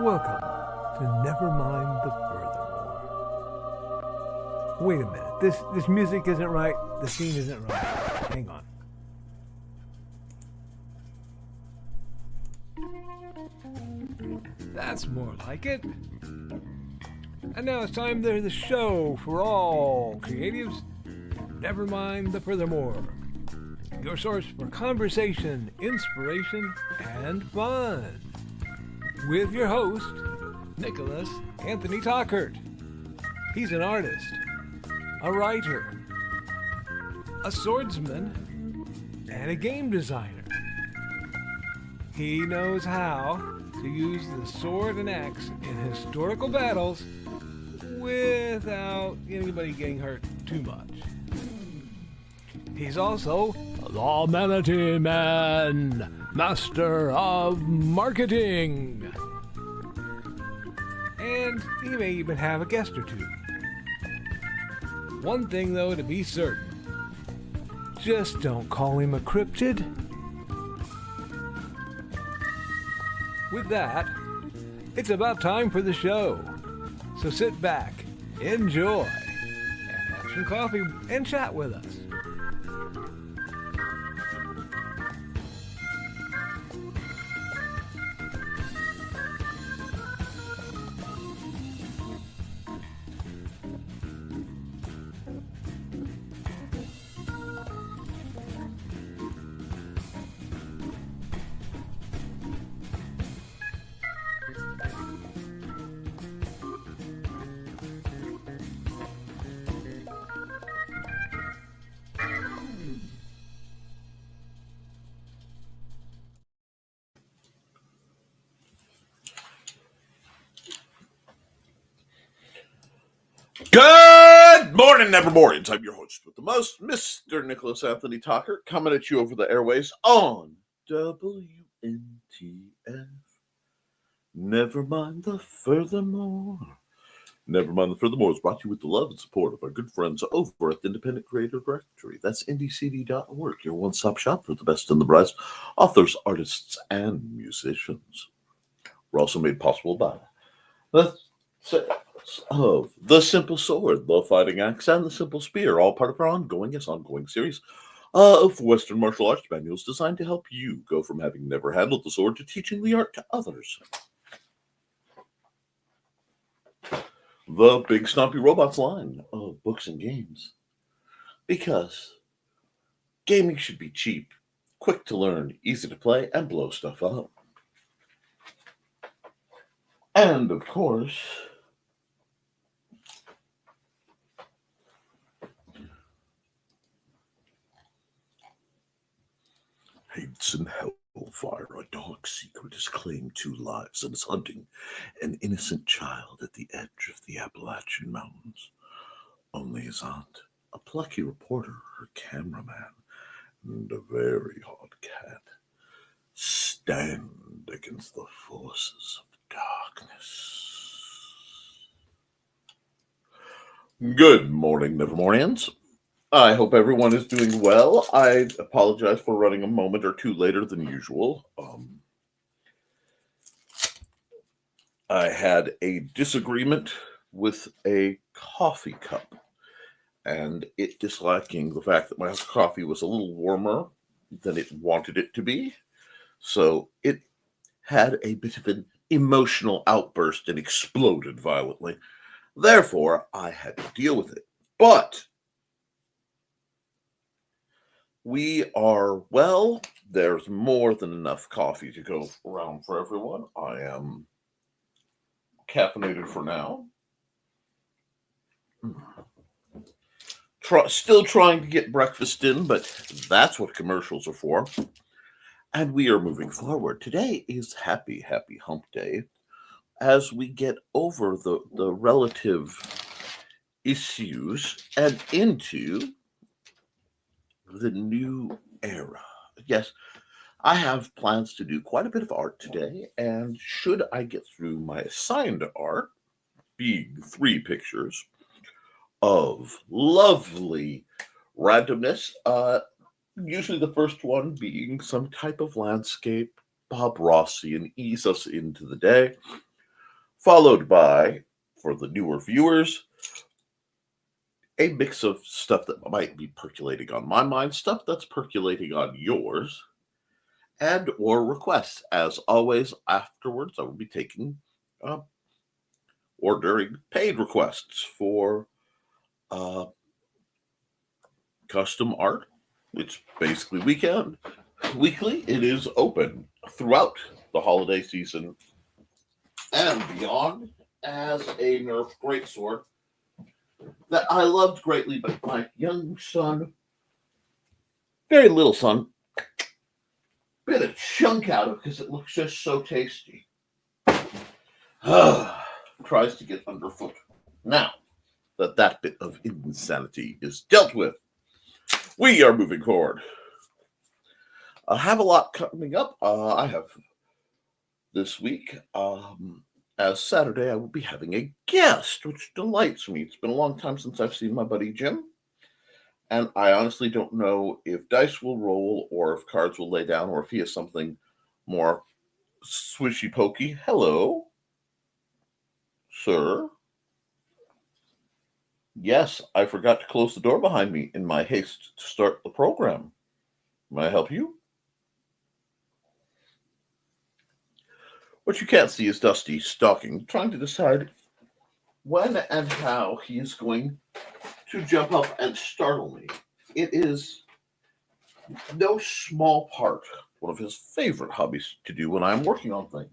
Welcome to Nevermind the Furthermore. Wait a minute, this music isn't right, the scene isn't right. Hang on. That's more like it. And now it's time for the show for all creatives. Nevermind the Furthermore. Your source for conversation, inspiration, and fun. With your host, Nicholas Anthony Tockert. He's an artist, a writer, a swordsman, and a game designer. He knows how to use the sword and axe in historical battles without anybody getting hurt too much. He's also the Manatee Man, master of marketing. And he may even have a guest or two. One thing, though, to be certain. Just don't call him a cryptid. With that, it's about time for the show. So sit back, enjoy, and have some coffee and chat with us. Good morning, Nevermorians. I'm your host with the most, Mr. Nicholas Anthony Tockert, coming at you over the airways on WNTF. Nevermind the Furthermore. Nevermind the Furthermore is brought to you with the love and support of our good friends over at the Independent Creator Directory. That's indiecd.org, your one-stop shop for the best and the brightest authors, artists, and musicians. We're also made possible by the of the Simple Sword, the Fighting Axe, and the Simple Spear, all part of our ongoing series of Western martial arts manuals designed to help you go from having never handled the sword to teaching the art to others. The Big Stompy Robots line of books and games. Because gaming should be cheap, quick to learn, easy to play, and blow stuff up. And, of course, Hades and hellfire, a dark secret has claimed 2 lives and is hunting an innocent child at the edge of the Appalachian Mountains. Only his aunt, a plucky reporter, her cameraman, and a very hot cat stand against the forces of darkness. Good morning, Nevermorians. I hope everyone is doing well. I apologize for running a moment or two later than usual. I had a disagreement with a coffee cup, and it disliking the fact that my coffee was a little warmer than it wanted it to be. So it had a bit of an emotional outburst and exploded violently. Therefore, I had to deal with it. But we are well. There's more than enough coffee to go around for everyone. I am caffeinated for now. Still trying to get breakfast in, but that's what commercials are for. And we are moving forward. Today is Happy Hump Day as we get over the relative issues and into the new era. Yes, I have plans to do quite a bit of art today, and should I get through my assigned art, being 3 pictures of lovely randomness, usually the first one being some type of landscape, Bob Rossian, ease us into the day. followed by, for the newer viewers, a mix of stuff that might be percolating on my mind, stuff that's percolating on yours, and or requests. As always, afterwards I will be taking uh, or during paid requests for uh, custom art. It's basically weekly. It is open throughout the holiday season and beyond as a Nerf greatsword that I loved greatly, but my young son, very little son, bit a chunk out of because it looks just so tasty. Tries to get underfoot. Now that bit of insanity is dealt with, we are moving forward. I have a lot coming up. I have this week, as Saturday, I will be having a guest, which delights me. It's been a long time since I've seen my buddy Jim, and I honestly don't know if dice will roll or if cards will lay down or if he has something more swishy pokey. Hello, sir. Yes, I forgot to close the door behind me in my haste to start the program. May I help you? What you can't see is Dusty stalking, trying to decide when and how he is going to jump up and startle me. It is no small part one of his favorite hobbies to do when I'm working on things.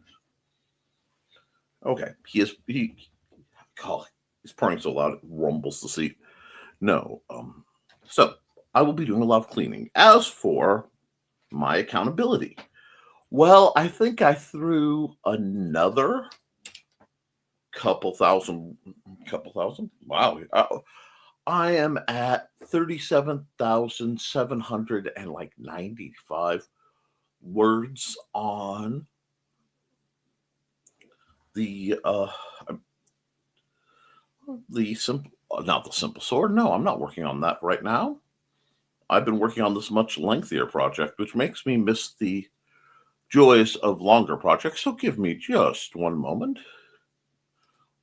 Okay, he's purring so loud it rumbles the seat. No, so I will be doing a lot of cleaning. As for my accountability, well, I think I threw another couple thousand. Wow. I am at 37,795 words on the simple, not the simple sword. No, I'm not working on that right now. I've been working on this much lengthier project, which makes me miss the joys of longer projects. So give me just one moment.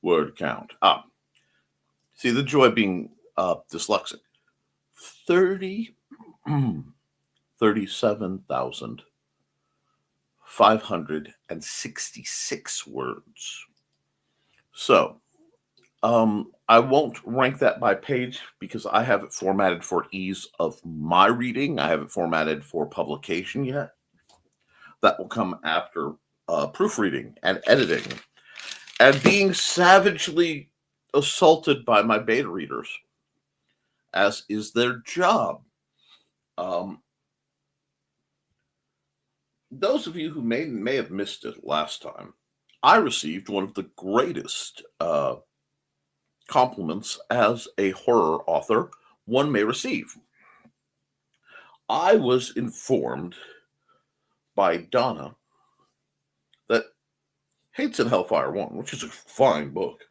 Word count. See the joy being dyslexic. 37,566 words. So, I won't rank that by page because I have it formatted for ease of my reading. I haven't formatted for publication yet. That will come after proofreading and editing and being savagely assaulted by my beta readers, as is their job. Those of you who may have missed it last time, I received one of the greatest compliments as a horror author one may receive. I was informed by Donna that Hates in Hellfire 1, which is a fine book,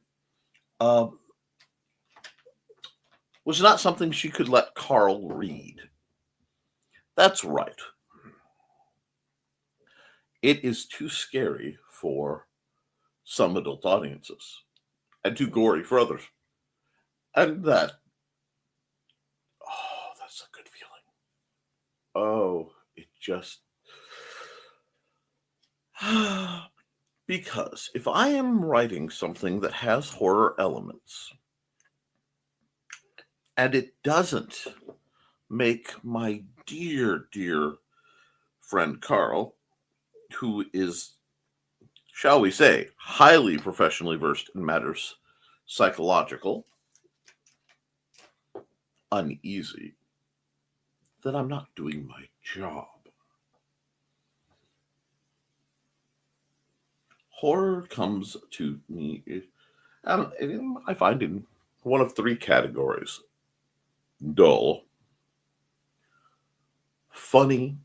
was not something she could let Carl read. That's right. It is too scary for some adult audiences and too gory for others. And that's a good feeling. Oh, it just... Because if I am writing something that has horror elements and it doesn't make my dear, dear friend Carl, who is, shall we say, highly professionally versed in matters psychological, uneasy, then I'm not doing my job. Horror comes to me, I find, in one of three categories: dull, funny,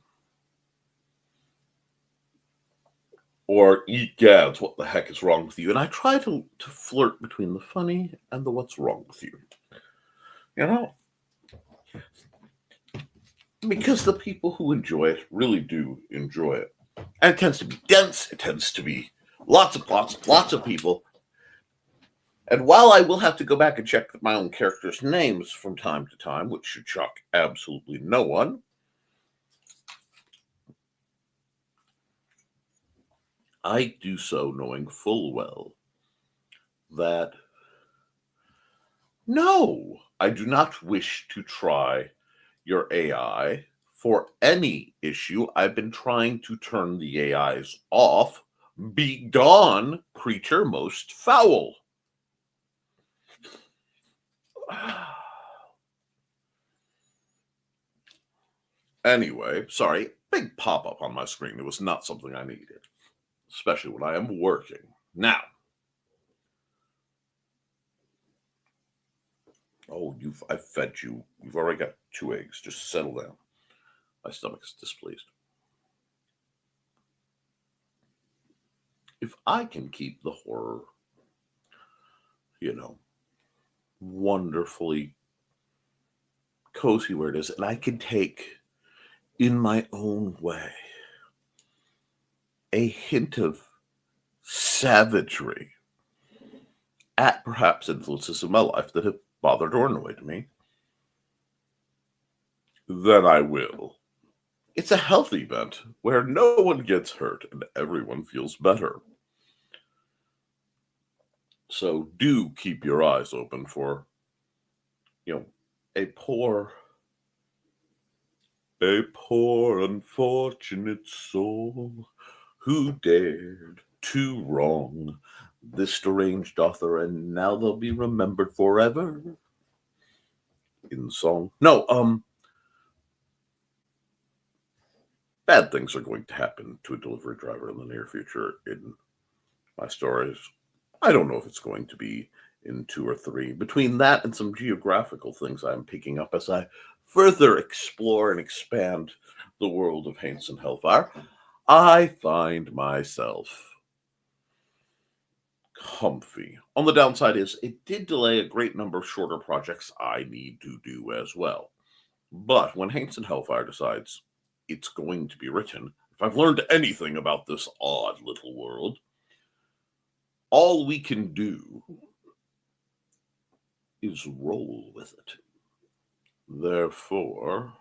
or egads, what the heck is wrong with you? And I try to flirt between the funny and the what's wrong with you. You know? Because the people who enjoy it really do enjoy it. And it tends to be dense, it tends to be lots of plots, lots of people, And while I will have to go back and check my own characters' names from time to time, which should shock absolutely no one, I do so knowing full well that no, I do not wish to try your AI for any issue. I've been trying to turn the AIs off. Begone, creature most foul. Anyway, sorry, big pop up on my screen. It was not something I needed, especially when I am working. Now, I've fed you. You've already got 2 eggs. Just settle down. My stomach's displeased. If I can keep the horror, wonderfully cozy where it is, and I can take, in my own way, a hint of savagery at perhaps influences in my life that have bothered or annoyed me, then I will. It's a health event where no one gets hurt and everyone feels better. So do keep your eyes open for, a poor unfortunate soul who dared to wrong this deranged author, and now they'll be remembered forever in song. No, bad things are going to happen to a delivery driver in the near future in my stories. I don't know if it's going to be in 2 or 3. Between that and some geographical things I'm picking up as I further explore and expand the world of Haints and Hellfire, I find myself comfy. On the downside is it did delay a great number of shorter projects I need to do as well. But when Haints and Hellfire decides it's going to be written, if I've learned anything about this odd little world, all we can do is roll with it. Therefore,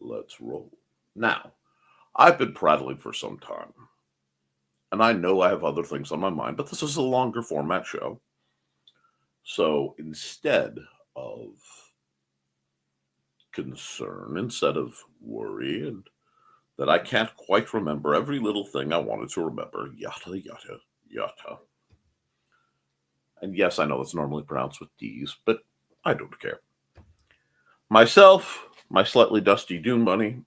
let's roll. Now, I've been prattling for some time, and I know I have other things on my mind, but this is a longer format show. So instead of concern, instead of worry, and that I can't quite remember every little thing I wanted to remember, yada, yada, yada. And yes, I know it's normally pronounced with D's, but I don't care. Myself, my slightly dusty Dune Bunny,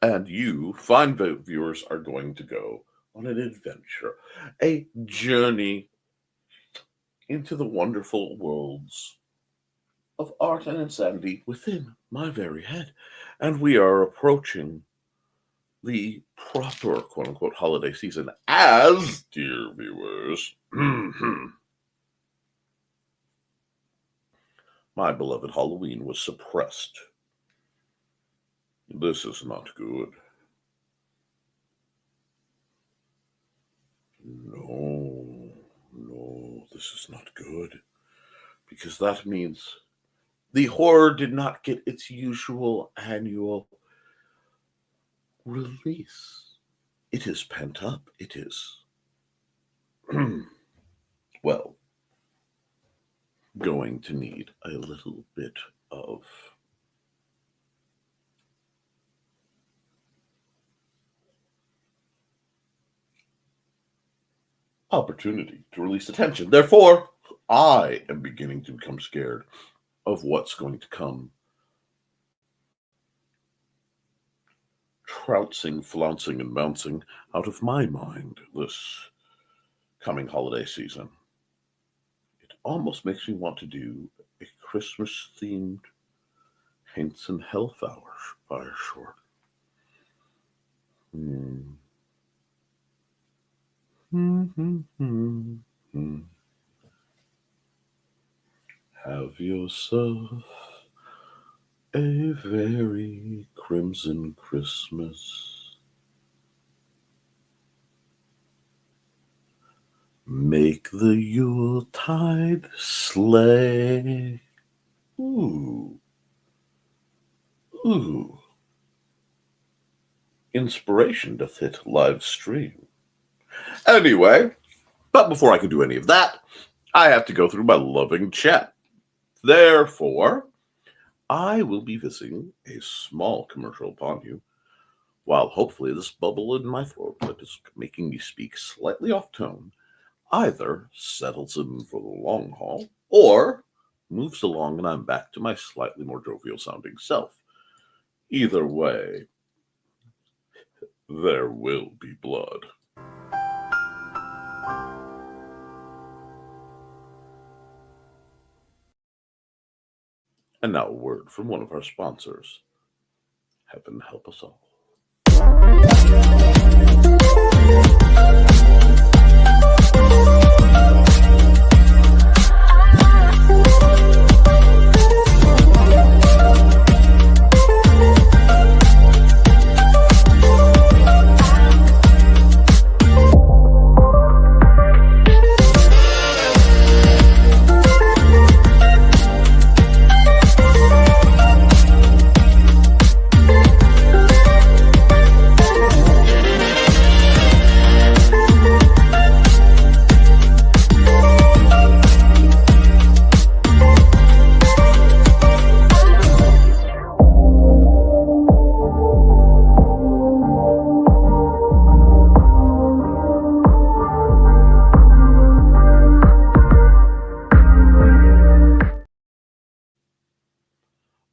and you, fine viewers, are going to go on an adventure, a journey into the wonderful worlds of art and insanity within my very head. And we are approaching the proper, quote unquote, holiday season as, dear viewers, my beloved Halloween was suppressed. This is not good. No, this is not good. Because that means the horror did not get its usual annual release. It is pent up. It is, well, going to need a little bit of opportunity to release attention. Therefore, I am beginning to become scared of what's going to come. Trouncing, flouncing, and bouncing out of my mind this coming holiday season. It almost makes me want to do a Christmas-themed Haints and Hellfire short. Have yourself a very crimson Christmas. Make the Yuletide sleigh. Ooh. Ooh. Inspiration doth hit live stream. Anyway, but before I can do any of that, I have to go through my loving chat. Therefore, I will be visiting a small commercial upon you, while hopefully this bubble in my throat that is making me speak slightly off tone either settles in for the long haul or moves along and I'm back to my slightly more jovial sounding self. Either way, there will be blood. And now a word from one of our sponsors. Heaven help us all.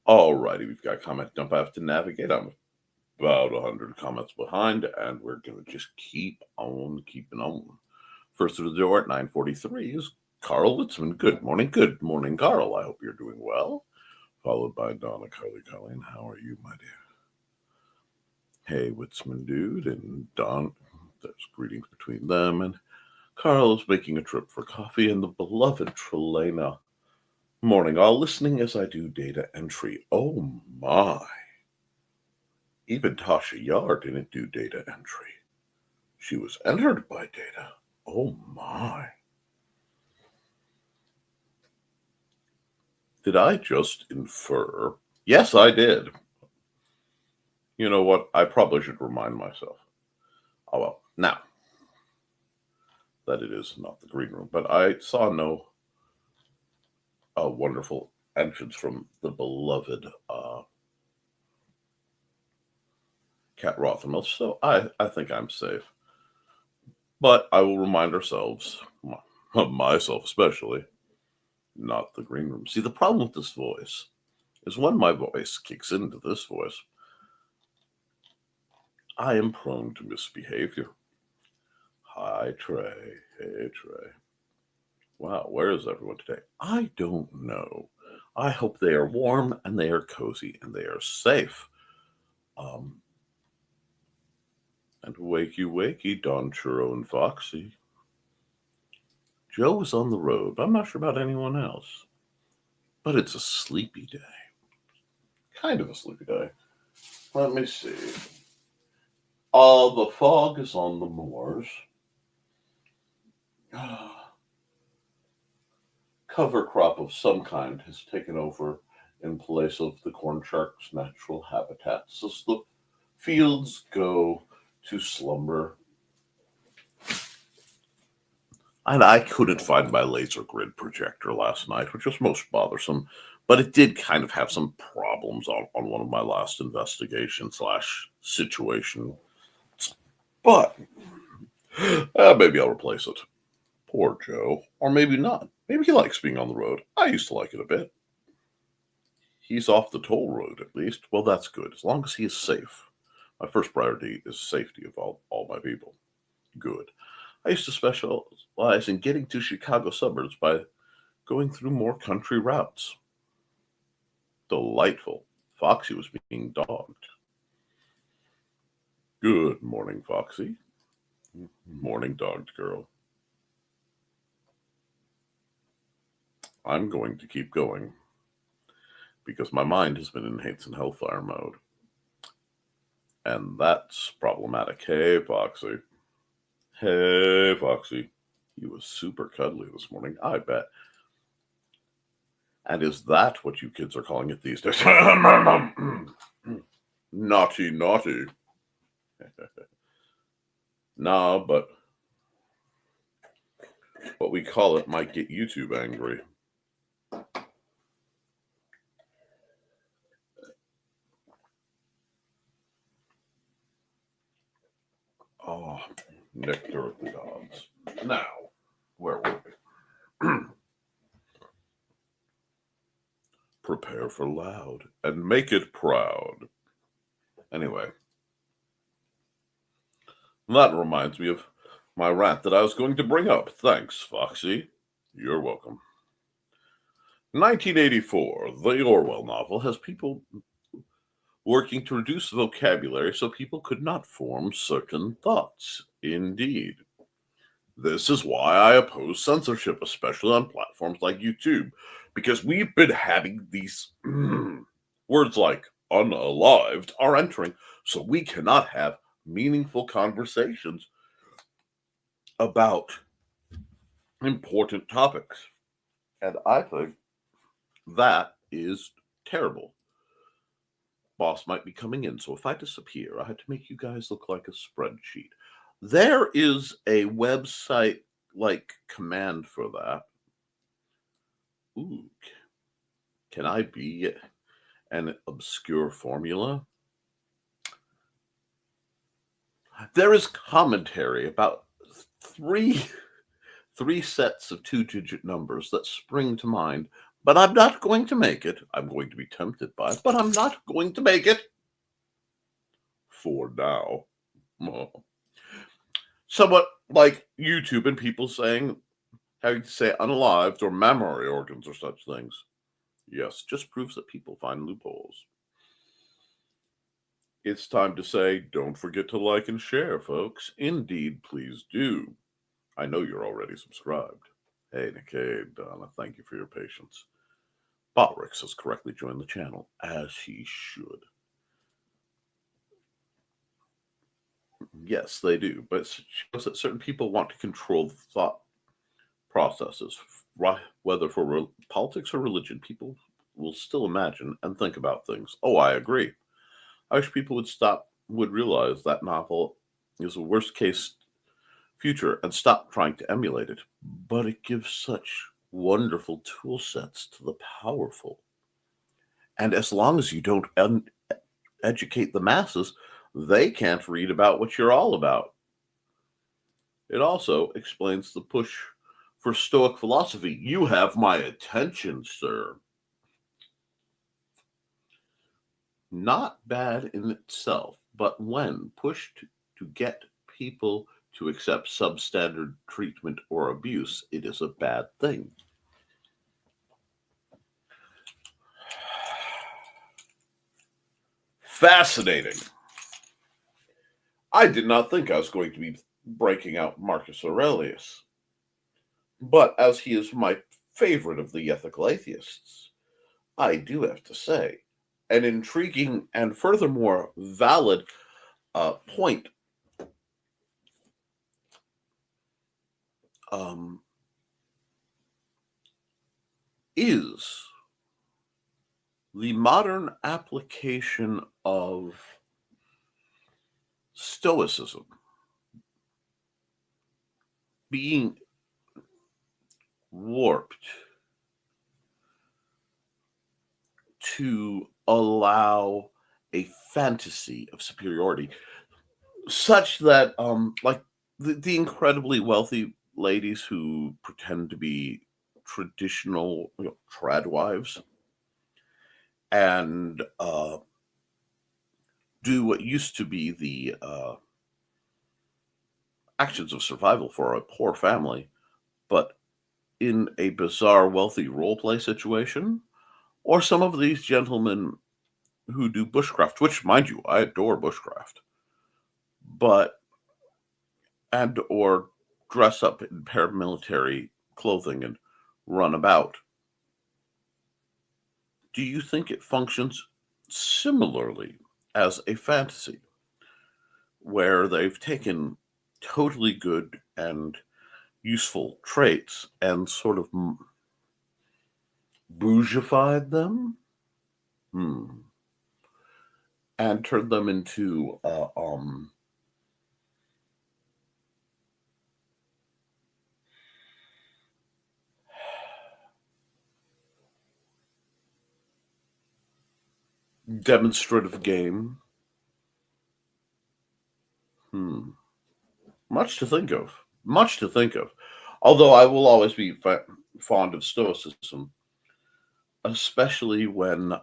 Alrighty, we've got a comment dump I have to navigate. I'm about 100 comments behind, and we're going to just keep on keeping on. First through the door at 9:43 is Carl Litzman. Good morning, Carl. I hope you're doing well. Followed by Donna Colleen. How are you, my dear? Hey, Witzman dude, and Don. There's greetings between them, and Carl is making a trip for coffee, and the beloved Trelena. Morning, all, listening as I do data entry. Oh my. Even Tasha Yar didn't do data entry. She was entered by data. Oh my. Did I just infer? Yes, I did. You know what? I probably should remind myself. Oh well, now that it is not the green room, but I saw no wonderful entrance from the beloved Cat Rothermel, so I think I'm safe. But I will remind ourselves, myself especially, not the green room. See, the problem with this voice is when my voice kicks into this voice, I am prone to misbehavior. Hi, Trey. Hey, Trey. Wow, where is everyone today? I don't know. I hope they are warm and they are cozy and they are safe. And wakey, Don Churro and Foxy. Joe is on the road, but I'm not sure about anyone else. But it's a sleepy day. Kind of a sleepy day. Let me see. The fog is on the moors. Cover crop of some kind has taken over in place of the corn shark's natural habitats as the fields go to slumber. And I couldn't find my laser grid projector last night, which was most bothersome, but it did kind of have some problems on one of my last investigation / situation. But maybe I'll replace it. Poor Joe. Or maybe not. Maybe he likes being on the road. I used to like it a bit. He's off the toll road, at least. Well, that's good. As long as he is safe. My first priority is safety of all my people. Good. I used to specialize in getting to Chicago suburbs by going through more country routes. Delightful. Foxy was being dogged. Good morning, Foxy. Morning, dogged girl. I'm going to keep going because my mind has been in Hates and Hellfire mode. And that's problematic. Hey, Foxy. Hey, Foxy. He was super cuddly this morning, I bet. And is that what you kids are calling it these days? Naughty, naughty. Nah, but what we call it might get YouTube angry. Oh, nectar of the gods. Now, where were we? Prepare for loud and make it proud. Anyway, that reminds me of my rant that I was going to bring up. Thanks, Foxy. You're welcome. 1984, the Orwell novel, has people working to reduce vocabulary so people could not form certain thoughts. Indeed. This is why I oppose censorship, especially on platforms like YouTube, because we've been having these words like unalived are entering, so we cannot have meaningful conversations about important topics. And I think that is terrible. Boss might be coming in, so if I disappear, I had to make you guys look like a spreadsheet. There is a website like command for that. Ooh, can I be an obscure formula? There is commentary about three sets of 2-digit numbers that spring to mind, but I'm not going to make it. I'm going to be tempted by it, but I'm not going to make it. For now. Somewhat like YouTube and people saying, having to say unalived or mammary organs or such things. Yes, just proves that people find loopholes. It's time to say, don't forget to like and share, folks. Indeed, please do. I know you're already subscribed. Hey, Nikkei, Donna, thank you for your patience. Botrix has correctly joined the channel, as he should. Yes, they do, but it shows that certain people want to control the thought processes. Whether for politics or religion, people will still imagine and think about things. Oh, I agree. I wish people would realize that novel is a worst case future and stop trying to emulate it. But it gives such wonderful tool sets to the powerful. And as long as you don't educate the masses, they can't read about what you're all about. It also explains the push for Stoic philosophy. You have my attention, sir. Not bad in itself, but when pushed to get people to accept substandard treatment or abuse, it is a bad thing. Fascinating. I did not think I was going to be breaking out Marcus Aurelius, but as he is my favorite of the ethical atheists, I do have to say, an intriguing and furthermore valid point is the modern application of Stoicism being warped to allow a fantasy of superiority, such that, like the incredibly wealthy ladies who pretend to be traditional trad wives and do what used to be the actions of survival for a poor family, but in a bizarre wealthy roleplay situation, or some of these gentlemen who do bushcraft, which, mind you, I adore bushcraft, or dress up in paramilitary clothing and run about. Do you think it functions similarly as a fantasy, where they've taken totally good and useful traits and sort of bougified them, and turned them into demonstrative game. Much to think of. Much to think of. Although I will always be fond of Stoicism, especially when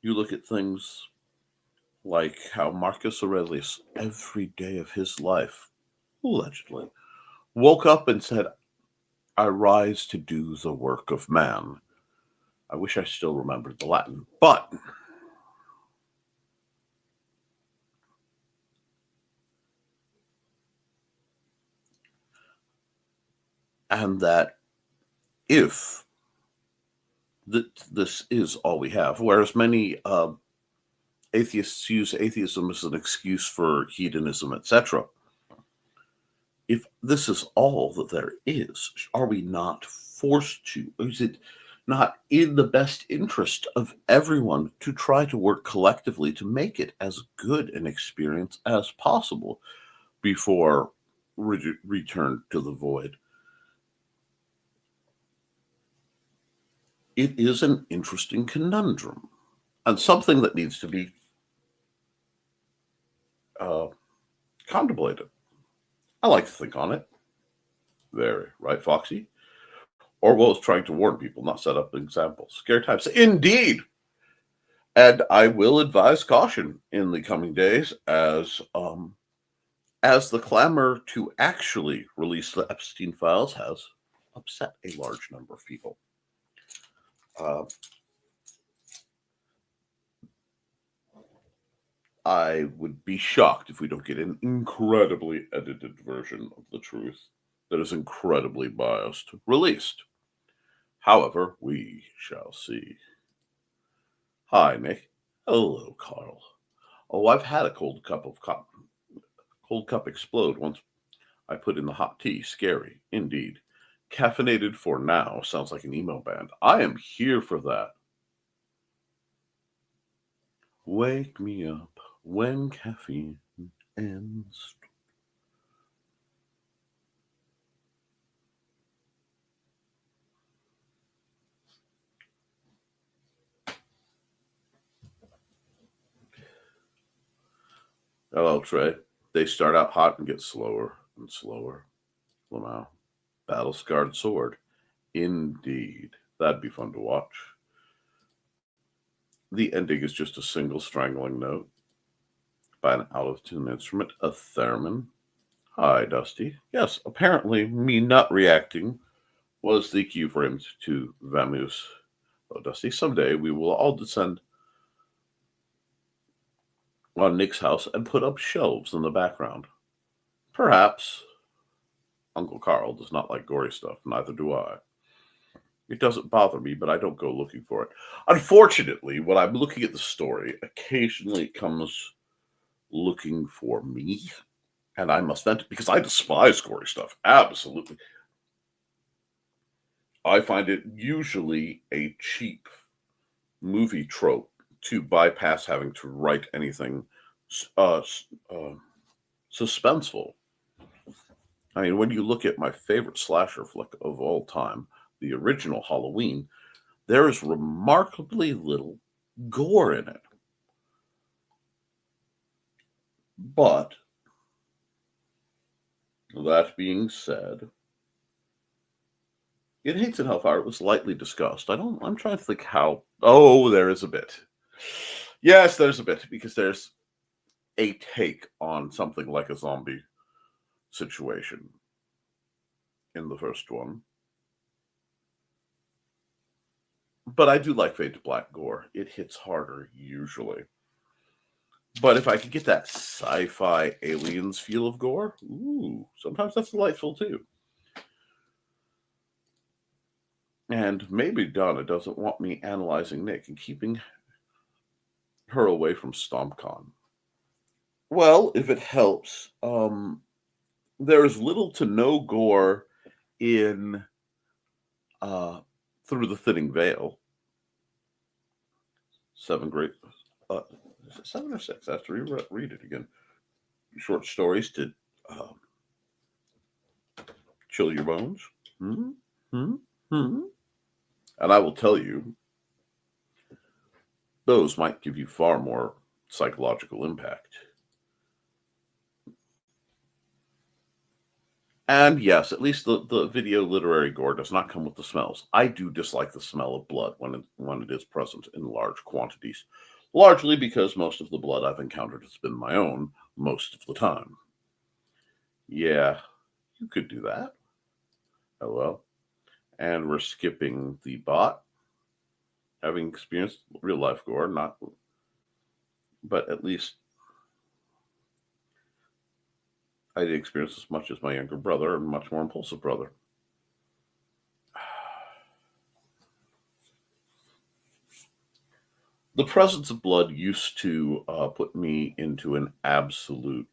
you look at things like how Marcus Aurelius, every day of his life, allegedly, woke up and said, I rise to do the work of man. I wish I still remembered the Latin, but and that if this is all we have, whereas many atheists use atheism as an excuse for hedonism, etc. If this is all that there is, are we not forced to? Is it not in the best interest of everyone to try to work collectively to make it as good an experience as possible before return to the void? It is an interesting conundrum and something that needs to be contemplated. I like to think on it. Very right, Foxy? Orwell is trying to warn people, not set up examples. Scare types. Indeed! And I will advise caution in the coming days as the clamor to actually release the Epstein files has upset a large number of people. I would be shocked if we don't get an incredibly edited version of the truth that is incredibly biased released. However, we shall see. Hi, Nick. Hello, Carl. Oh, I've had a cold cup explode once I put in the hot tea. Scary, indeed. Caffeinated for now sounds like an emo band. I am here for that. Wake me up when caffeine ends. Hello, Trey. They start out hot and get slower and slower. Lamau. Battle-scarred sword. Indeed. That'd be fun to watch. The ending is just a single strangling note by an out-of-tune instrument, a theremin. Hi, Dusty. Yes, apparently me not reacting was the cue for him to vamoose. Oh, Dusty, someday we will all descend on Nick's house and put up shelves in the background. Perhaps. Uncle Carl does not like gory stuff, neither do I. It doesn't bother me, but I don't go looking for it. Unfortunately, when I'm looking at the story, occasionally it comes looking for me, and I must vent it because I despise gory stuff. Absolutely. I find it usually a cheap movie trope to bypass having to write anything suspenseful. I mean, when you look at my favorite slasher flick of all time, the original Halloween, there is remarkably little gore in it. But that being said, in Hates and Hellfire, it was lightly discussed. I'm trying to think how. Oh, there is a bit. Yes, there's a bit, because there's a take on something like a zombie situation in the first one. But I do like Fade to Black gore. It hits harder, usually. But if I could get that sci-fi aliens feel of gore, ooh, sometimes that's delightful too. And maybe Donna doesn't want me analyzing Nick and keeping her away from StompCon. Well, if it helps, there's little to no gore in Through the Thinning Veil. 7 great, uh, is it 7 or 6? I have to read it again. Short stories to uh, chill your bones. Hmm? Hmm? Hmm? And I will tell you, those might give you far more psychological impact. And yes, at least the video literary gore does not come with the smells. I do dislike the smell of blood when it is present in large quantities, largely because most of the blood I've encountered has been my own most of the time. Yeah, you could do that. Oh well. And we're skipping the bot, having experienced real life gore, not, but at least I did experience as much as my younger brother and much more impulsive brother. The presence of blood used to put me into an absolute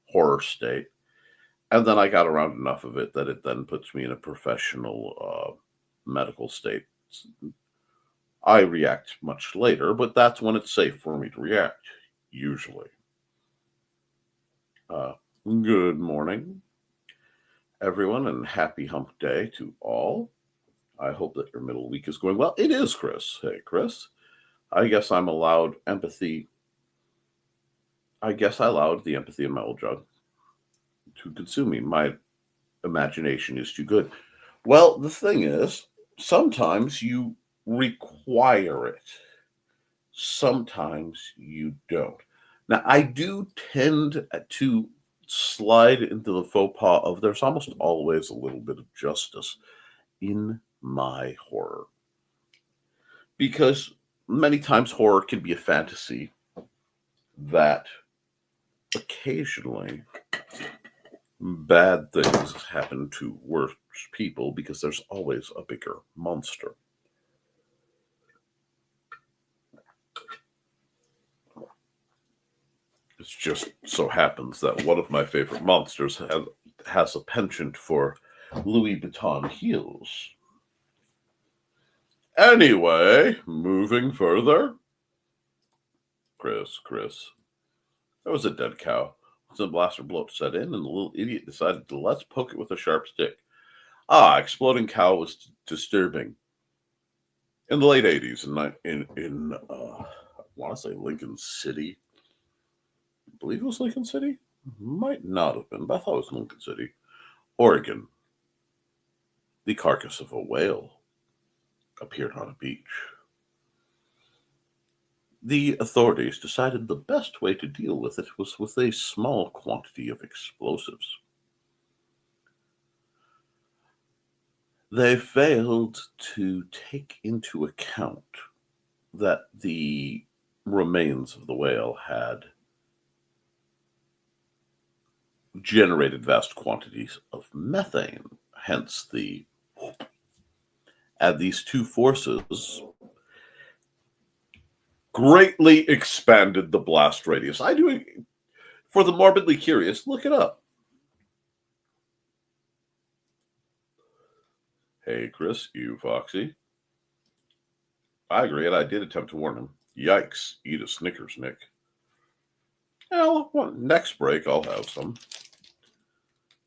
horror state. And then I got around enough of it that it then puts me in a professional medical state. I react much later, but that's when it's safe for me to react, usually. Good morning, everyone, and happy hump day to all. I hope that your middle week is going well. It is, Chris. Hey, Chris. I guess I'm allowed empathy. I guess I allowed the empathy in my old jug to consume me. My imagination is too good. Well, the thing is, sometimes you require it, sometimes you don't. Now, I do tend to slide into the faux pas of there's almost always a little bit of justice in my horror. Because many times horror can be a fantasy that occasionally bad things happen to worse people because there's always a bigger monster. It just so happens that one of my favorite monsters has a penchant for Louis Vuitton heels. Anyway, moving further. Chris. There was a dead cow. The blaster bloat set in, and the little idiot decided to let's poke it with a sharp stick. Exploding cow was disturbing. In the late 80s, in I want to say Lincoln City. I believe it was Lincoln City. Might not have been, but I thought it was Lincoln City, Oregon. The carcass of a whale appeared on a beach. The authorities decided the best way to deal with it was with a small quantity of explosives. They failed to take into account that the remains of the whale had generated vast quantities of methane, hence the. Add these two forces greatly expanded the blast radius. I do, for the morbidly curious, look it up. Hey, Chris, you foxy. I agree, and I did attempt to warn him. Yikes, eat a Snickers, Nick. Well, next break I'll have some.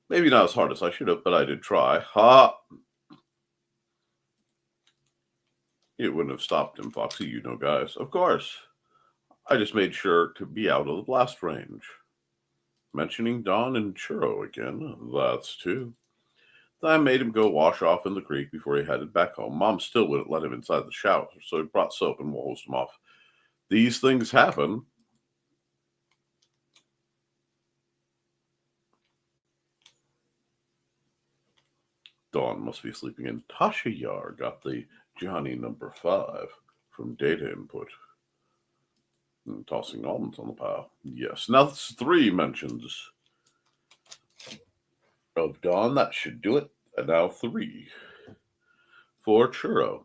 Maybe not as hard as I should have, but I did try. Ha! It wouldn't have stopped him, Foxy, you know, guys. Of course. I just made sure to be out of the blast range. Mentioning Don and Churro again, that's two. I made him go wash off in the creek before he headed back home. Mom still wouldn't let him inside the shower, so he brought soap and hosed him off. These things happen. Dawn must be sleeping in. Tasha Yar got the Johnny number 5 from data input. And tossing almonds on the pile. Yes. Now that's 3 mentions of Dawn. That should do it. And now 3 for Churro.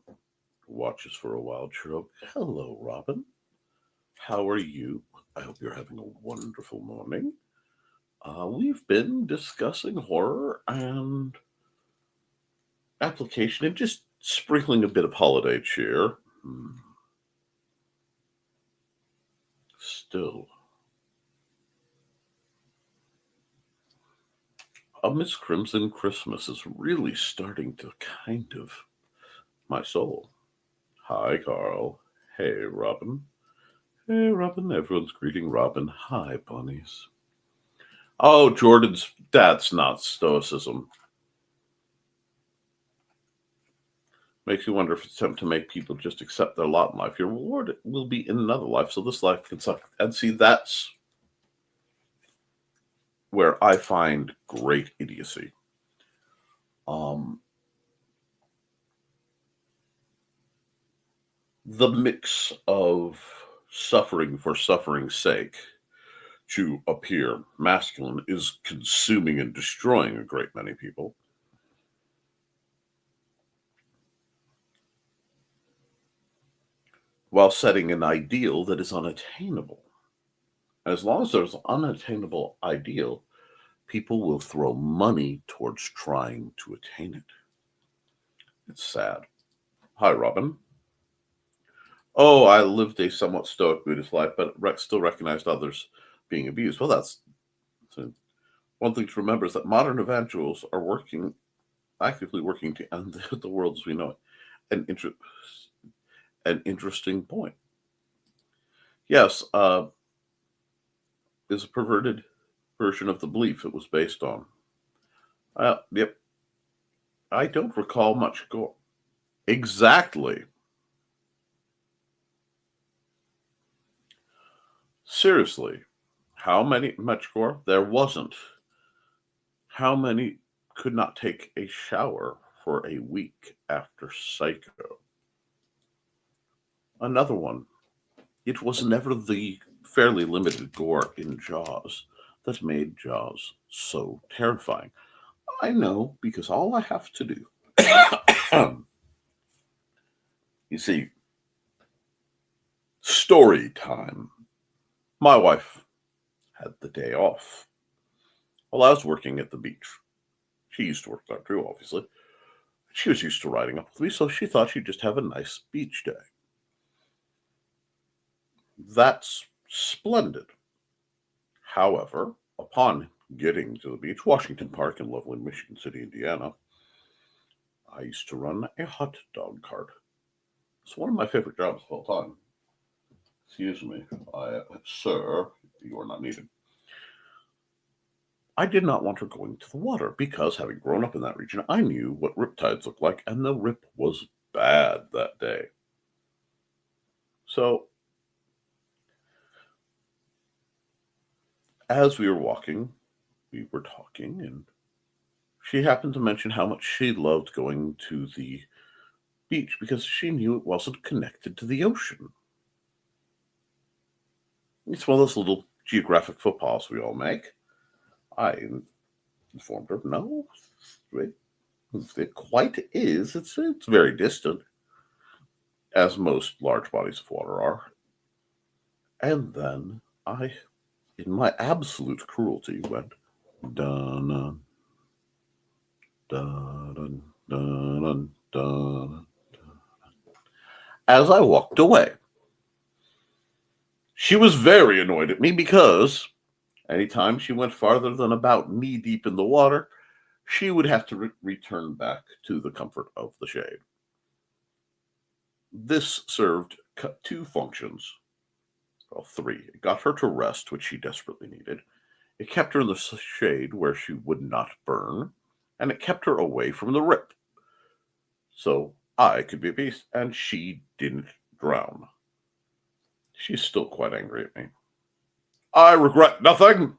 Watches for a while, Churro. Hello, Robin. How are you? I hope you're having a wonderful morning. We've been discussing horror and application and just sprinkling a bit of holiday cheer. Still, a Miss Crimson Christmas is really starting to kind of my soul. Hi, Carl. Hey, Robin. Hey, Robin. Everyone's greeting Robin. Hi, bunnies. Oh, Jordan's. That's not stoicism. Makes you wonder if it's time to make people just accept their lot in life. Your reward will be in another life, so this life can suck. And see, that's where I find great idiocy. The mix of suffering for suffering's sake to appear masculine is consuming and destroying a great many people. While setting an ideal that is unattainable. As long as there's an unattainable ideal, people will throw money towards trying to attain it. It's sad. Hi, Robin. Oh, I lived a somewhat stoic Buddhist life, but still recognized others being abused. Well, that's one thing to remember is that modern evangelists are actively working to end the world as we know it. An interesting point. Yes, is a perverted version of the belief it was based on. Yep. I don't recall much gore. Exactly. Seriously, much gore? There wasn't. How many could not take a shower for a week after Psycho? Another one. It was never the fairly limited gore in Jaws that made Jaws so terrifying. I know because all I have to do. You see, story time. My wife had the day off while I was working at the beach. She used to work there too, obviously. She was used to riding up with me, so she thought she'd just have a nice beach day. That's splendid. However, upon getting to the beach, Washington Park in lovely Michigan City, Indiana, I used to run a hot dog cart. It's one of my favorite jobs of all time. Excuse me, sir, you are not needed. I did not want her going to the water because, having grown up in that region, I knew what riptides looked like, and the rip was bad that day. So, as we were walking, we were talking, and she happened to mention how much she loved going to the beach because she knew it wasn't connected to the ocean. It's one of those little geographic faux pas we all make. I informed her, no, it quite is. It's very distant, as most large bodies of water are. And then I, in my absolute cruelty, went dun dun dun dun dun dun as I walked away. She was very annoyed at me because anytime she went farther than about knee deep in the water, she would have to return back to the comfort of the shade. This served two functions. Well, three. It got her to rest, which she desperately needed. It kept her in the shade where she would not burn, and it kept her away from the rip. So I could be a beast, and she didn't drown. She's still quite angry at me. I regret nothing.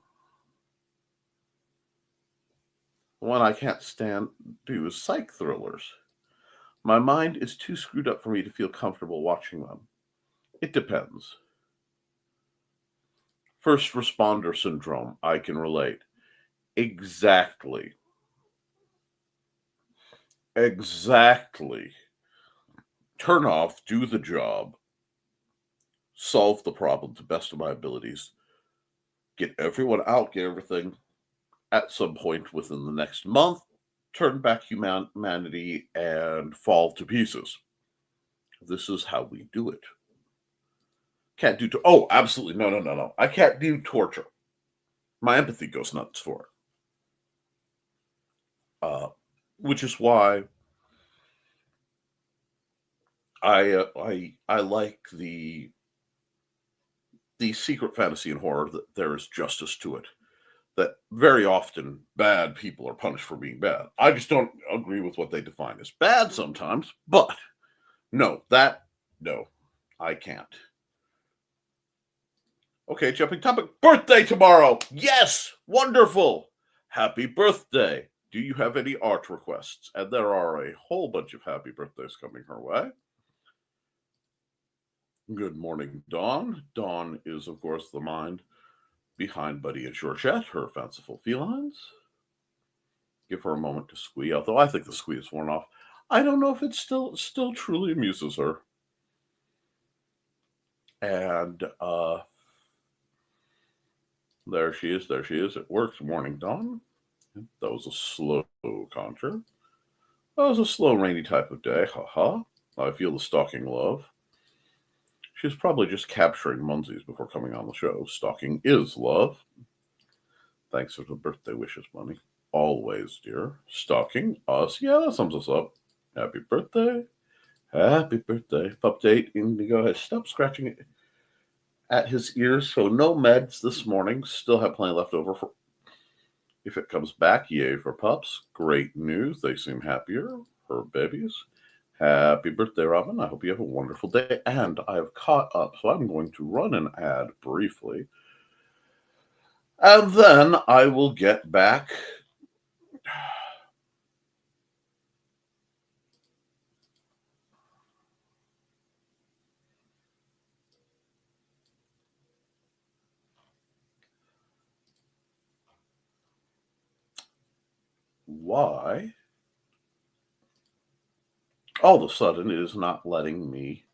One I can't do is psych thrillers. My mind is too screwed up for me to feel comfortable watching them. It depends. First responder syndrome, I can relate. Exactly. Turn off, do the job. solve the problem to best of my abilities, get everyone out, get everything at some point within the next month, turn back humanity, and fall to pieces. This is how we do it. Can't do oh, absolutely no. I can't do torture. My empathy goes nuts for it. Which is why I like the secret fantasy and horror that there is justice to it. That very often bad people are punished for being bad. I just don't agree with what they define as bad sometimes, but no, I can't. Okay, jumping topic. Birthday tomorrow. Yes, wonderful. Happy birthday. Do you have any art requests? And there are a whole bunch of happy birthdays coming her way. Good morning, Dawn. Dawn is, of course, the mind behind Buddy and Georgette, her fanciful felines. Give her a moment to squee, although I think the squee is worn off. I don't know if it still truly amuses her. And there she is. It works. Morning, Dawn. That was a slow conjure. That was a slow, rainy type of day. Ha. I feel the stalking love. She's probably just capturing Munsies before coming on the show. Stalking is love. Thanks for the birthday wishes, Bunny. Always, dear. Stalking us. Yeah, that sums us up. Happy birthday. Happy birthday. Update. Indigo has stopped scratching it at his ears, so no meds this morning. Still have plenty left over for if it comes back. Yay for pups. Great news. They seem happier. Her babies. Happy birthday, Robin. I hope you have a wonderful day. And I've caught up, so I'm going to run an ad briefly. And then I will get back. Why? All of a sudden, it is not letting me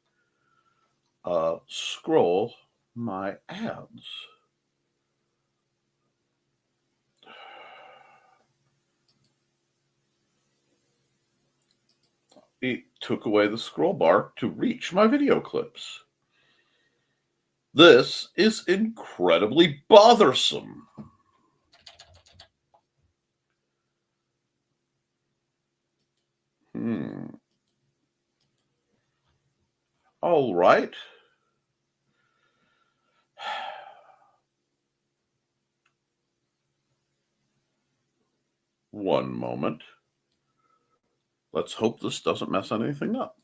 scroll my ads. It took away the scroll bar to reach my video clips. This is incredibly bothersome. All right. One moment. Let's hope this doesn't mess anything up.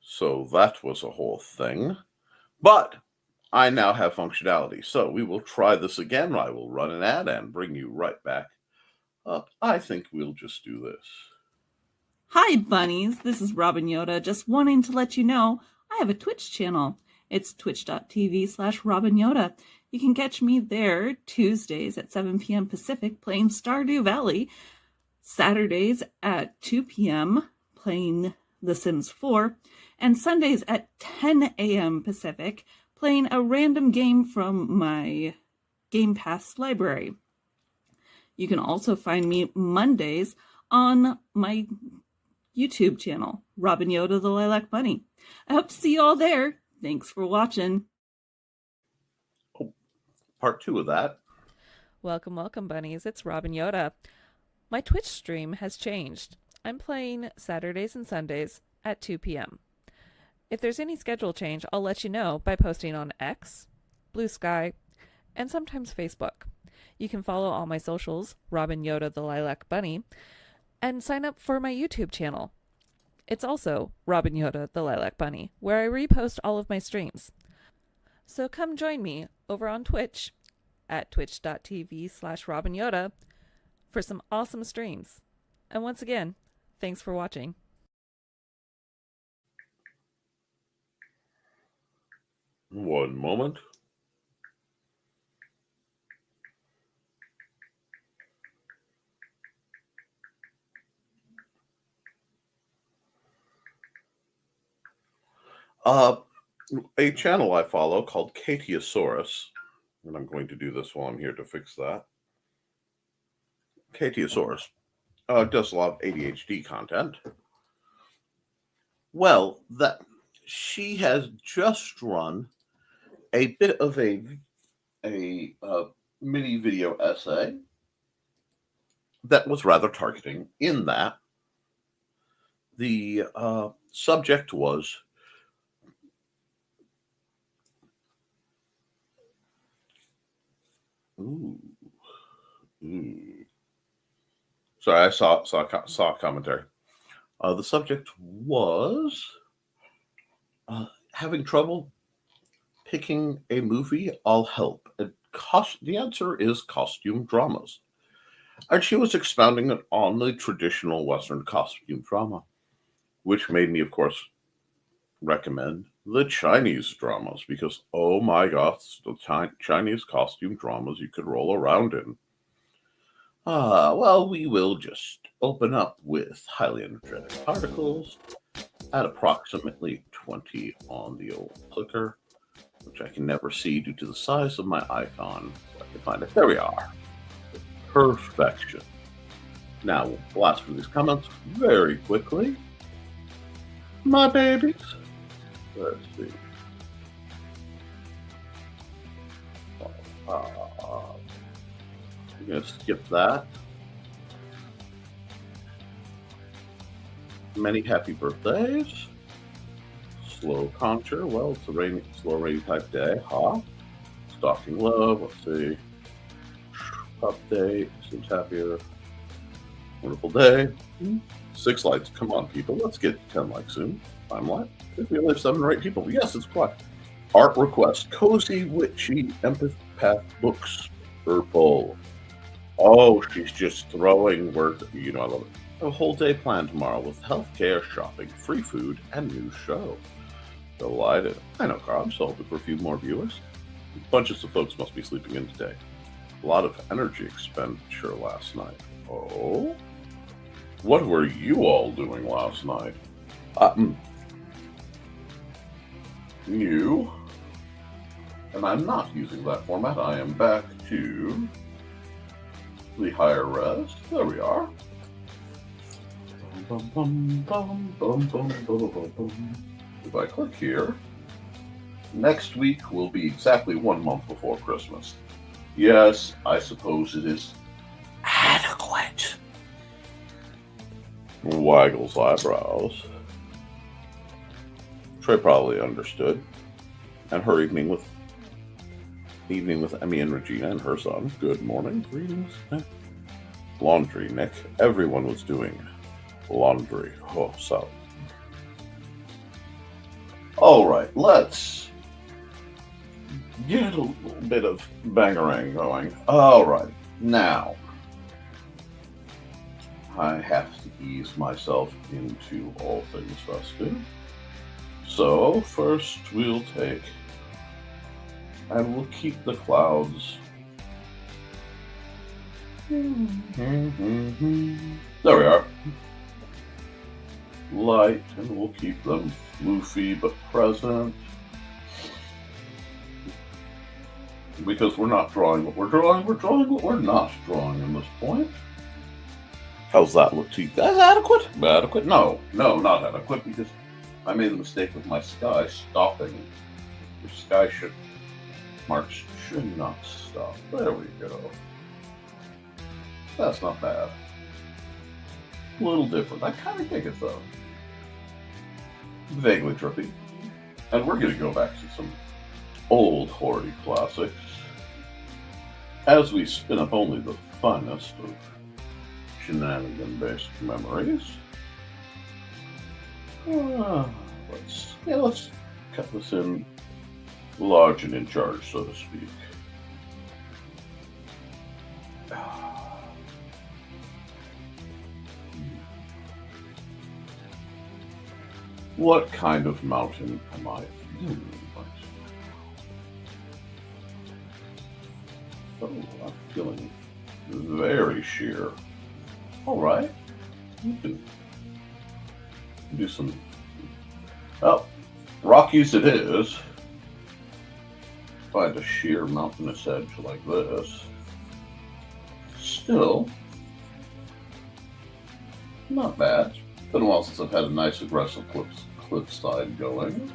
So that was a whole thing. But I now have functionality. So we will try this again. I will run an ad and bring you right back up. I think we'll just do this. Hi, bunnies. This is Robin Yoda. Just wanting to let you know I have a Twitch channel. It's twitch.tv/Robin Yoda. You can catch me there Tuesdays at 7 p.m. Pacific playing Stardew Valley, Saturdays at 2 p.m. playing The Sims 4, and Sundays at 10 a.m. Pacific playing a random game from my Game Pass library. You can also find me Mondays on my YouTube channel, Robin Yoda the Lilac Bunny. I hope to see you all there. Thanks for watching. Part 2 of that. Welcome, welcome, bunnies. It's Robin Yoda. My Twitch stream has changed. I'm playing Saturdays and Sundays at 2 p.m. If there's any schedule change, I'll let you know by posting on X, Blue Sky, and sometimes Facebook. You can follow all my socials, Robin Yoda the Lilac Bunny, and sign up for my YouTube channel. It's also Robin Yoda the Lilac Bunny, where I repost all of my streams. So come join me over on Twitch at twitch.tv/Robin Yoda for some awesome streams. And once again, thanks for watching. One moment. A channel I follow called Katiosaurus, and I'm going to do this while I'm here to fix that. Katiosaurus does a lot of ADHD content. Well, that she has just run a bit of a mini video essay that was rather targeting, in that the subject was sorry, I saw a commentary. The subject was having trouble picking a movie I'll help. The answer is costume dramas. And she was expounding on the traditional Western costume drama, which made me, of course, recommend the Chinese dramas, because, oh my gosh, the Chinese costume dramas you could roll around in. Well, we will just open up with highly energetic particles at approximately 20 on the old clicker, which I can never see due to the size of my icon. So I can find it. There we are. Perfection. Now we'll blast through these comments very quickly. My babies. Let's see. I'm going to skip that. Many happy birthdays. Slow contour. Well, it's a slow rainy type day. Huh? Stalking love. Let's see. Update. Seems happier. Wonderful day. 6 likes. Come on, people. Let's get 10 likes soon. Timeline. If we only have 7 or 8 people. Yes, it's quiet. Art request. Cozy, witchy, empath books. Purple. Oh, she's just throwing words at me. You know, I love it. A whole day planned tomorrow with healthcare, shopping, free food, and new show. Delighted. I know, Carl. I'm still hoping for a few more viewers. Bunches of folks must be sleeping in today. A lot of energy expenditure last night. Oh? What were you all doing last night? New. And I'm not using that format. I am back to the higher res. There we are. If I click here, next week will be exactly 1 month before Christmas. Yes, I suppose it is adequate. Waggles eyebrows. Trey probably understood. And her evening with Emmy and Regina and her son. Good morning. Greetings. Laundry, Nick. Everyone was doing laundry. Oh, so. All right, let's get a little bit of bangarang going. All right, now I have to ease myself into all things festive. So first we'll take, and we'll keep the clouds. There we are. Light, and we'll keep them floofy but present. Because we're not drawing what we're drawing, we're drawing what we're not drawing in this point. How's that look to you guys? Adequate? Adequate? No, not adequate, because I made the mistake of my sky stopping. The sky should not stop. There we go. That's not bad. A little different. I kind of dig it though. Vaguely trippy. And we're going to go back to some old hoardy classics as we spin up only the finest of shenanigan-based memories. Let's cut this in large and in charge, so to speak. What kind of mountain am I feeling right now? Oh, I'm feeling very sheer. All right, we can do some. Well, Rockies it is. Find a sheer mountainous edge like this. Still, not bad. Been a while since I've had a nice aggressive cliffside going.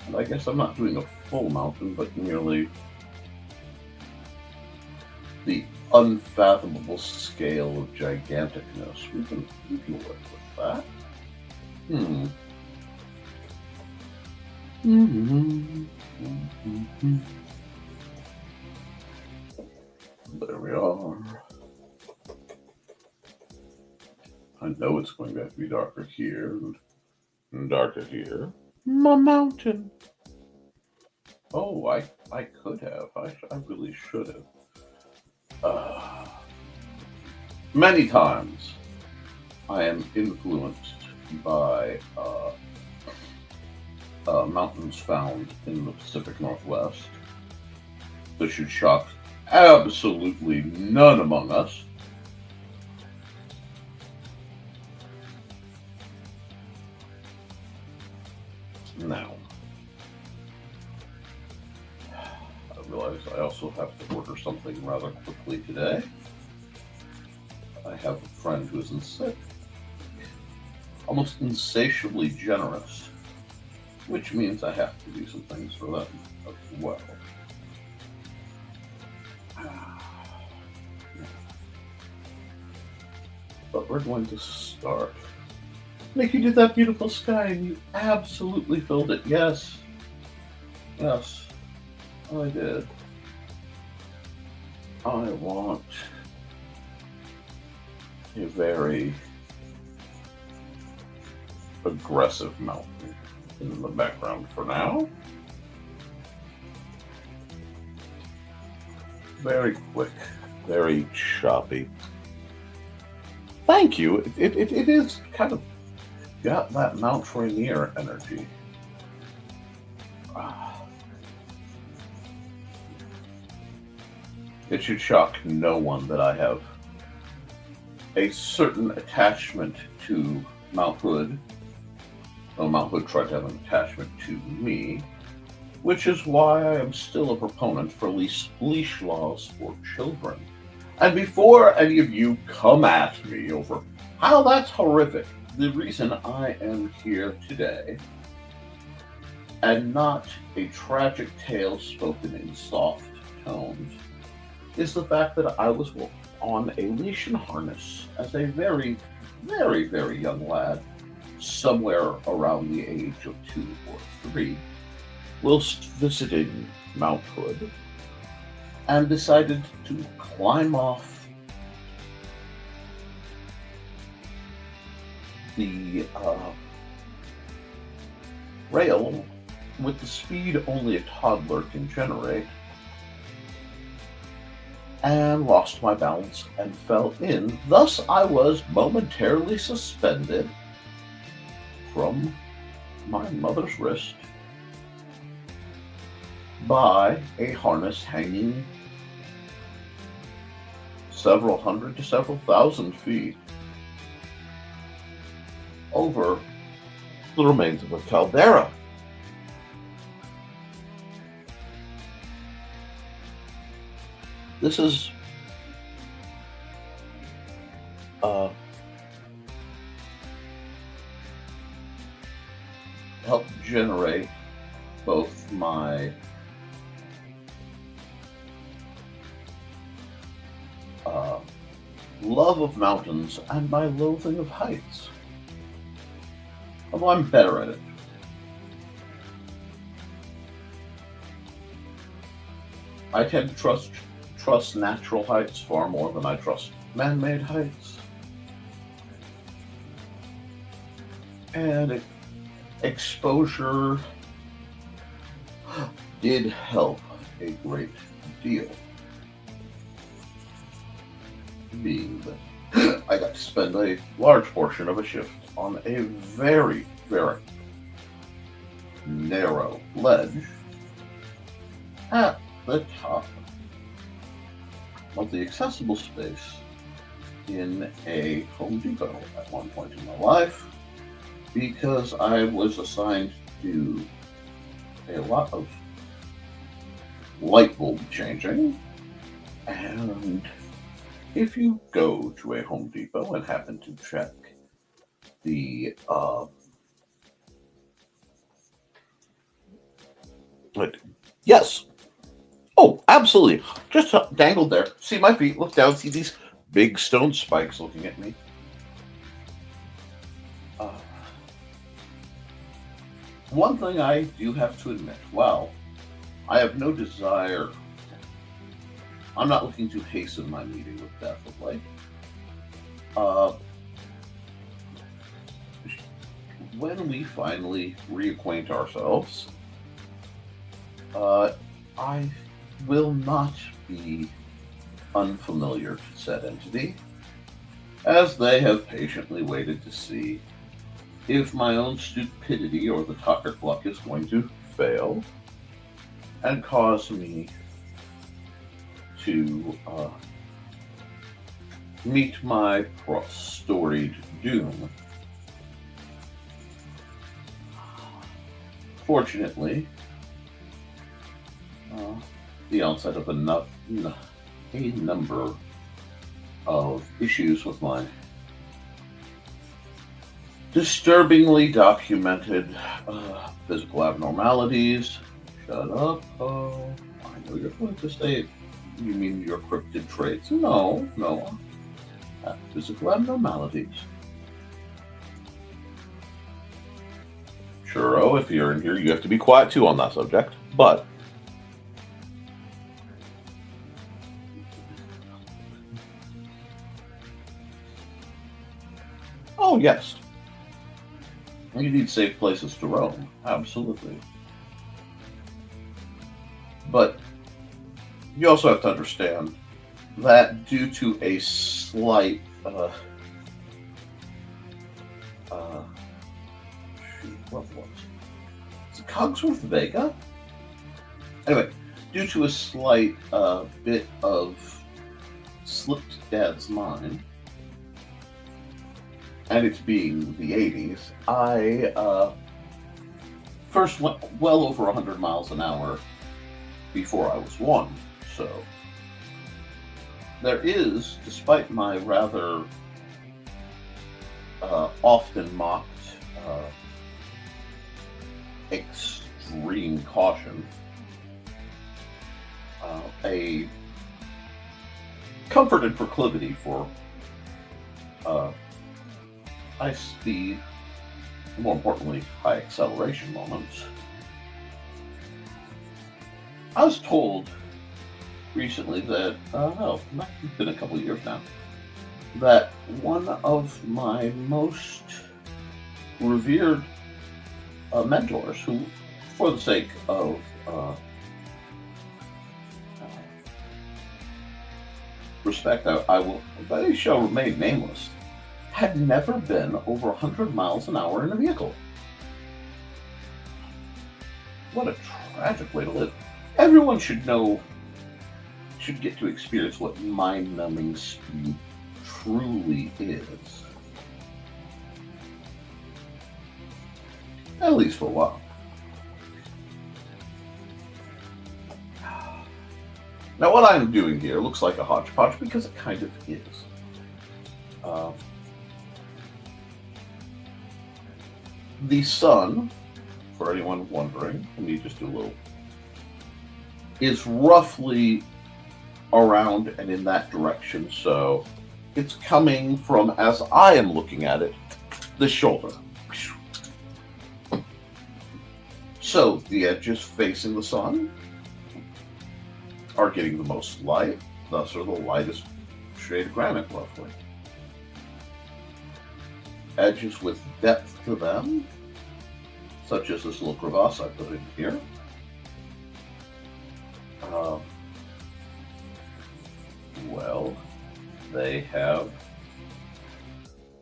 And I guess I'm not doing a full mountain, but merely the unfathomable scale of giganticness. We can work with that. There we are. I know it's going to have to be darker here and darker here. My mountain. Oh, I could have. I really should have. Many times I am influenced by mountains found in the Pacific Northwest. This should shock absolutely none among us. Now, I realize I also have to order something rather quickly today. I have a friend who is almost insatiably generous, which means I have to do some things for them as well. But we're going to start. Nick, you did that beautiful sky and you absolutely filled it. Yes. Yes. I did. I want a very aggressive mountain in the background for now. Very quick, very choppy. Thank you. It is kind of got that Mount Rainier energy. It should shock no one that I have a certain attachment to Mount Hood. Well, Mount Hood tried to have an attachment to me, which is why I am still a proponent for leash laws for children. And before any of you come at me over how that's horrific, the reason I am here today, and not a tragic tale spoken in soft tones, is the fact that I was on a leash and harness as a very, very, very young lad, somewhere around the age of 2 or 3, whilst visiting Mount Hood, and decided to climb off the rail with the speed only a toddler can generate, and lost my balance and fell in. Thus, I was momentarily suspended from my mother's wrist by a harness hanging several hundred to several thousand feet over the remains of a caldera. This is helped generate both my love of mountains and my loathing of heights. Although I'm better at it. I tend to trust natural heights far more than I trust man-made heights. And exposure did help a great deal. Being that I got to spend a large portion of a shift on a very, very narrow ledge at the top of the accessible space in a Home Depot at one point in my life, because I was assigned to do a lot of light bulb changing. And if you go to a Home Depot and happen to check the yes. Oh, absolutely. Just dangled there. See my feet, look down, see these big stone spikes looking at me. One thing I do have to admit, well, I have no desire. I'm not looking to hasten my meeting with Death of Lake. When we finally reacquaint ourselves, I will not be unfamiliar to said entity, as they have patiently waited to see if my own stupidity or the Tockert luck is going to fail and cause me to meet my storied doom. Fortunately, the onset of a number of issues with my disturbingly documented physical abnormalities. Shut up. Oh, I know you're going to say, you mean your cryptid traits? No. Physical abnormalities. Churro, if you're in here, you have to be quiet too on that subject. But oh yes, you need safe places to roam. Absolutely. But you also have to understand that due to a slight what was it? Is it Cogsworth Vega? Anyway, due to a slight bit of slipped Dad's mind, and it's being the 80s, I first went well over 100 miles an hour before I was 1. So there is, despite my rather often mocked extreme caution, a comforted proclivity for high speed, more importantly, high acceleration moments. I was told recently that, it's been a couple of years now, that one of my most revered mentors, who, for the sake of respect, they shall remain nameless, had never been over 100 miles an hour in a vehicle. What a tragic way to live. Everyone should get to experience what mind-numbing speed truly is. At least for a while. Now, what I'm doing here looks like a hodgepodge because it kind of is. The sun, for anyone wondering, let me just do a little, is roughly around and in that direction. So it's coming from, as I am looking at it, the shoulder. So the edges facing the sun are getting the most light, thus are the lightest shade of granite, roughly. Edges with depth to them, such as this little crevasse I put in here. Well, they have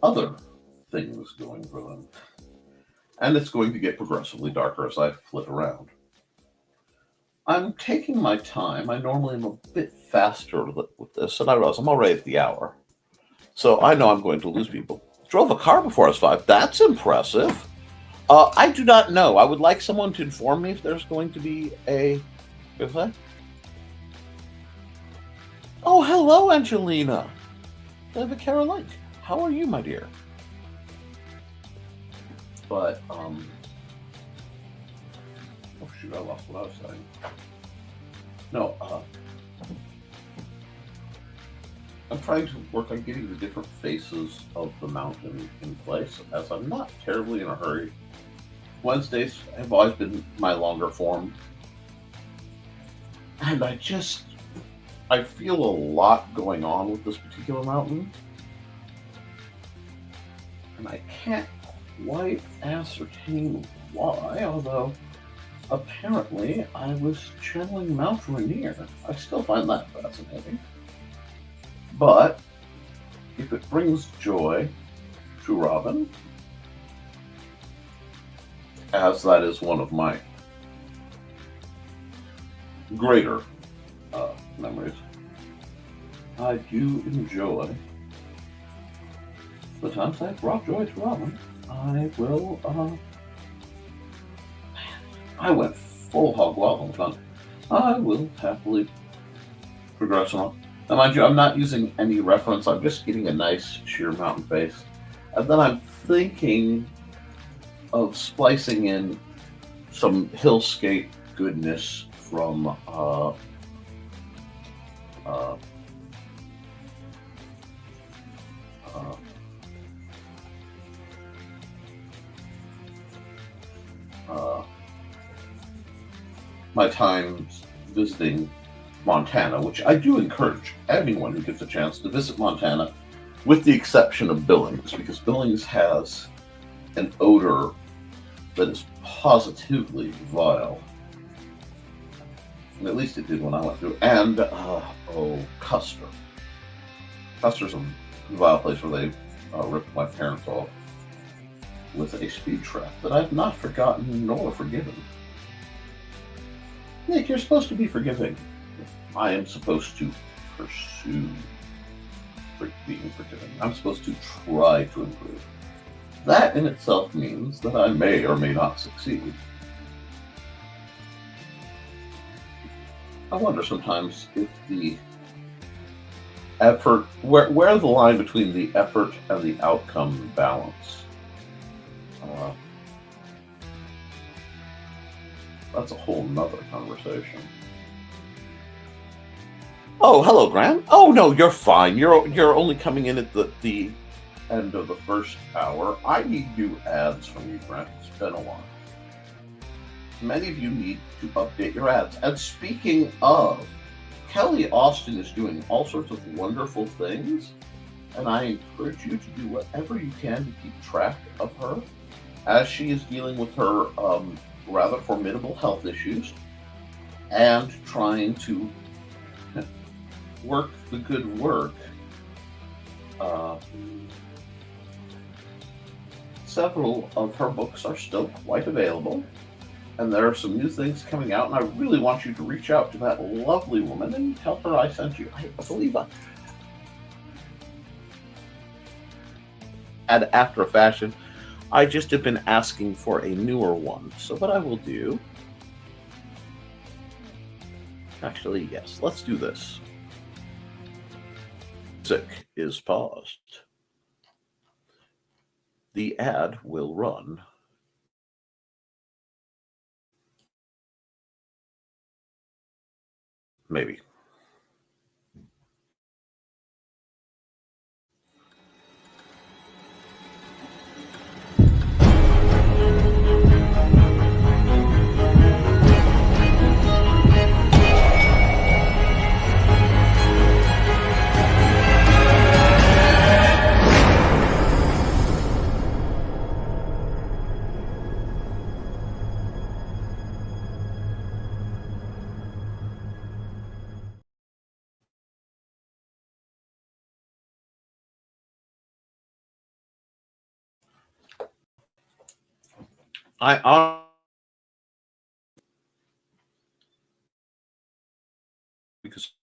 other things going for them. And it's going to get progressively darker as I flip around. I'm taking my time. I normally am a bit faster with this, and I realize I'm already at the hour. So I know I'm going to lose people. Drove a car before I was 5. That's impressive. I do not know. I would like someone to inform me if there's going to be a... Oh, hello, Angelina. David Caroline. How are you, my dear? But, oh shoot, I lost what I was saying. No, I'm trying to work on getting the different faces of the mountain in place, as I'm not terribly in a hurry. Wednesdays have always been my longer form. And I feel a lot going on with this particular mountain. And I can't quite ascertain why, although apparently I was channeling Mount Rainier. I still find that fascinating. But if it brings joy to Robin, as that is one of my greater memories, I do enjoy the times I've brought joy to Robin. I will, I went full hog wild on fun. I will happily progress on. Now, mind you, I'm not using any reference. I'm just getting a nice sheer mountain face. And then I'm thinking of splicing in some hillscape goodness from my times visiting Montana, which I do encourage anyone who gets a chance to visit Montana, with the exception of Billings, because Billings has an odor that is positively vile. And at least it did when I went through. And, Custer. Custer's a vile place where they ripped my parents off with a speed trap that I've not forgotten nor forgiven. Nick, you're supposed to be forgiving. I am supposed to pursue being forgiving. I'm supposed to try to improve. That in itself means that I may or may not succeed. I wonder sometimes if the effort, where the line between the effort and the outcome balance. That's a whole nother conversation. Oh, hello, Grant. Oh no, you're fine. You're only coming in at the end of the first hour. I need new ads from you, Grant. It's been a while. Many of you need to update your ads. And speaking of, Kelly Austin is doing all sorts of wonderful things, and I encourage you to do whatever you can to keep track of her as she is dealing with her rather formidable health issues and trying to work the good work. Several of her books are still quite available, and there are some new things coming out, and I really want you to reach out to that lovely woman and tell her I sent you. I believe and after a fashion, I just have been asking for a newer one. So what I will do, actually, yes, let's do this. Music is paused. The ad will run. Maybe. I because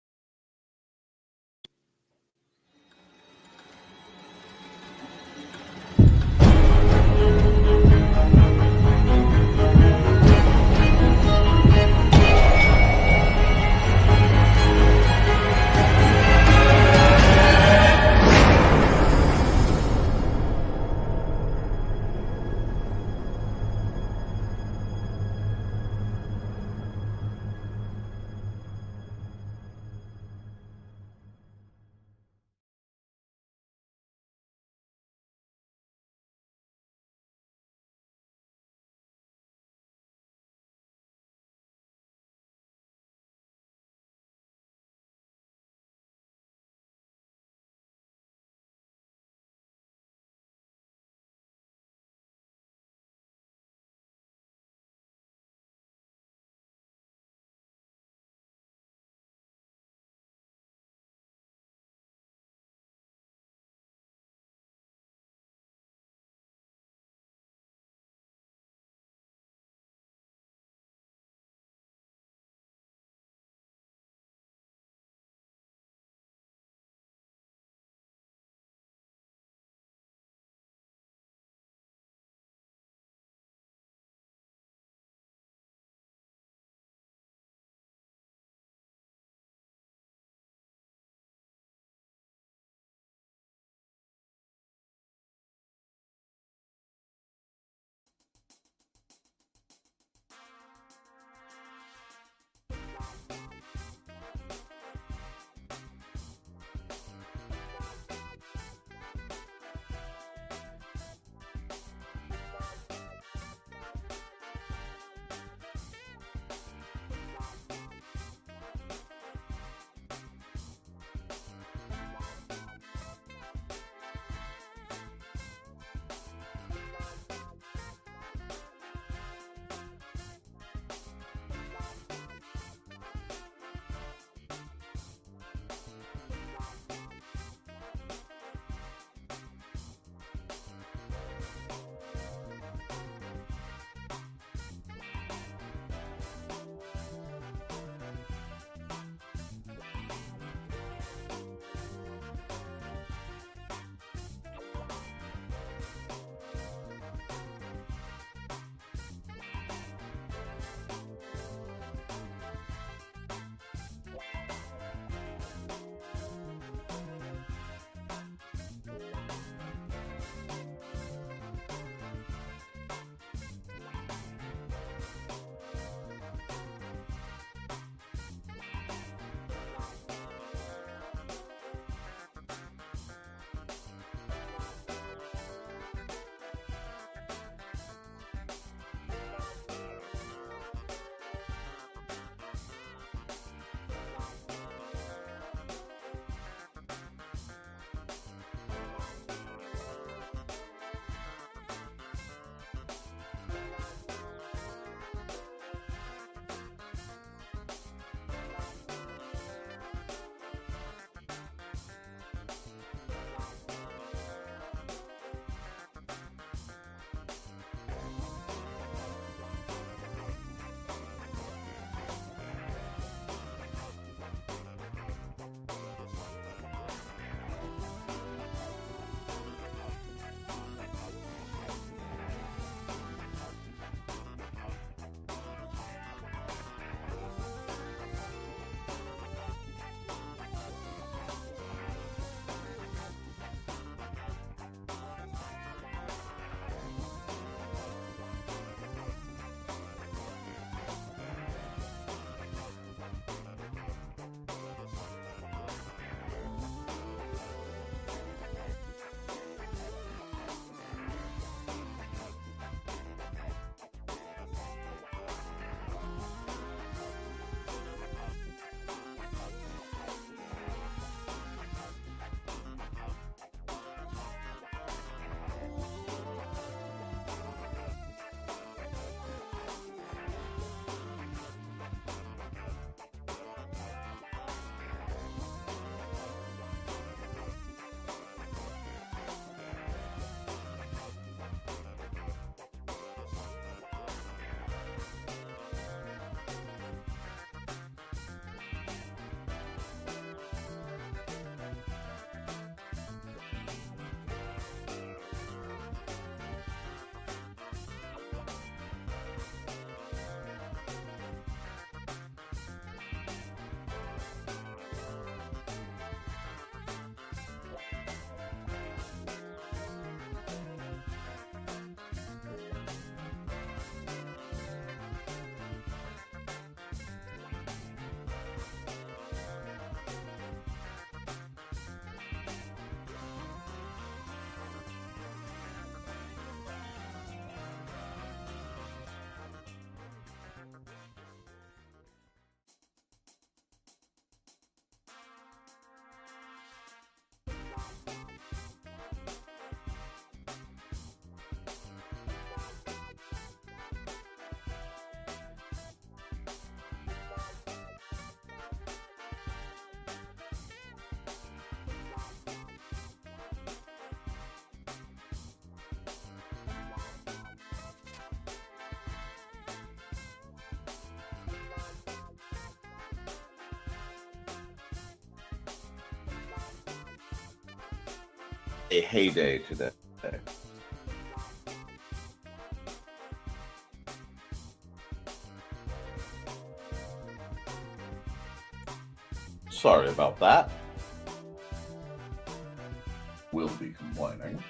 a heyday today. Sorry about that. Will be complaining.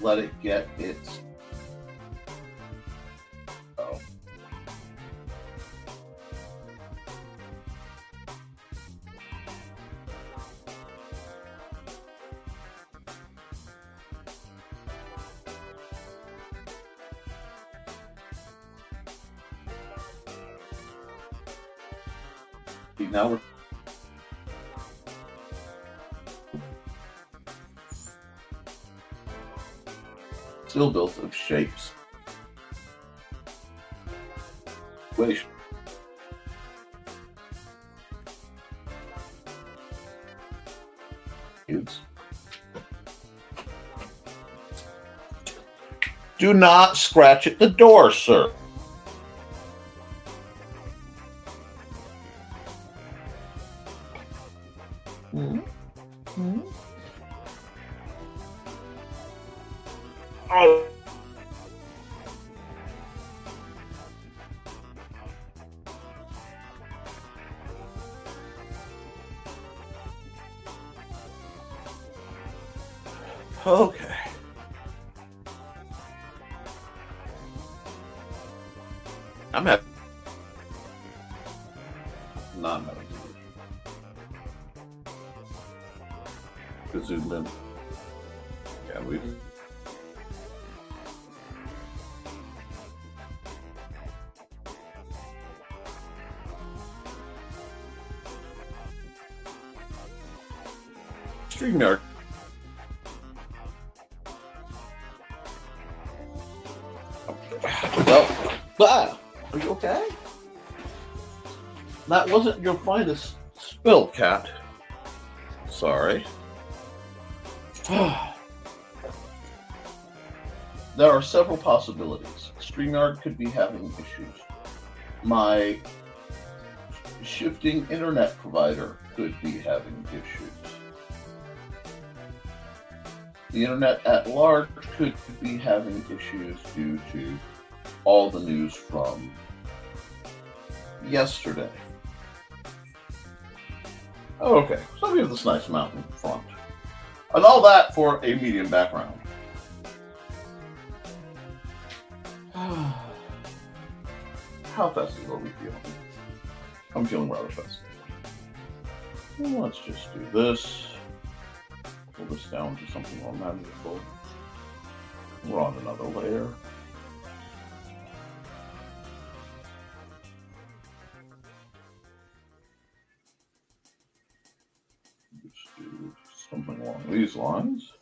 Let it get its. Oh. See, now we're. Still built of shapes. Wait. Do not scratch at the door, sir. Oh. Okay. I'm having non-medical. Zoom in. Yeah, we. StreamYard. Well, are you okay? That wasn't your finest spill, cat. Sorry. There are several possibilities. StreamYard could be having issues. My shifting internet provider could be having issues. The internet at large could be having issues due to all the news from yesterday. Okay, so we have this nice mountain front. And all that for a medium background. How festive are we feeling? I'm feeling rather festive. Well, let's just do this. Pull this down to something more manageable. We're on another layer. Just do something along these lines.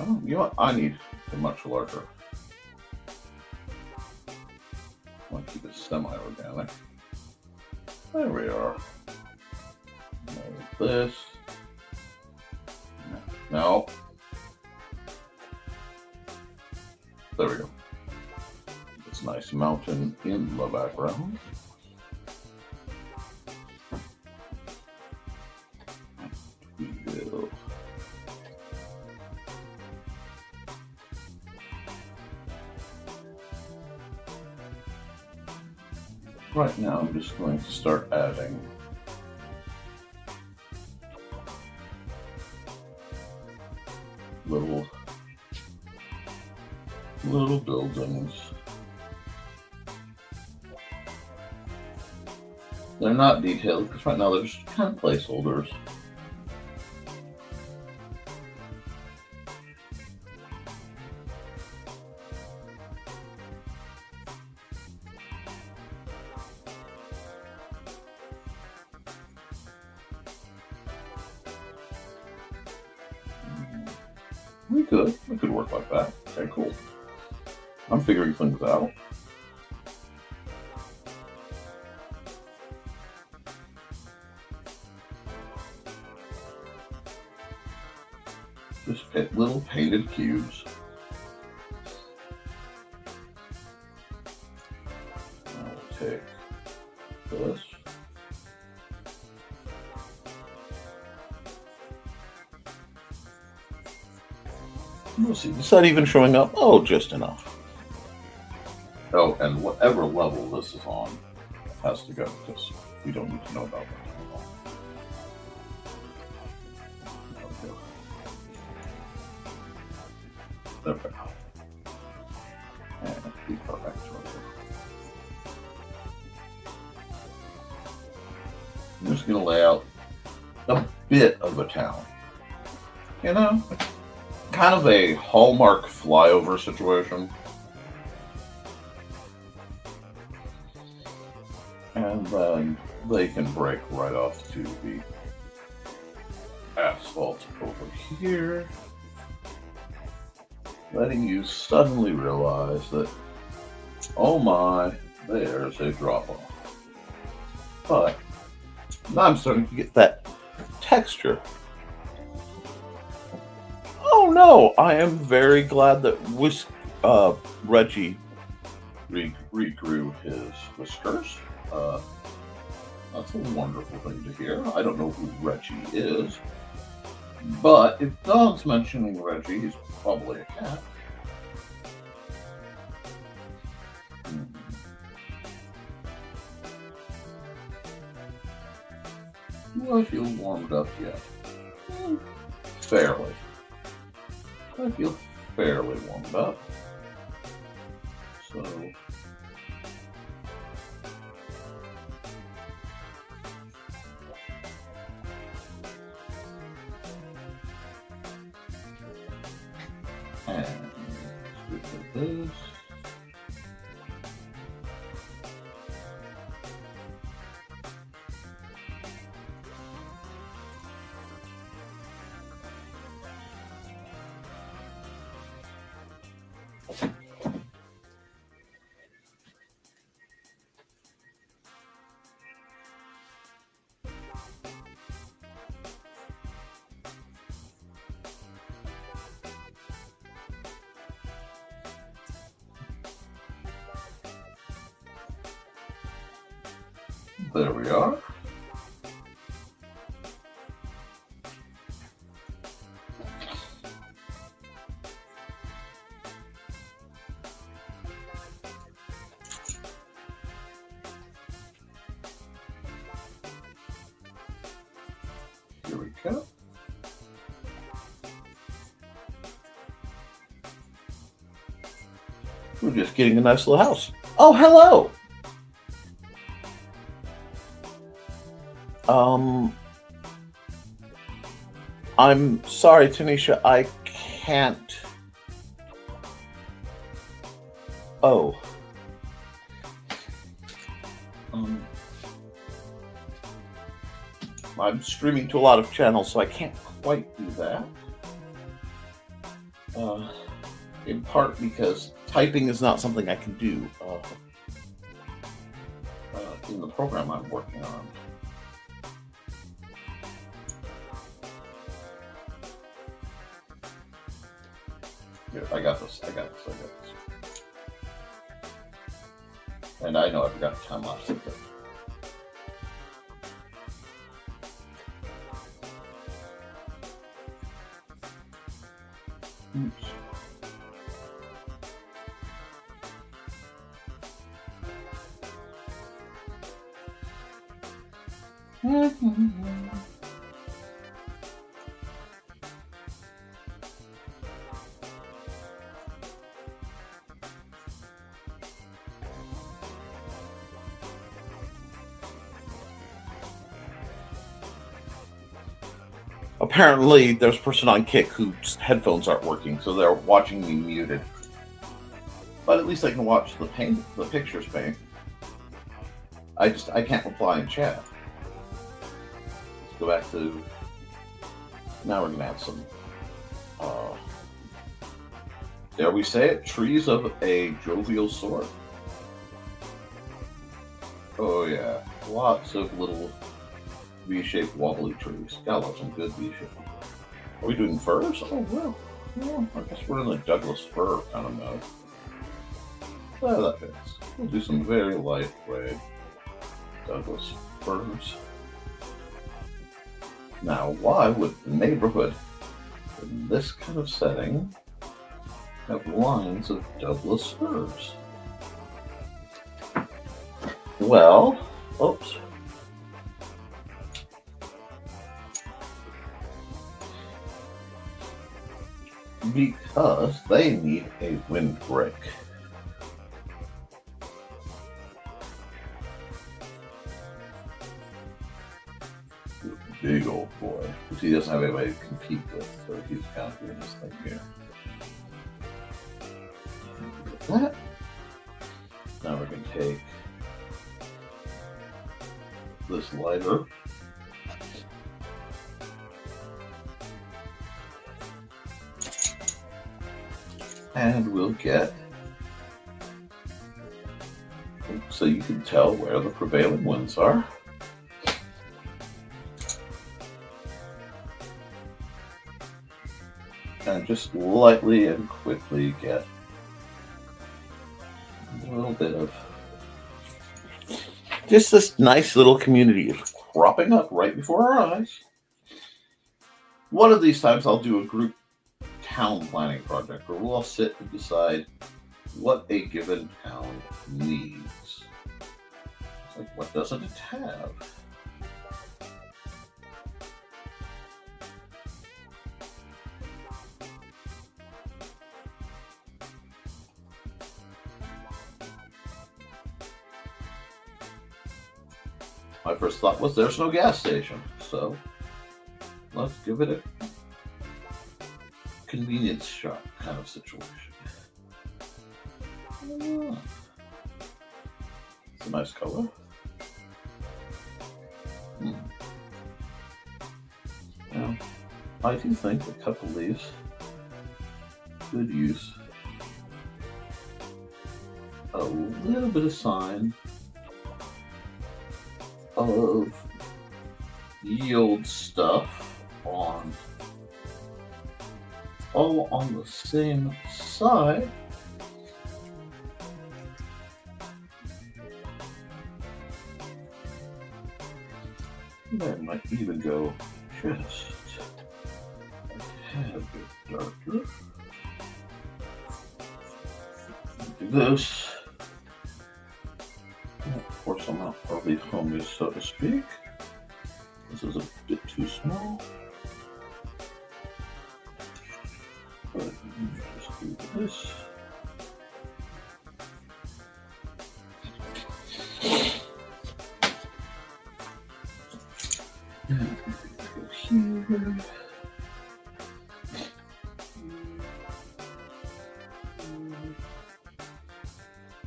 Oh, you know what? I need a much larger. I want to keep it semi-organic. There we are. Like this. No. There we go. This nice mountain in the background. We will. Right now, I'm just going to start adding little buildings. They're not detailed because right now they're just kind of placeholders. We could work like that. Okay, cool. I'm figuring things out. Just little painted cubes. I'll take this. We'll see. Is that even showing up? Oh, just enough. Oh, and whatever level this is on has to go, because we don't need to know about that. There we go. And we go back to it. I'm just going to lay out a bit of a town. You know? Kind of a Hallmark flyover situation. And then they can break right off to the asphalt over here. Letting you suddenly realize that, oh my, there's a drop-off. But now I'm starting to get that texture. Oh no, I am very glad that Reggie regrew his whiskers. That's a wonderful thing to hear. I don't know who Reggie is, but if Don's mentioning Reggie, he's probably a cat. Do I feel warmed up yet? Fairly. I feel fairly warmed up. So and let's do this. There we are. Here we go. We're just getting a nice little house. Oh, hello! I'm sorry, Tanisha, I can't. Oh. I'm streaming to a lot of channels, so I can't quite do that. In part because typing is not something I can do in the program I'm working on. Here, I got this. And I know I've got time left. Oops. Apparently, there's a person on Kick whose headphones aren't working, so they're watching me muted. But at least I can watch the pictures paint. I can't reply in chat. Let's go back to. Now we're gonna have some Dare we say it? Trees of a jovial sort. Oh yeah, lots of little V-shaped wobbly trees. Gotta love some good V-shaped. Are we doing firs? Oh well. Well, I guess we're in the Douglas fir kind of mode. Oh, that fits. We'll do some very lightweight Douglas firs. Now, why would the neighborhood in this kind of setting have lines of Douglas firs? Well, oops. Because they need a windbreak. Big old boy. Because he doesn't have anybody to compete with, so he's kind of doing this thing here. That. Now we're going to take this lighter. And we'll get, so you can tell where the prevailing winds are. And just lightly and quickly get a little bit of, just this nice little community is cropping up right before our eyes. One of these times I'll do a group town planning project where we'll all sit and decide what a given town needs. It's like, what doesn't it have? My first thought was there's no gas station, so let's give it a convenience shop kind of situation. It's a nice color. Now, I do think a couple of these could use a little bit of sign of yield stuff on all on the same side. That might even go just a tad bit darker. Do this. Of course, I'm not probably homey, so to speak. This is a bit too small. But just do this. And go here.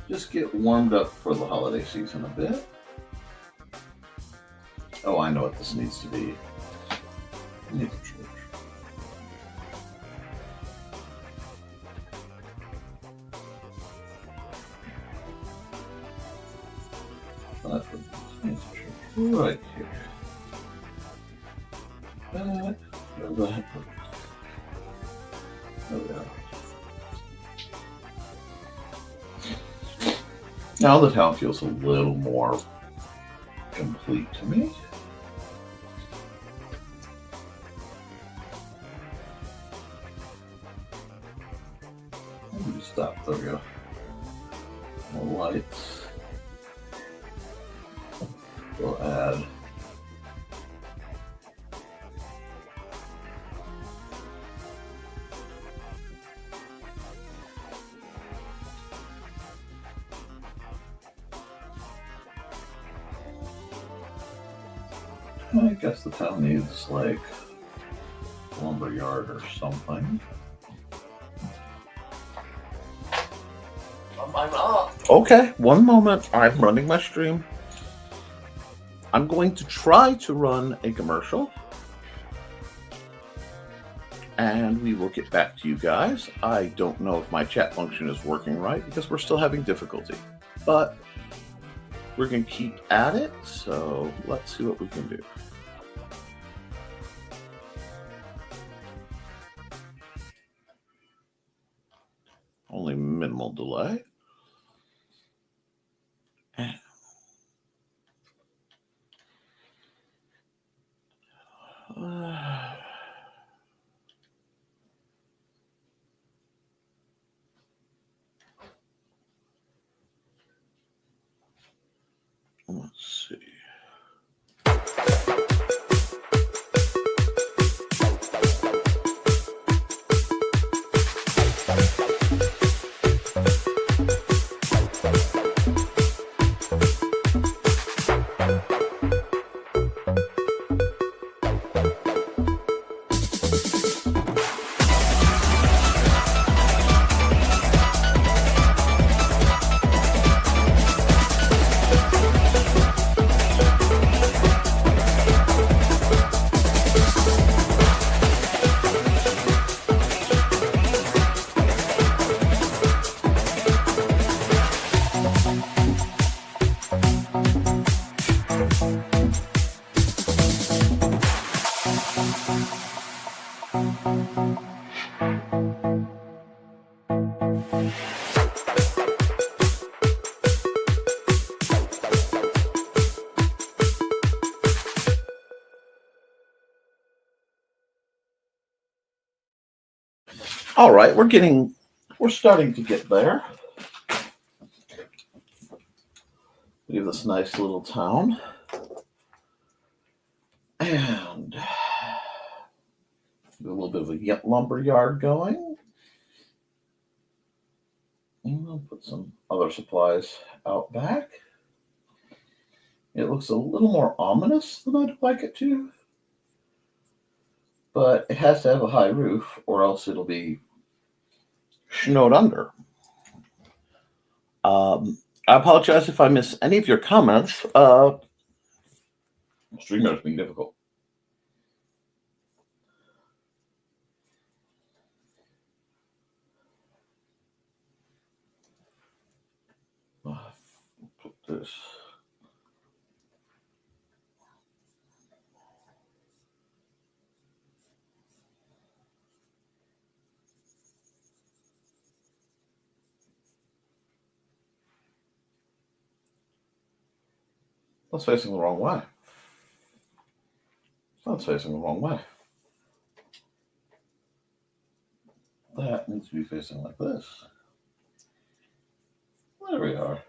Just get warmed up for the holiday season a bit. Oh, I know what this needs to be. It needs a church. That's what this needs a church. Right here. That. There we go. Now the town feels a little more complete to me. Stop, there we go. More lights. We'll add I guess the town needs like a lumber yard or something. I'm up. Okay, one moment. I'm running my stream. I'm going to try to run a commercial. and we will get back to you guys. I don't know if my chat function is working right because we're still having difficulty, but we're going to keep at it, so let's see what we can do. Only minimal delay. Let's see. All right, we're starting to get there. We have this nice little town. And a little bit of a lumber yard going. And I'll put some other supplies out back. It looks a little more ominous than I'd like it to. But it has to have a high roof or else it'll be snowed under. I apologize if I miss any of your comments. StreamYard's being difficult. Put this. That's facing the wrong way. That's facing the wrong way. That needs to be facing like this. There we are.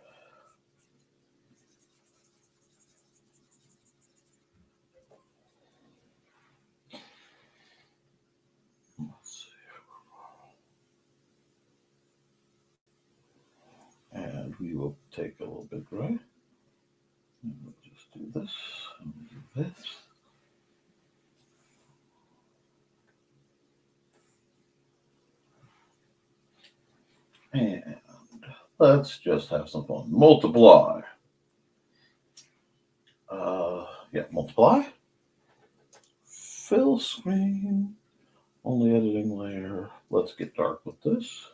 Let's see. And we will take a little bit right. And we'll just do this and do this. And let's just have some fun. Multiply. Yeah, multiply. Fill screen. Only editing layer. Let's get dark with this.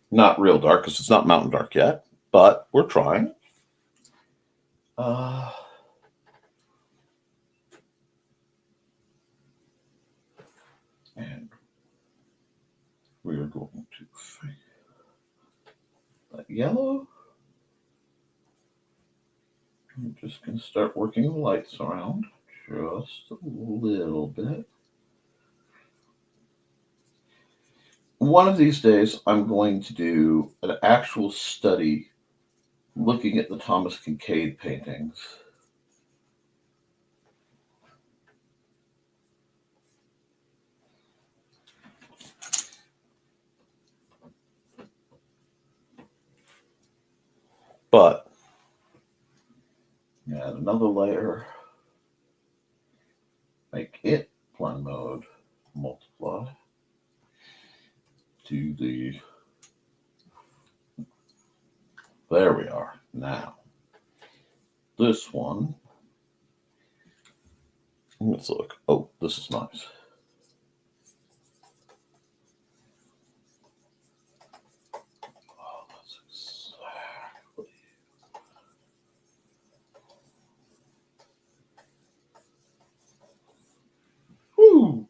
Not real dark because it's not mountain dark yet, but we're trying. And we are going to fade that yellow. I'm just going to start working the lights around just a little bit. One of these days, I'm going to do an actual study looking at the Thomas Kincaid paintings. But add another layer, make it blend mode, multiply to the, there we are. Now, this one, let's look. Oh, this is nice.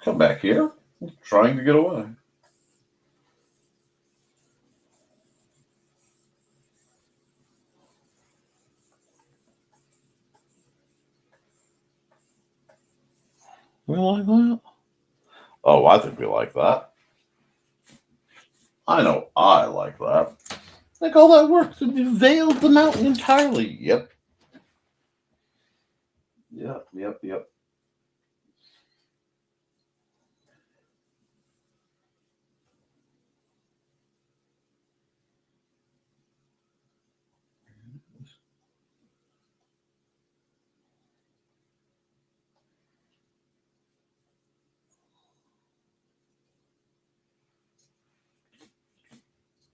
Come back here. Trying to get away. We like that? Oh, I think we like that. I know I like that. Think all that work to veil the mountain entirely. Yep. Yep.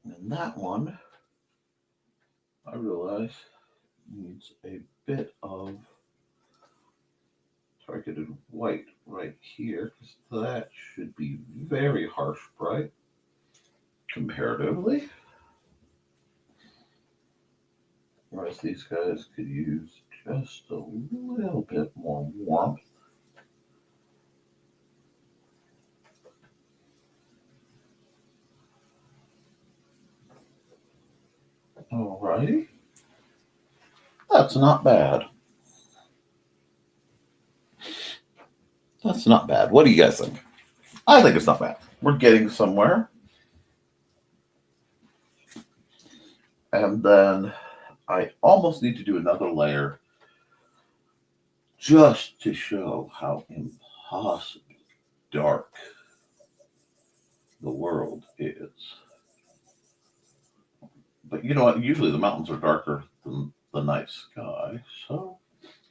And that one, I realize, needs a bit of targeted white right here, because that should be very harsh bright comparatively. Whereas these guys could use just a little bit more warmth. Alrighty. That's not bad. That's not bad. What do you guys think? I think it's not bad. We're getting somewhere. And then I almost need to do another layer just to show how impossibly dark the world is. But you know what? Usually the mountains are darker than the night sky. So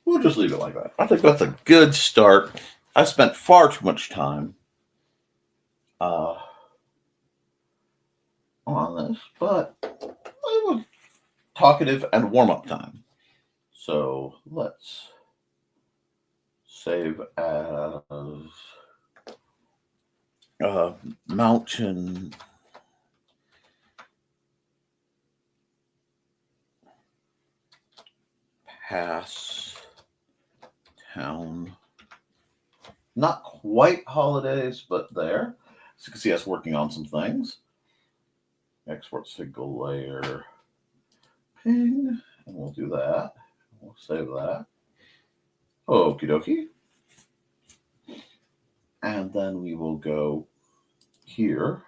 we'll just leave it like that. I think that's a good start. I spent far too much time on this, but it was talkative and warm-up time. So let's save as mountain pass town. Not quite holidays, but there. So you can see us working on some things. Export single layer ping, and we'll do that. We'll save that. Okie dokie. And then we will go here.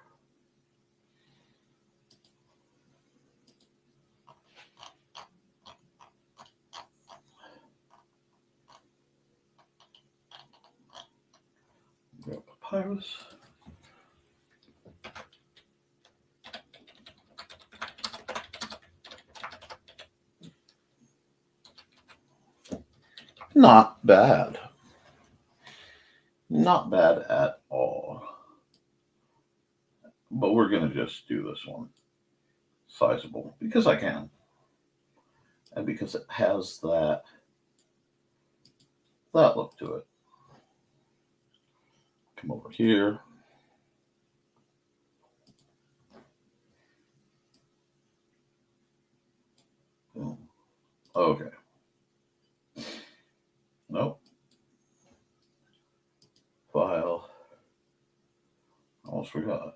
Go papyrus. Not bad. Not bad at all. But we're going to just do this one sizable because I can. And because it has that look to it. Come over here. Boom. Okay. Nope. File. Almost forgot.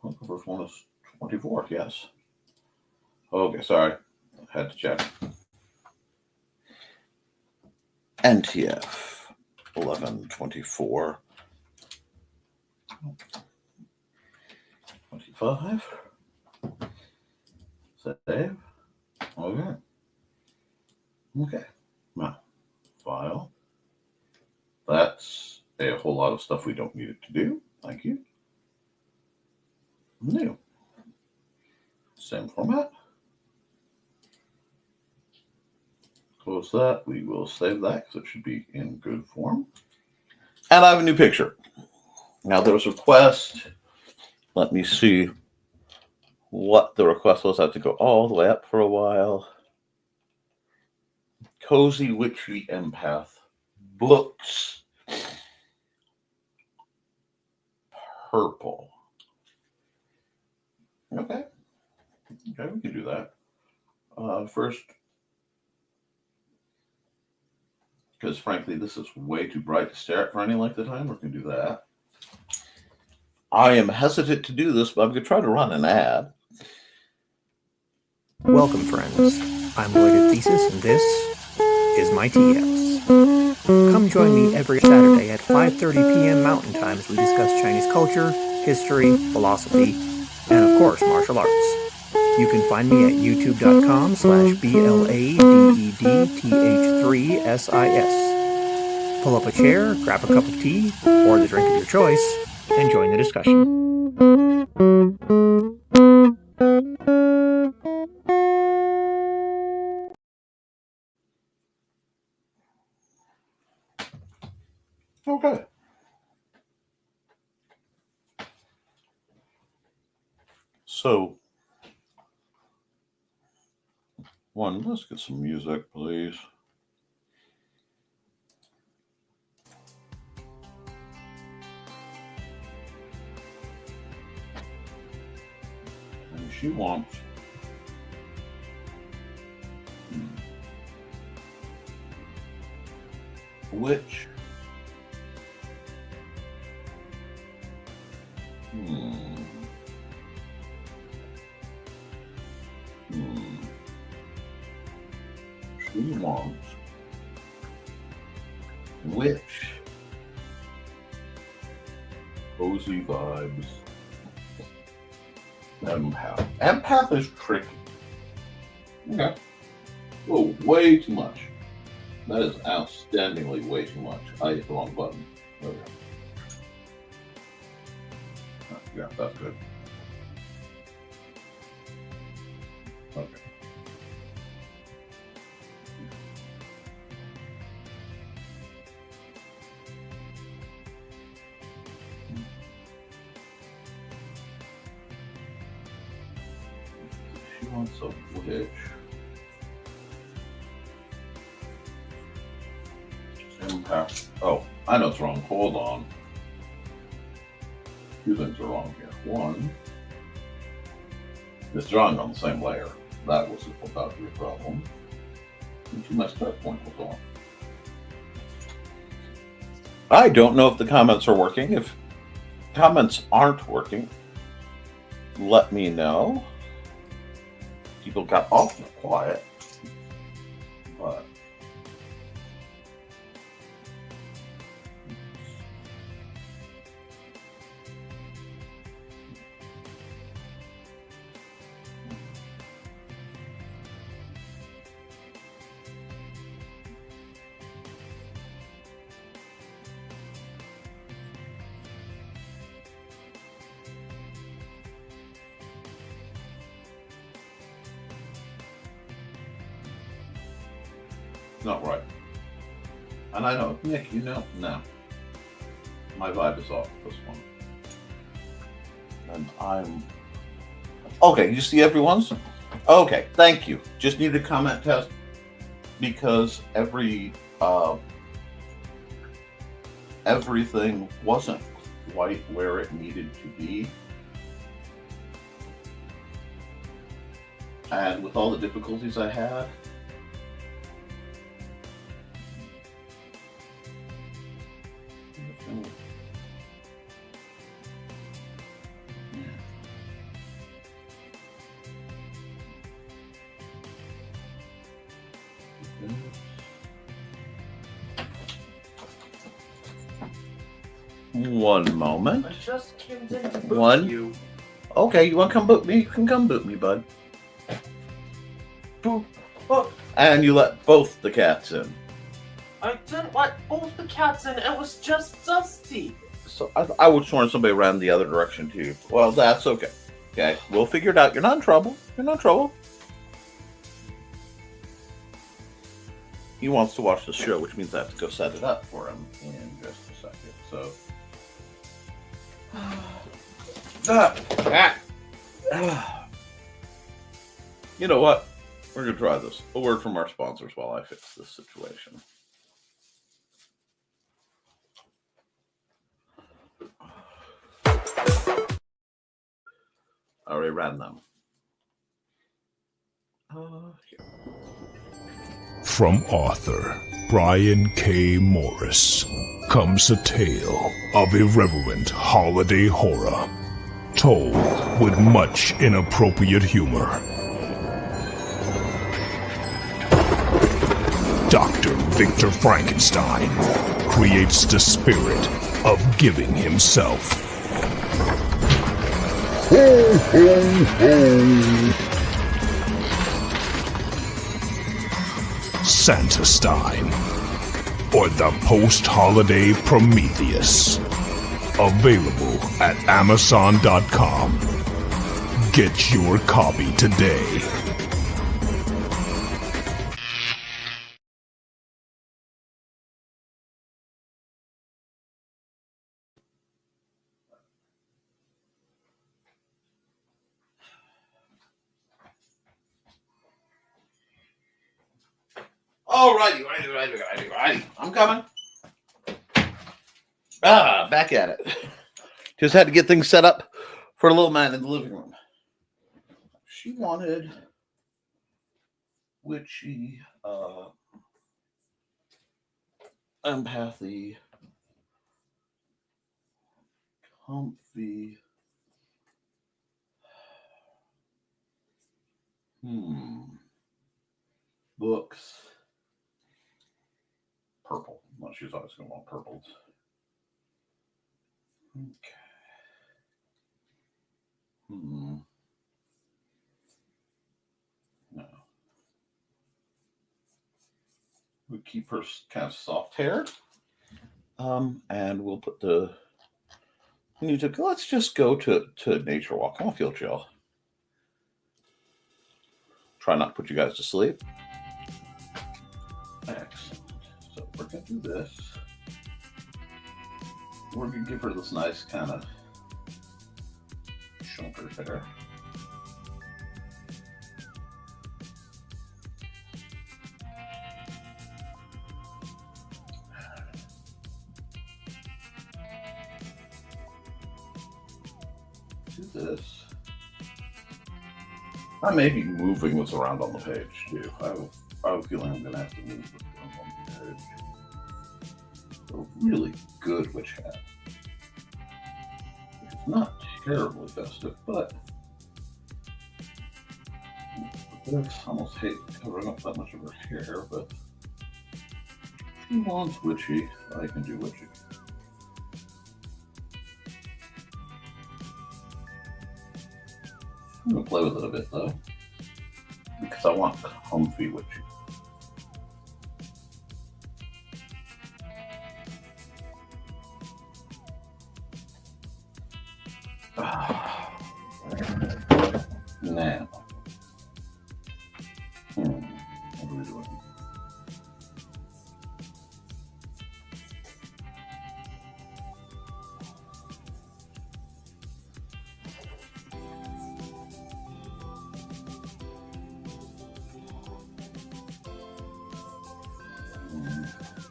The first one is 24, yes. Okay, sorry. I had to check. NTF 1124 25. Save. Okay. Okay. Now, file. That's a whole lot of stuff we don't need it to do. Thank you. New. Same format. Close that. We will save that because it should be in good form. And I have a new picture. Now there was a request. Let me see what the request was. I have to go all the way up for a while. Cozy Witchy Empath books. Purple. Okay, we can do that. First, because frankly, this is way too bright to stare at for any length of time. We're going to do that. I am hesitant to do this, but I'm going to try to run an ad. Welcome, friends. I'm Lloyd at Thesis, and this is my tea house. Come join me every Saturday at 5:30 p.m. Mountain Time as we discuss Chinese culture, history, philosophy, and of course, martial arts. You can find me at youtube.com/BLADEDTH3SIS. Pull up a chair, grab a cup of tea, or the drink of your choice, and join the discussion. Okay. So, let's get some music, please. And she wants which she wants which cozy vibes empath. Empath is tricky. Okay. Oh, way too much. That is outstandingly way too much. I hit the wrong button. There we go. Yeah, that's good. Okay. She wants a witch. Empath. Oh, I know it's wrong. Hold on. Two things are wrong here. One, it's drawing on the same layer. That was about to be a problem. And two, my start point was off. I don't know if the comments are working. If comments aren't working, let me know. People got awfully quiet, but not right. And I know, Nick, you know, no. My vibe is off this one. And I'm... Okay, you see everyone's? Okay, thank you. Just need a comment test because everything wasn't quite where it needed to be. And with all the difficulties I had, one moment. I just came in to boot One. you. Okay, you want to come boot me? You can come boot me, bud. Boop. But And you let both the cats in. I didn't let both the cats in. It was just Dusty. So I would have sworn somebody ran the other direction too. Well, that's okay. Okay, we'll figure it out. You're not in trouble. You're not in trouble. He wants to watch the show, which means I have to go set it up for him in just a second. So. You know what? We're going to try this. A word from our sponsors while I fix this situation. I already ran them. From author Brian K. Morris comes a tale of irreverent holiday horror, told with much inappropriate humor. Dr. Victor Frankenstein creates the spirit of giving himself. Ho, ho, ho! Santastein, or the post-holiday Prometheus. Available at Amazon.com. Get your copy today. Alrighty. I'm coming. Back at it. Just had to get things set up for a little man in the living room. She wanted witchy, empathy, comfy. Books. Purple. Well, she's always going to want purples. Okay. No. We keep her kind of soft-haired. And we'll put the music. Let's just go to nature walk. I'll feel chill. Try not to put you guys to sleep. Excellent. So we're going to do this. We're going to give her this nice kind of shunker hair. Do this. I may be moving what's around on the page too. I have a feeling I'm going to have to move what's around on the page. A really good witch hat. It's not terribly festive, but I almost hate covering up that much of her hair, but she wants witchy. I can do witchy. I'm going to play with it a bit though, because I want comfy witchy. Now, what are we doing?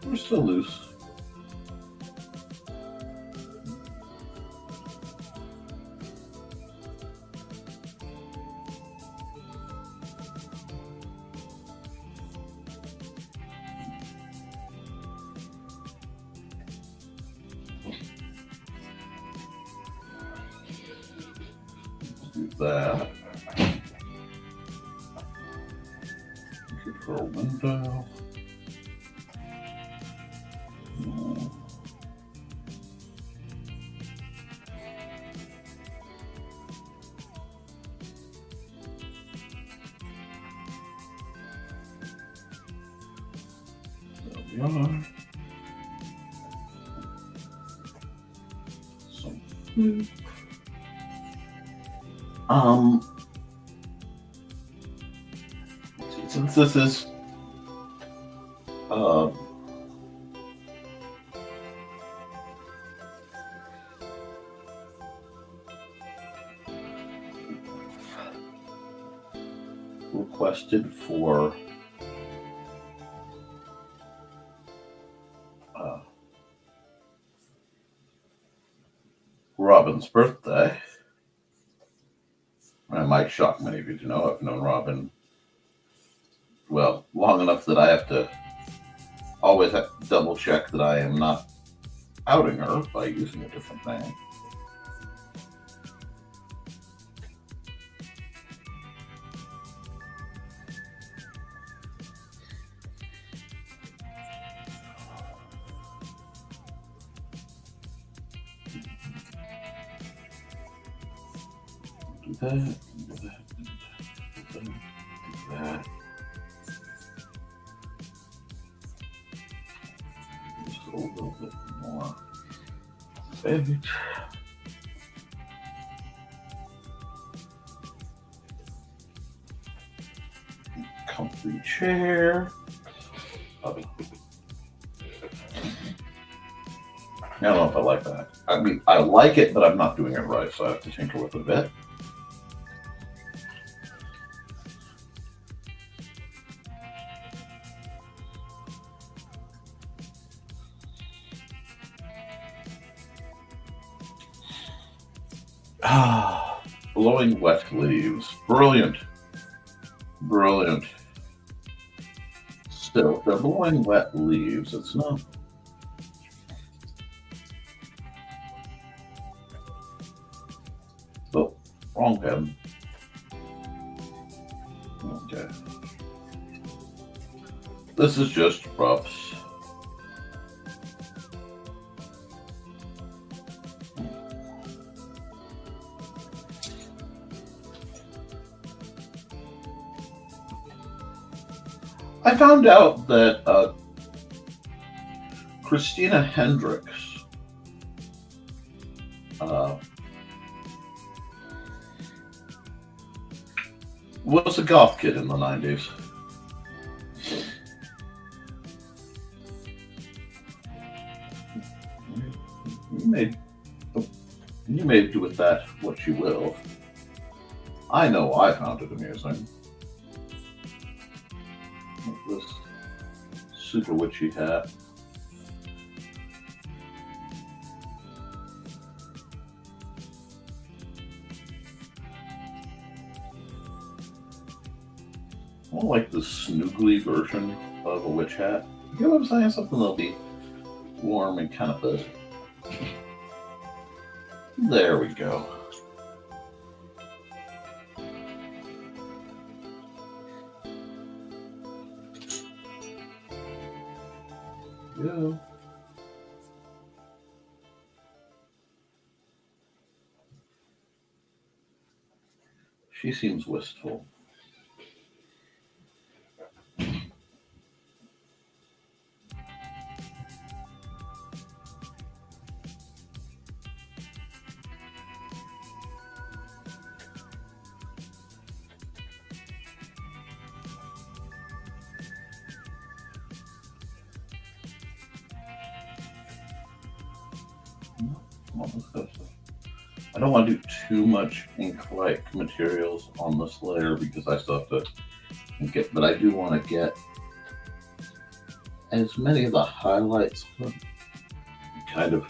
We're still loose. Do that. Get her a window. There we are. Some food. Since this is requested for Robin's birthday. I might shock many of you to know I've known Robin, well, long enough that I have to always have to double check that I am not outing her by using a different name. Do that, do that, do that, do that. Just a little bit more. Baby. Comfy chair. I don't know if I like that. I mean, I like it, but I'm not doing it right, so I have to tinker with it a bit. Ah, blowing wet leaves. Brilliant. Brilliant. Still, they're blowing wet leaves. It's not. Oh, wrong pen. Okay. This is just roughs. I found out that Christina Hendricks was a goth kid in the 90s. You may do with that what you will. I know I found it amusing. This super witchy hat. I like the snoogly version of a witch hat. You know what I'm saying? Something that'll be warm and kind of fuzzy. There we go. Yeah. She seems wistful. I don't want to do too much ink-like materials on this layer because I still have to ink it, but I do want to get as many of the highlights kind of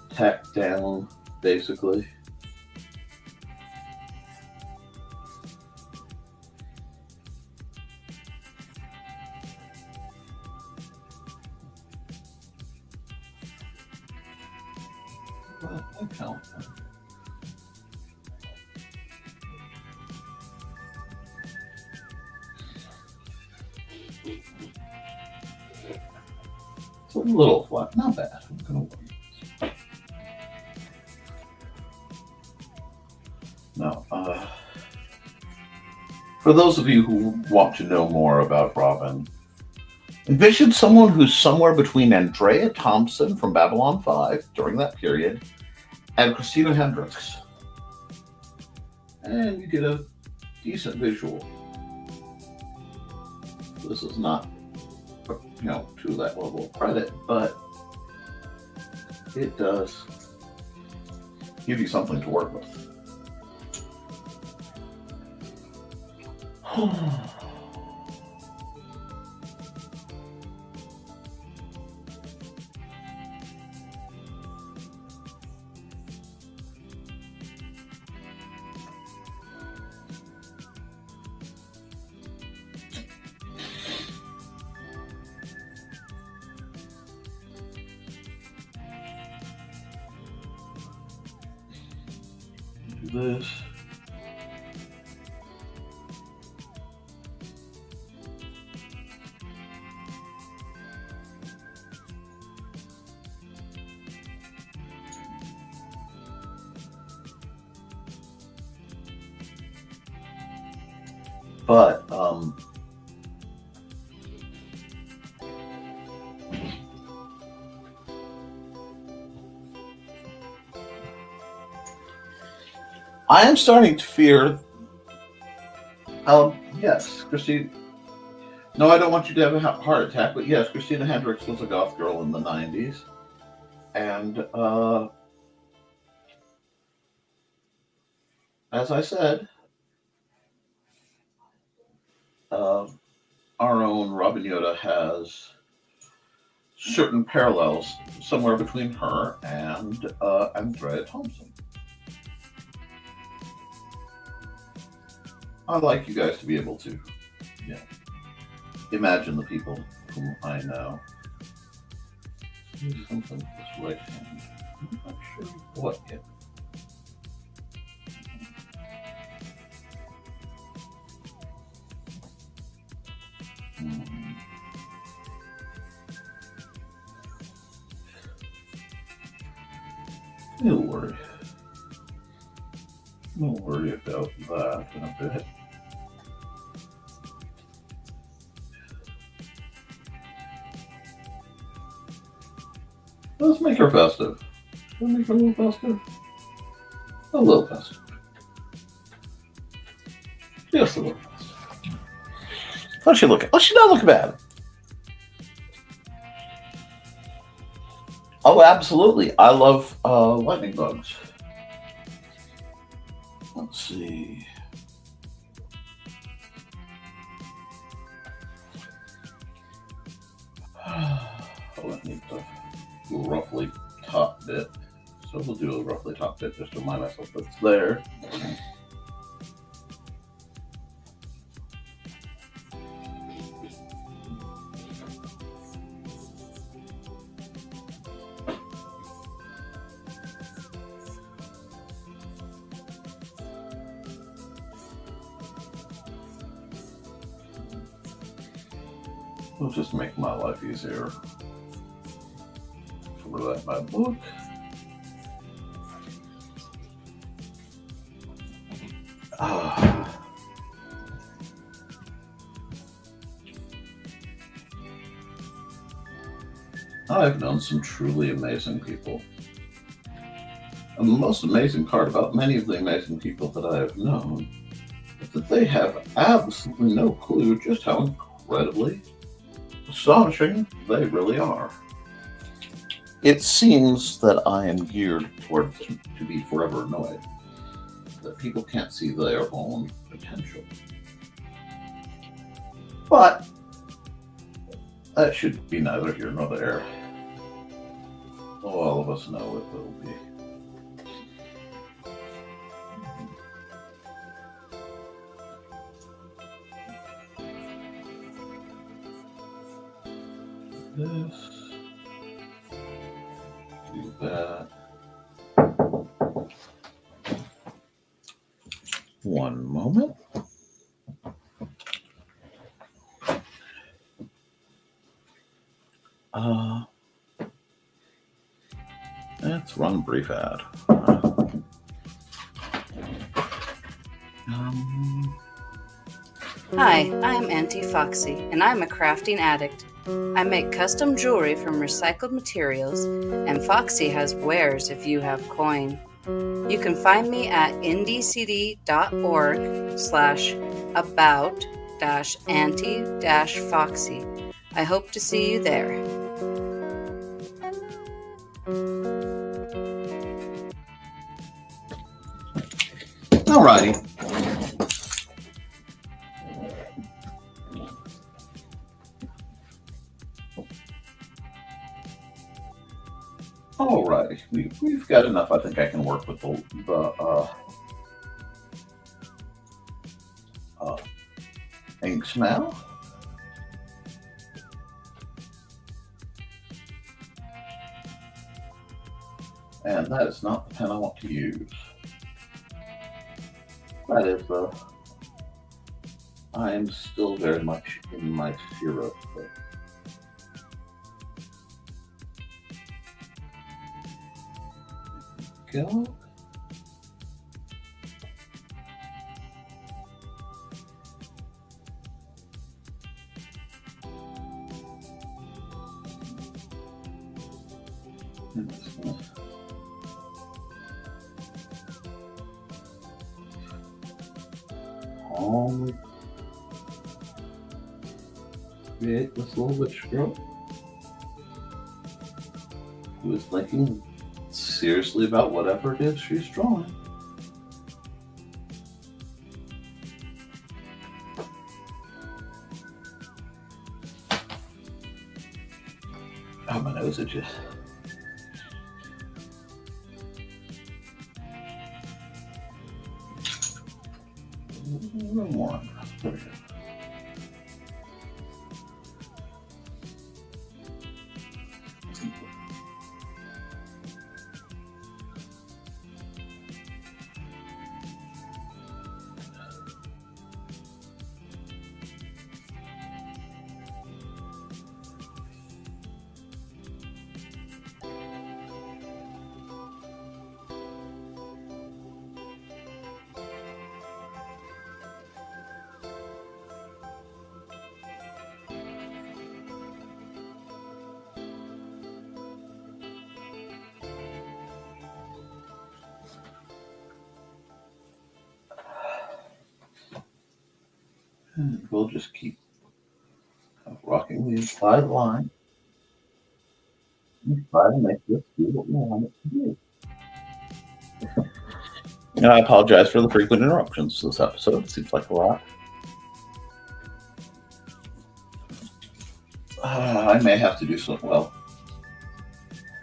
tacked down, basically. Well, I count that. It's a little flat, not bad. I'm gonna wait. Now, for those of you who want to know more about Robin, envision someone who's somewhere between Andrea Thompson from Babylon 5 during that period and Christina Hendricks. And you get a decent visual. This is not, to that level of credit, but it does give you something to work with. this. But I am starting to fear. Yes, Christine. No, I don't want you to have a heart attack, but yes, Christina Hendricks was a goth girl in the 90s. And as I said, our own Robin Yoda has certain parallels somewhere between her and Andrea Thompson. I'd like you guys to be able to, imagine the people whom I know. Do something with this right hand. I'm not sure what yet. Don't worry. Don't worry about that in a bit. Let's make her festive. Should we make her a little festive? A little festive. Just a little festive. How's she looking? Oh, she's not looking bad. Oh, absolutely. I love lightning bugs. Let's see. I need to roughly top bit. So we'll do a roughly top bit just to remind myself that it's there. It'll just make my life easier. Cover that my book. I've known some truly amazing people. And the most amazing part about many of the amazing people that I have known is that they have absolutely no clue just how incredibly astonishing they really are. It seems that I am geared towards to be forever annoyed that people can't see their own potential. But that should be neither here nor there. All of us know it will be. This, do that. One moment. Let's run a brief ad. Hi, I'm Auntie Foxy, and I'm a crafting addict. I make custom jewelry from recycled materials, and Foxy has wares if you have coin. You can find me at indcd.org/about-auntie-foxy. I hope to see you there. Alrighty. Alrighty, we've got enough. I think I can work with the inks now. And that is not the pen I want to use. That is, I am still very much in my zero state. Go. Create this little witch girl who is thinking seriously about whatever it is she's drawing. Oh, my nose itches. One more. There we go. And we'll just keep rocking the implied line and try to make this do what we want it to do. And I apologize for the frequent interruptions this episode. It seems like a lot. I may have to do some, well,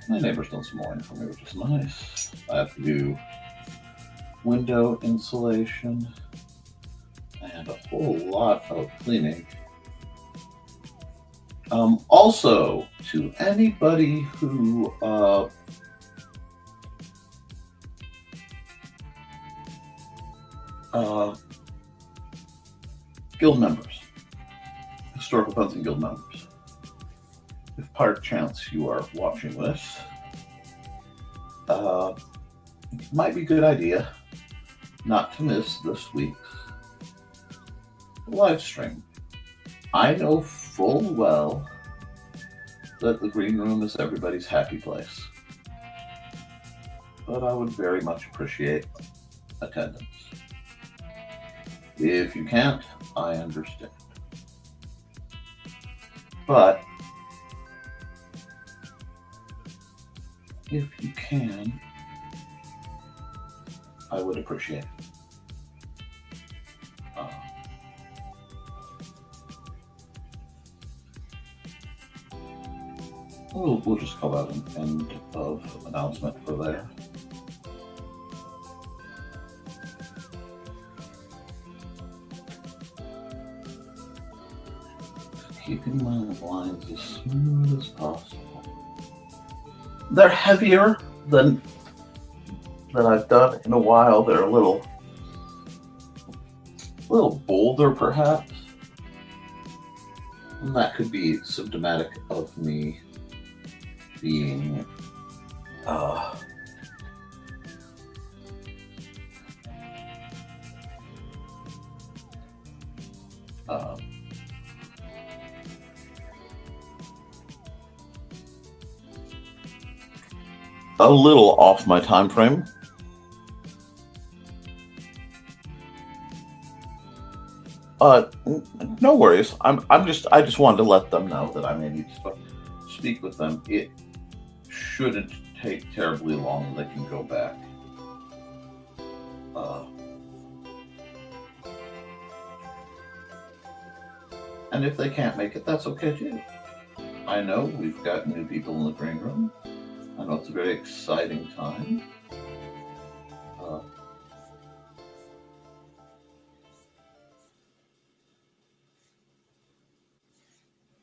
my neighbor's done some mowing for me, which is nice. I have to do window insulation and a whole lot of cleaning. Also, to anybody who guild members, historical fencing guild members, if by chance you are watching this, it might be a good idea not to miss this week's live stream. I know full well that the green room is everybody's happy place, but I would very much appreciate attendance. If you can't, I understand. But if you can, I would appreciate it. We'll just call that an end of announcement for there. Keeping my lines as smooth as possible. They're heavier than I've done in a while. They're a little bolder, perhaps. And that could be symptomatic of me being a little off my time frame. No worries. I just wanted to let them know that I may need to speak with them. It shouldn't take terribly long. They can go back. And if they can't make it, that's okay too. I know we've got new people in the green room. I know it's a very exciting time.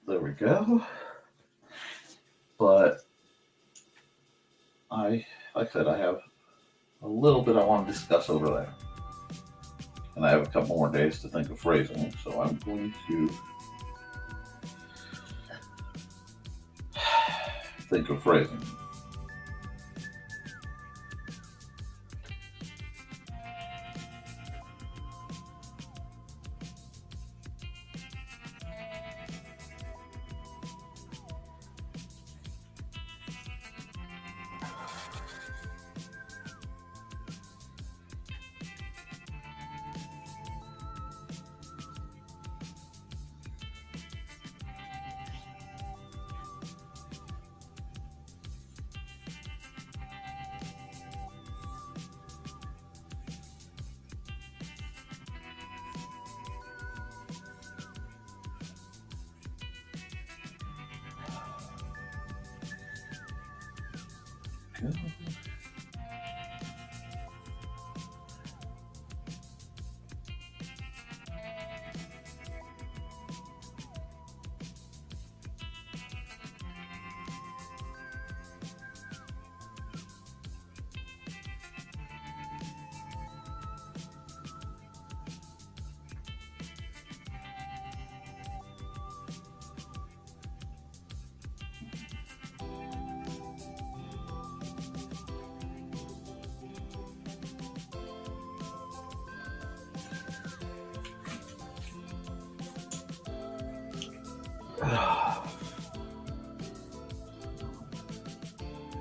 There we go. But like I said, I have a little bit I want to discuss over there. and I have a couple more days to think of phrasing, so I'm going to think of phrasing.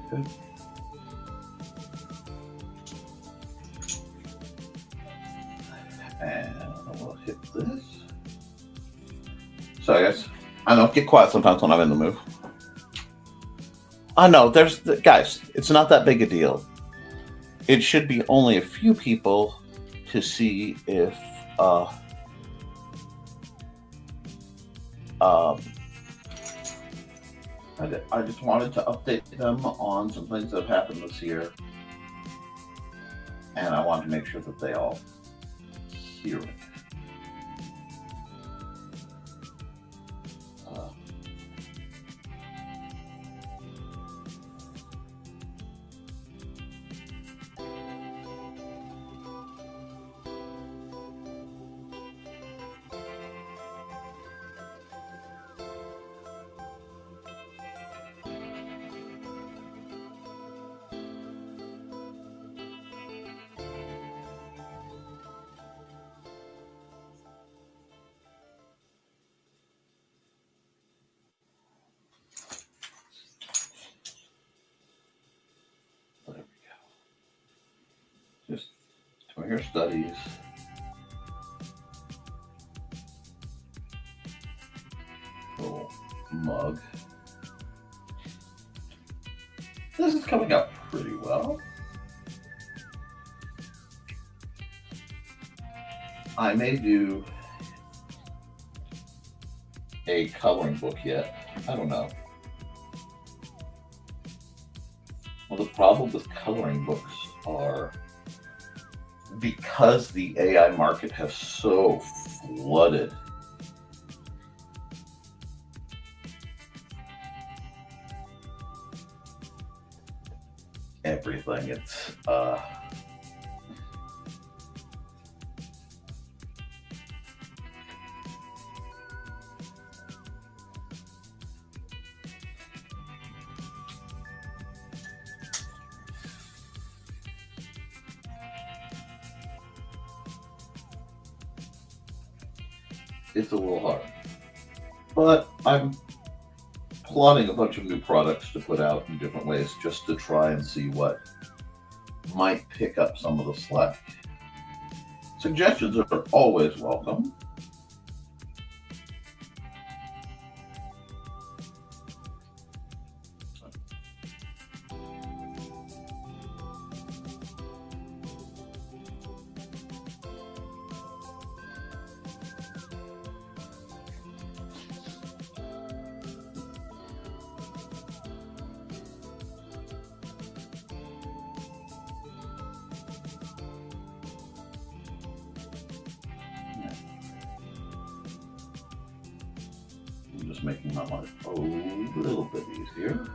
Good. And we'll hit this. So guys, I know, get quiet sometimes when I'm in the mood. I know, guys, it's not that big a deal. It should be only a few people to see if I just wanted to update them on some things that have happened this year, and I wanted to make sure that they all hear it. Just doing your studies. Little mug. This is coming out pretty well. I may do a coloring book yet. I don't know. Well, the problem with coloring books are, because the AI market has so flooded everything, it's a little hard. But I'm plotting a bunch of new products to put out in different ways just to try and see what might pick up some of the slack. Suggestions are always welcome. I'm just making my life a little bit easier.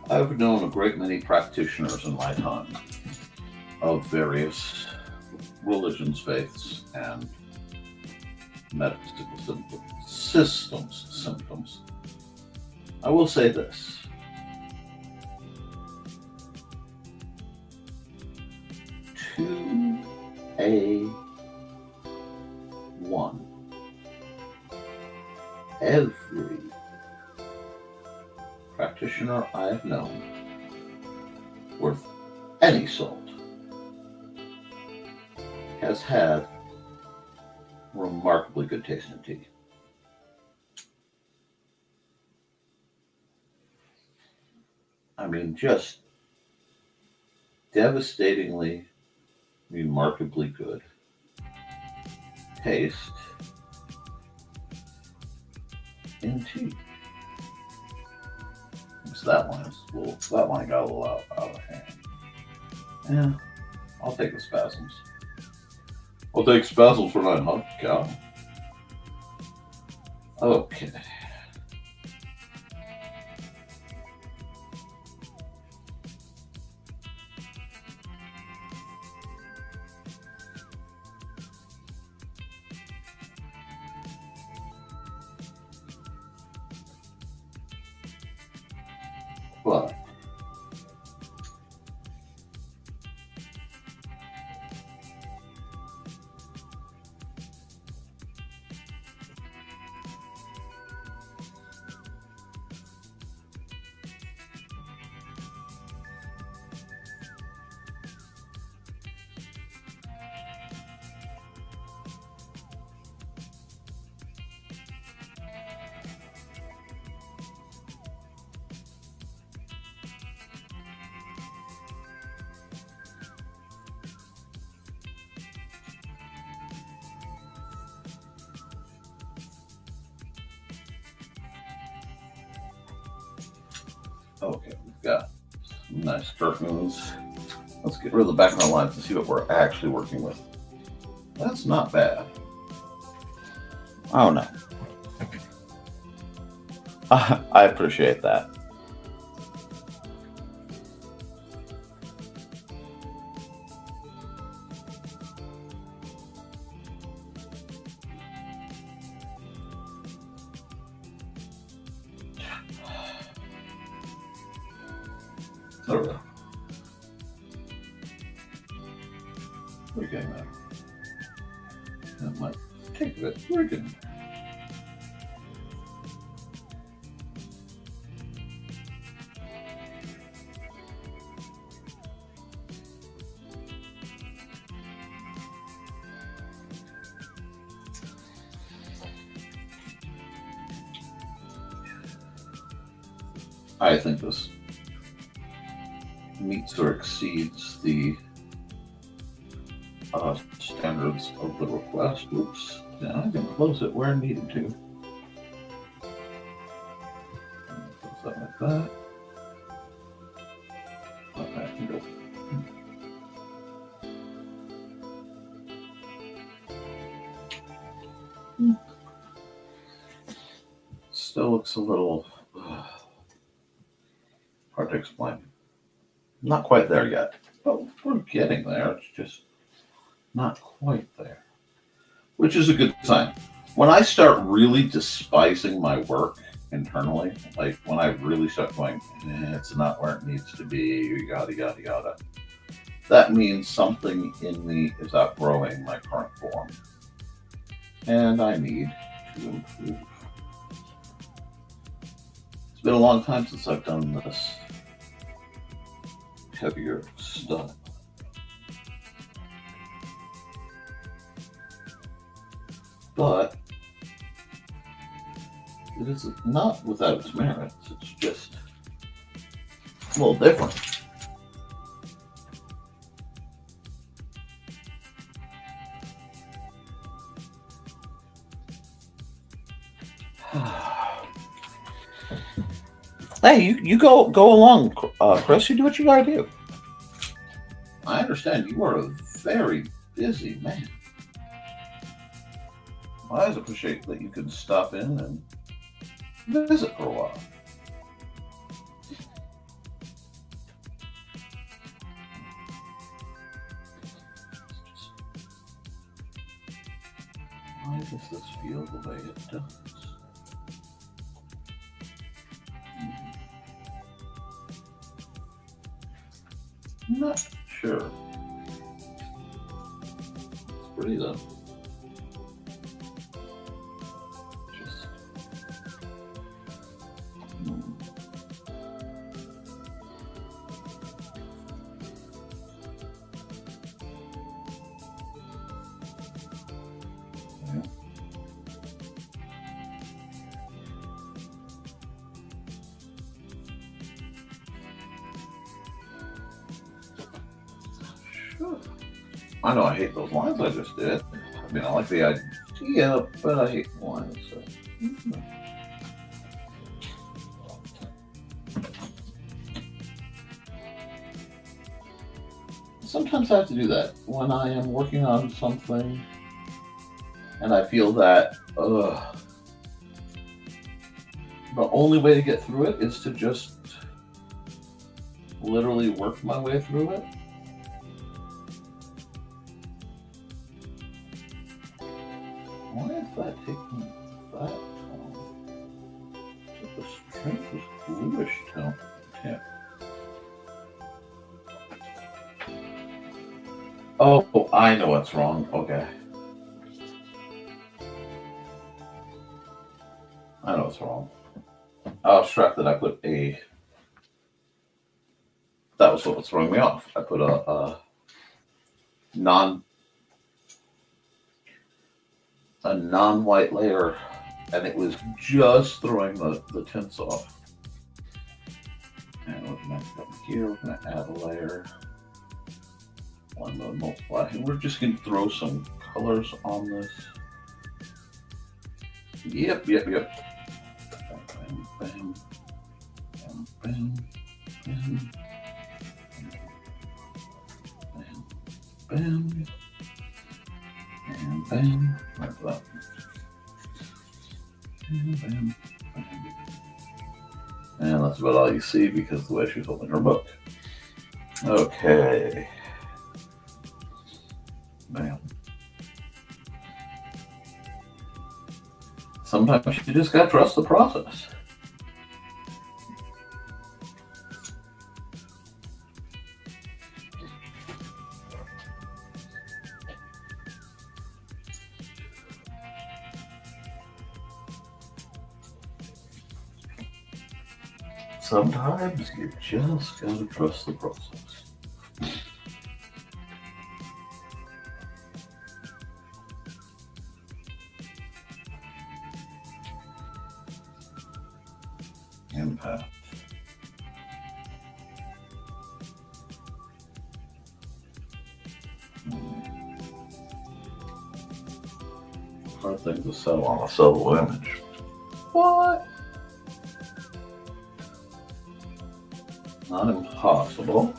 I've known a great many practitioners in my time of various religions, faiths, and medical symptoms. I will say this. To a one, every practitioner I've known worth any salt has had remarkably good tasting tea. I mean, just devastatingly, remarkably good taste in tea. So that one got a little out of hand. Yeah, I'll take the spasms. I'll take spasms for 900, cow. Okay. But okay, we've got some nice curtains. Let's get rid of the background lines and see what we're actually working with. That's not bad. Oh no. I appreciate that. There we go. We're getting there. That might take a bit. We're getting there. I think this meets or exceeds the standards of the request. Oops. Now I can close it where I needed to. Close that like that. Okay, I can go. Still looks a little hard to explain. Not quite there yet, but we're getting there. It's just not quite there, which is a good sign. When I start really despising my work internally, like when I really start going, it's not where it needs to be, yada, yada, yada, that means something in me is outgrowing my current form, and I need to improve. It's been a long time since I've done this heavier stuff. But it is not without its merits. It's just a little different. Hey, you go along, Chris. You do what you gotta do. I understand you are a very busy man. I always appreciate that you can stop in and visit for a while. Why does this feel the way it does? Not sure. Let's breathe in. Just. Yeah. Sure. I know I hate those lines I just did. I mean, I like the idea, but I hate the lines. So. Sometimes I have to do that when I am working on something and I feel that the only way to get through it is to just literally work my way through it. Why is that taking that tone? The strength is bluish tone. Yeah. Oh, I know what's wrong. Okay. I know what's wrong. I was struck that I put a. That was what's throwing me off. I put a non-white layer, and it was just throwing the tints off. And we're going to come here. We're going to add a layer. One mode multiply. And we're just going to throw some colors on this. Yep. Bam, bam, bam, bam, bam, bam, bam, and bam, like that. And bam, bam. And that's about all you see because of the way she's holding her book. Okay. Bam. Sometimes you just gotta trust the process. Sometimes you just gotta trust the process. Empath. Hard thing to sell on a sellable image. What? Not impossible.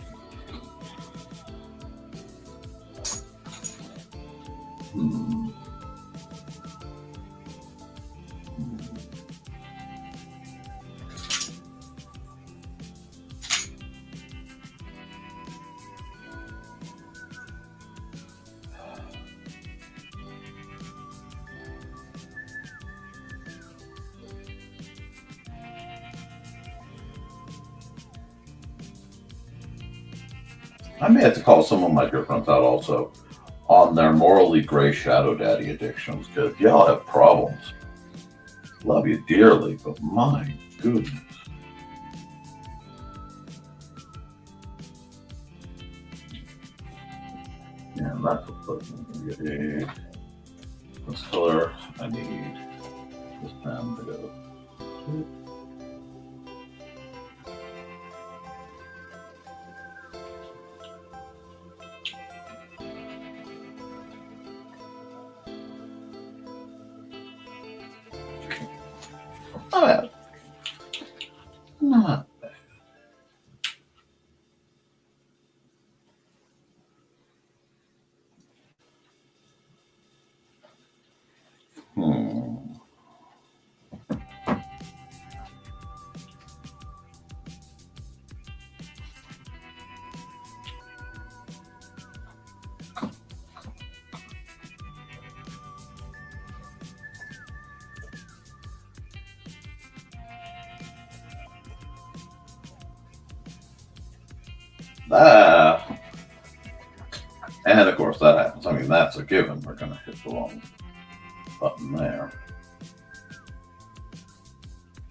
I may have to call some of my dear friends out also on their morally gray shadow daddy addictions because y'all have problems. Love you dearly, but my goodness. Yeah, that's what I need. This color, I need this pen to go. Not bad. Not bad. And of course that happens. I mean, that's a given. We're going to hit the wrong button there.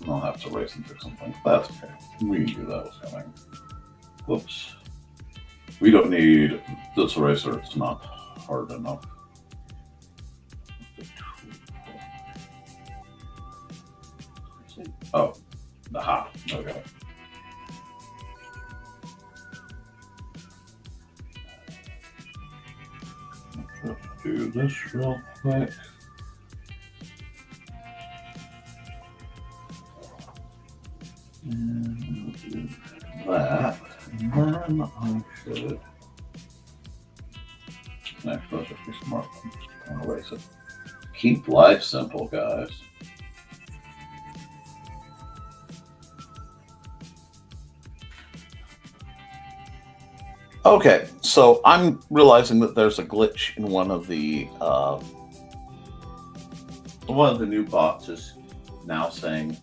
I'll have to erase and fix something. That's okay. We knew that was coming. Whoops. We don't need this eraser. It's not hard enough. Oh, aha. Okay. Let's do this real quick. And we'll do that. And then I should. Next, let's just be smart and erase it. Keep life simple, guys. Okay, so I'm realizing that there's a glitch in one of the new bots is now saying,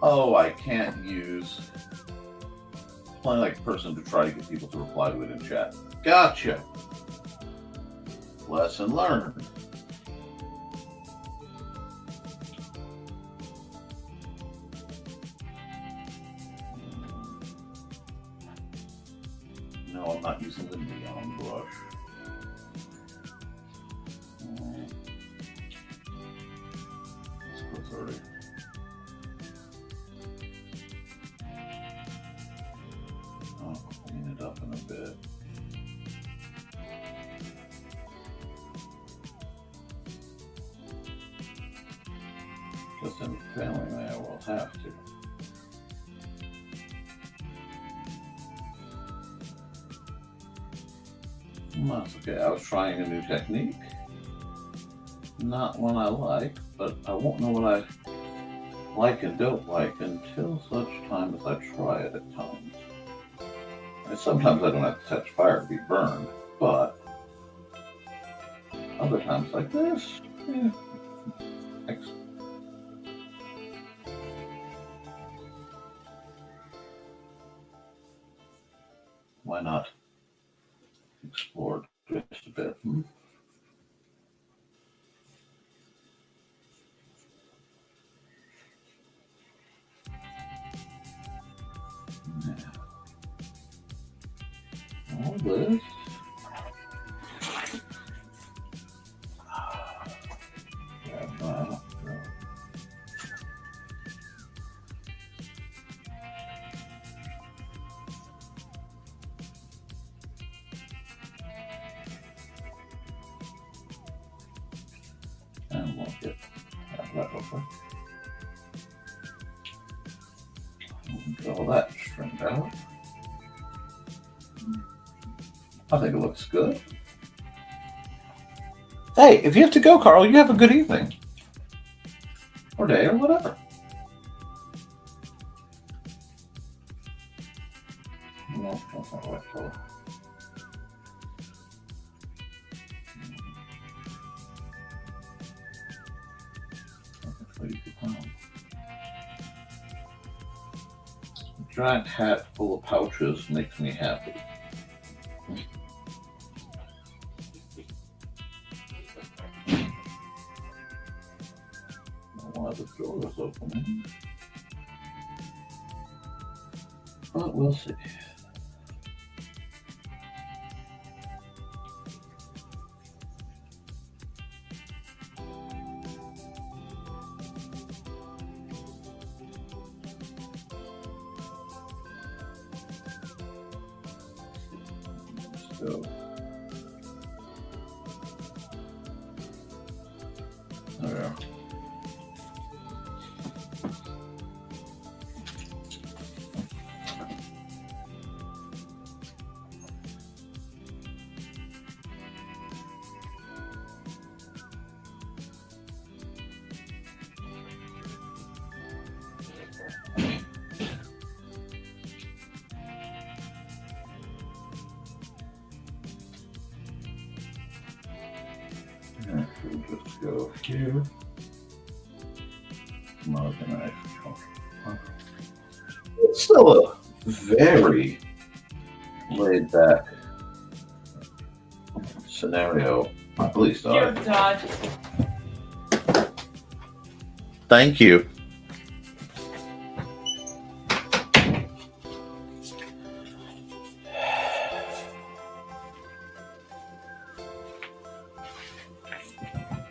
"Oh, I can't use playing like a person to try to get people to reply to it in chat." Gotcha. Lesson learned. No, I'm not using the neon brush. Let's go 30. I'll clean it up in a bit. Just in failing there, we'll have to. That's okay. I was trying a new technique. Not one I like, but I won't know what I like and don't like until such time as I try it at times. And sometimes I don't have to touch fire to be burned, but other times like this, yeah. Why not explore just a bit? Yeah. All this. Grab that. And we'll get that over. Get all that straightened out. I think it looks good. Hey, if you have to go, Carl, you have a good evening. Or day, or whatever. No, that's not right color. A giant hat full of pouches makes me happy. One of the doors opening, but we'll see. So, there. We'll just go here. Organize. It's still a very laid back scenario, at least Dear Dad. Thank you.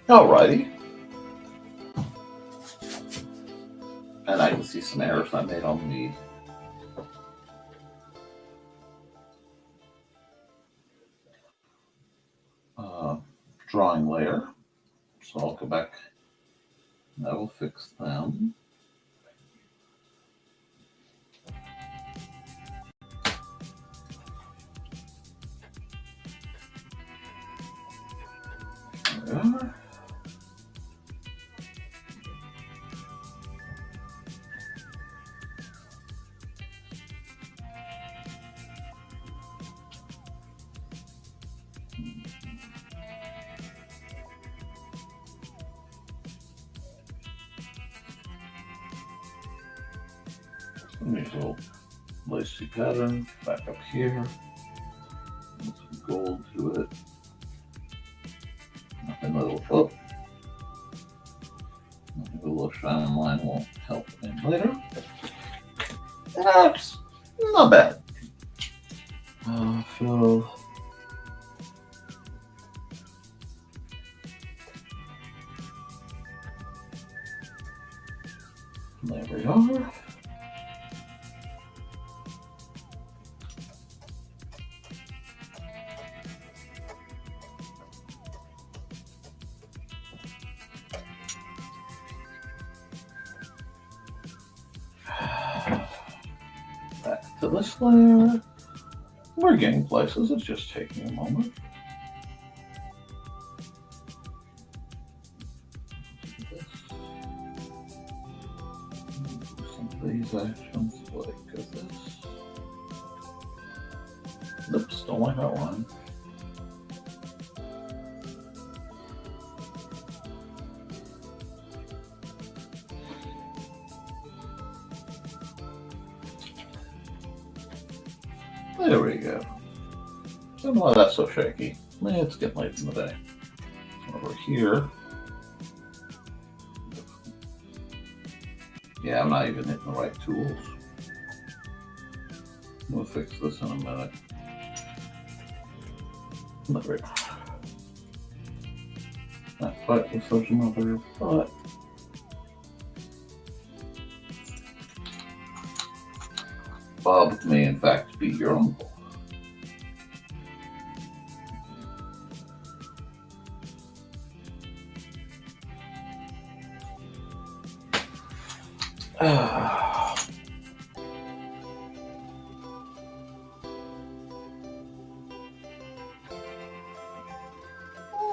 Alrighty. And I can see some errors I made on the drawing layer. So I'll go back and I will fix them. There we are. Make a little lacy pattern back up here. Add some gold to it. Nothing little up. Nothing a little shining line will help in later. That's not bad. So there we are. Back to this layer. We're getting places, it's just taking a moment. Some of these actions like this. Oops, don't like that one. There we go. Don't know why that's so shaky. It's getting late in the day. Over here. Yeah, I'm not even hitting the right tools. We'll fix this in a minute. There we go. Not quite the such another, but Bob may in fact be your uncle.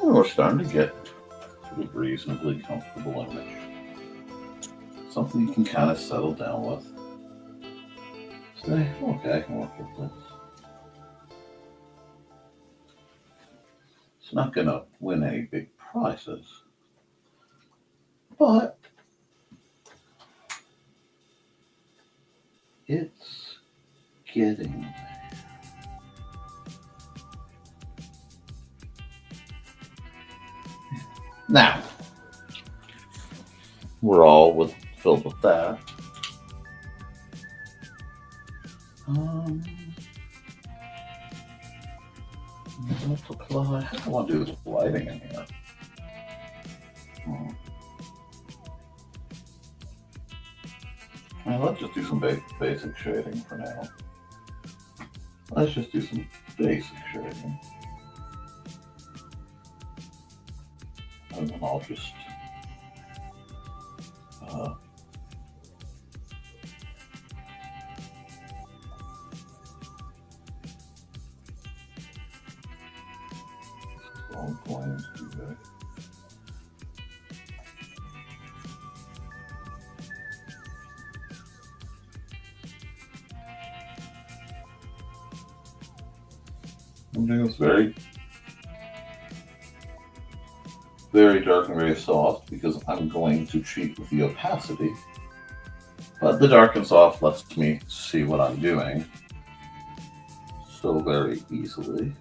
We're starting to get to a reasonably comfortable image. Something you can kind of settle down with. Say, okay, I can work with this. It's not going to win any big prizes, but it's getting there. Now, we're all filled with that. Let's apply. How do I want to do this lighting in here? Well, let's just do some basic shading for now. Let's just do some basic shading. And then I'll just long plans do that. I'm doing this very dark and very soft because I'm going to cheat with the opacity. But the dark and soft lets me see what I'm doing. so very easily.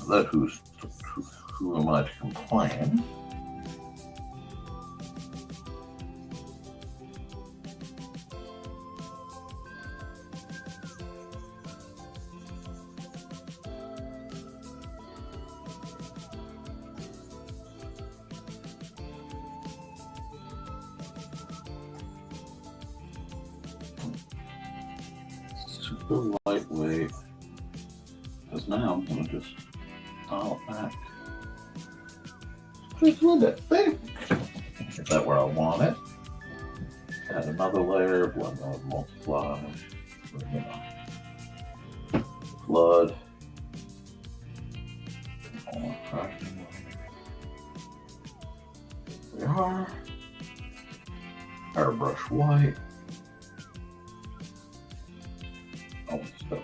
That who am I to complain? Super lightweight. Because now I'm going to just dial it back. Just a little bit. There. Get that where I want it. Add another layer, blend out, multiply, you know, flood. There we are. Airbrush white. Oh, stuff.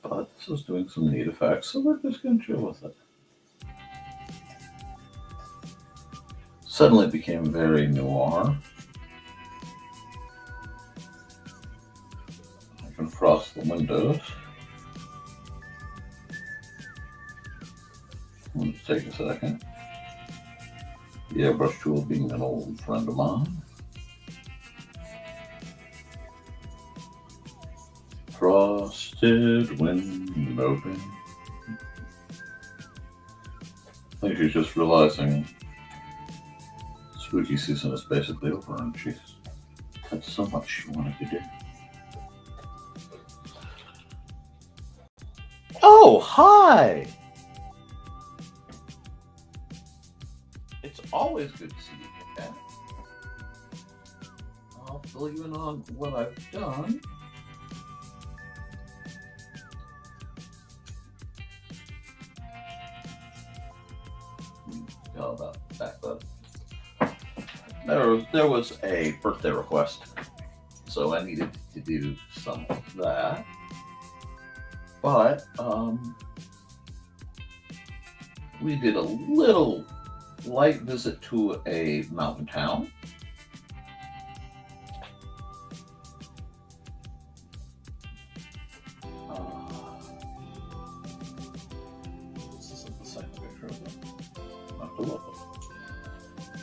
But this is doing some neat effects, so we're just going to chill with it. Suddenly it became very noir. I can frost the windows. Let's take a second. The airbrush tool being an old friend of mine. Frosted window pane. I think she's just realizing spooky season is basically over and she's had so much she wanted to do. Oh, hi! It's always good to see you, Cat. I'll fill you in on what I've done. About back then. There was a birthday request, so I needed to do some of that. But we did a little light visit to a mountain town. This isn't the second picture of it.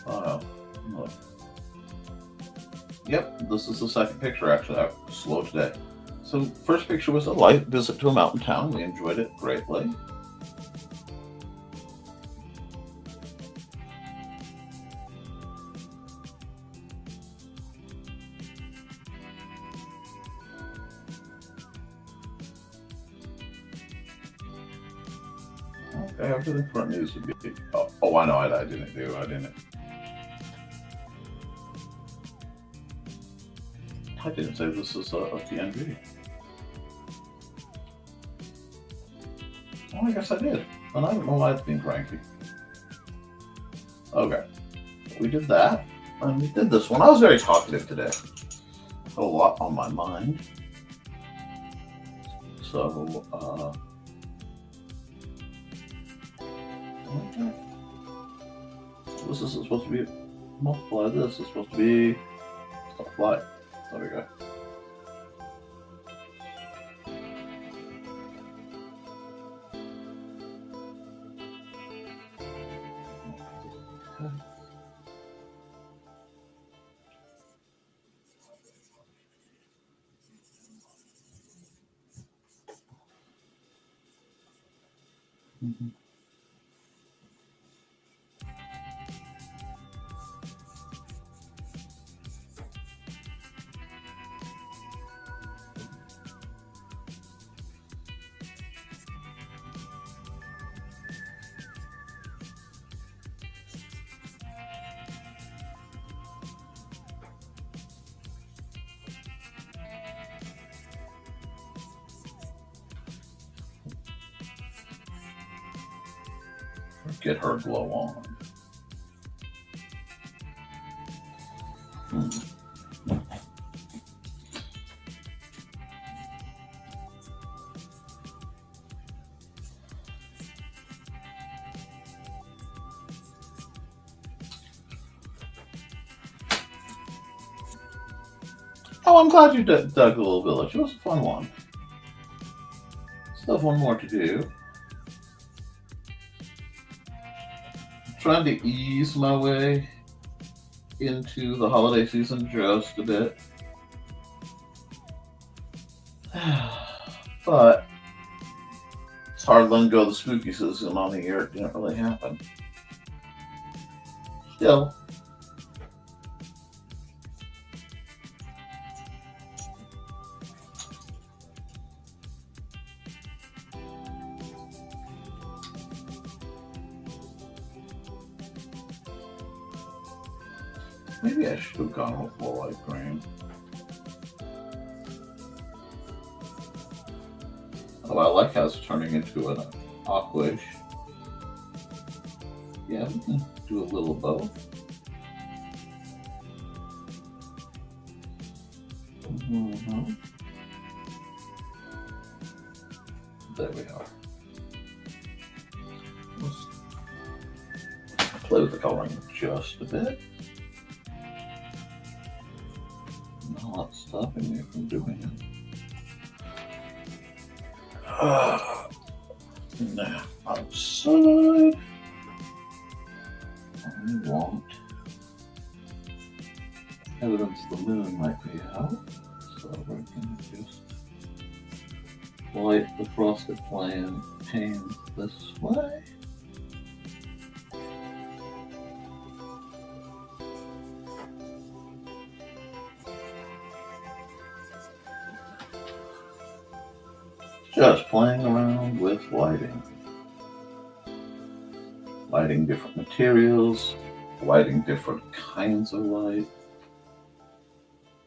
Wow. Look. Yep, this is the second picture actually. I was slow today. So first picture was a light visit to a mountain town. We enjoyed it greatly. Okay, after the front news would be. Oh, I know I didn't do. I didn't say this is a TNG. Well, I guess I did. And I don't know why it's being cranky. Okay. We did that. And we did this one. I was very talkative today. Had a lot on my mind. So, okay. This is supposed to be multiply this. It's supposed to be apply. There we go. Mm-hmm. get her glow on. Oh, I'm glad you dug the little village. It was a fun one. Still have one more to do. I'm trying to ease my way into the holiday season just a bit. But it's hard letting go of the spooky season on the year. It didn't really happen. Still. Maybe I should have gone with the light green. Oh, I like how it's turning into an aquish. Yeah, we can do a little of both. Mm-hmm. There we are. Let's play with the coloring just a bit. Not stopping me from doing it. Now, outside, I want evidence the moon might be out, so we're going to just light the frosted pane this way. Just playing around with lighting. Lighting different materials, lighting different kinds of light.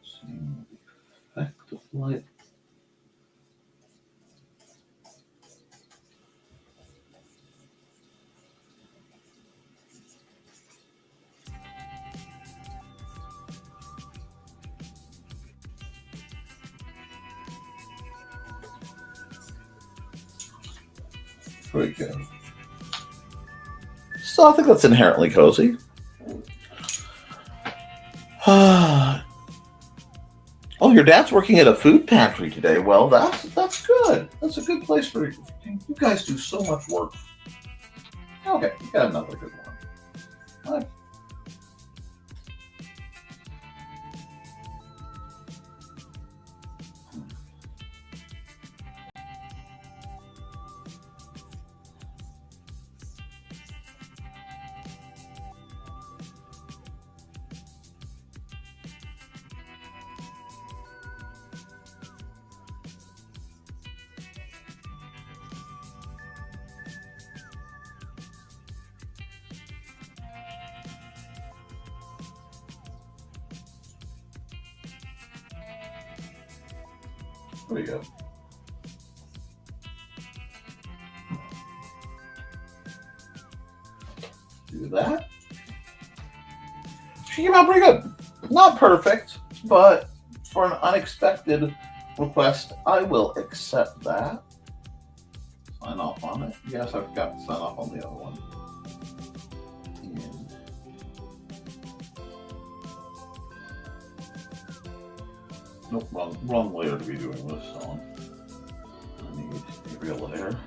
Seeing the effect of light. Very good. So I think that's inherently cozy. Oh, your dad's working at a food pantry today. Well, that's good. That's a good place for you. You guys do so much work. Okay, you got another good one. All right. There we go. Do that. She came out pretty good. Not perfect, but for an unexpected request, I will accept that. Sign off on it. Yes, I forgot to sign off on the other one. And nope, wrong layer to be doing this on. I need a real layer.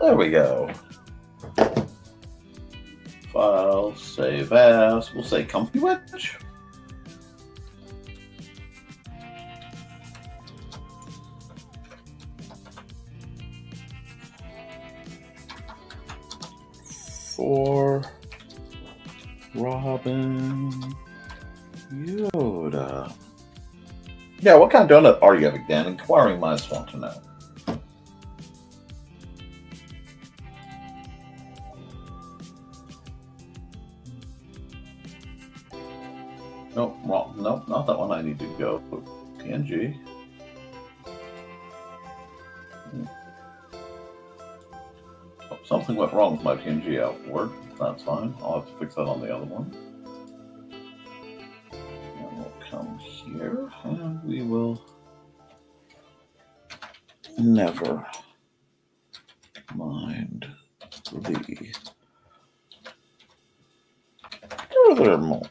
There we go. File, save as. We'll say comfy wedge. For Robin Yoda. Yeah, what kind of donut are you having, Dan? Inquiring minds want to know. No, wrong. No, not that one. I need to go. PNG. Oh, something went wrong with my PNG outboard. That's fine. I'll have to fix that on the other one. And we'll come here and we will never mind the furthermore.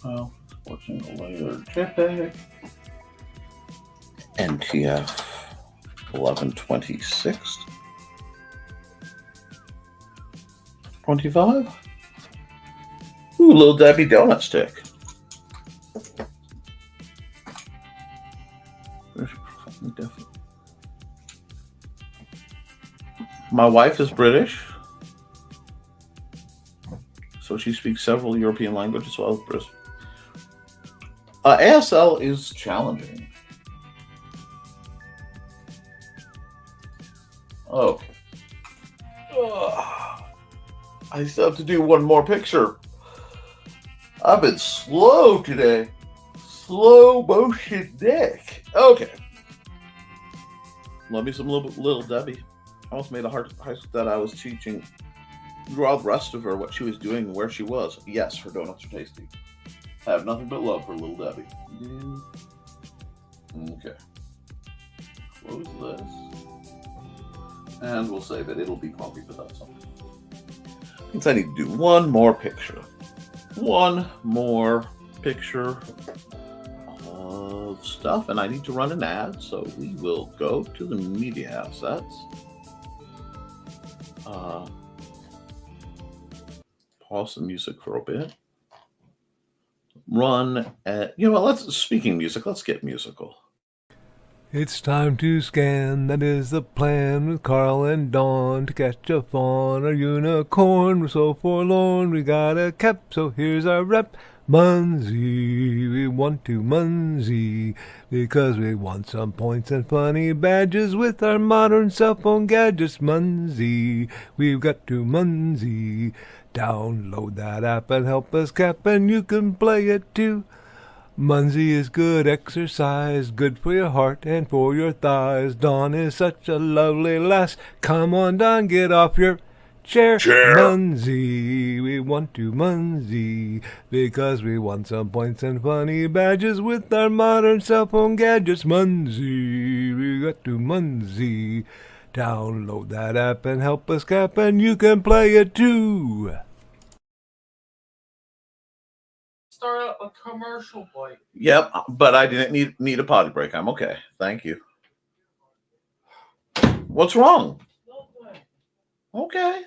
Well, watching the layer JPEG. NTF 1126. 25. Ooh, little Debbie donut stick. My wife is British, so she speaks several European languages as well as British. ASL is challenging. Okay. I still have to do one more picture. I've been slow today. Slow motion Nick. Okay. Love me some little Debbie. I almost made a heart that I was teaching all the rest of her what she was doing and where she was. Yes, her donuts are tasty. I have nothing but love for little Debbie. Okay. Close this. And we'll save it. It'll be clumpy, but that's something. Means I need to do one more picture. One more picture of stuff, and I need to run an ad, so we will go to the media assets. Pause the music for a bit. Run at, speaking music, let's get musical. It's time to scan, that is the plan, with Carl and Dawn to catch a fawn or unicorn. We're so forlorn, we got a cap, so here's our rep. Munsey, we want to Munsey, because we want some points and funny badges with our modern cell phone gadgets. Munsey, we've got to Munsey. Download that app and help us cap, and you can play it too. Munsey is good exercise, good for your heart and for your thighs. Dawn is such a lovely lass. Come on, Dawn, get off your chair. Munsey, we want to Munsey, because we want some points and funny badges with our modern cell phone gadgets. Munsey, we got to Munsey. Download that app and help us cap, and you can play it too. Start out a commercial break. Yep, but I didn't need a potty break. I'm okay. Thank you. What's wrong? Okay.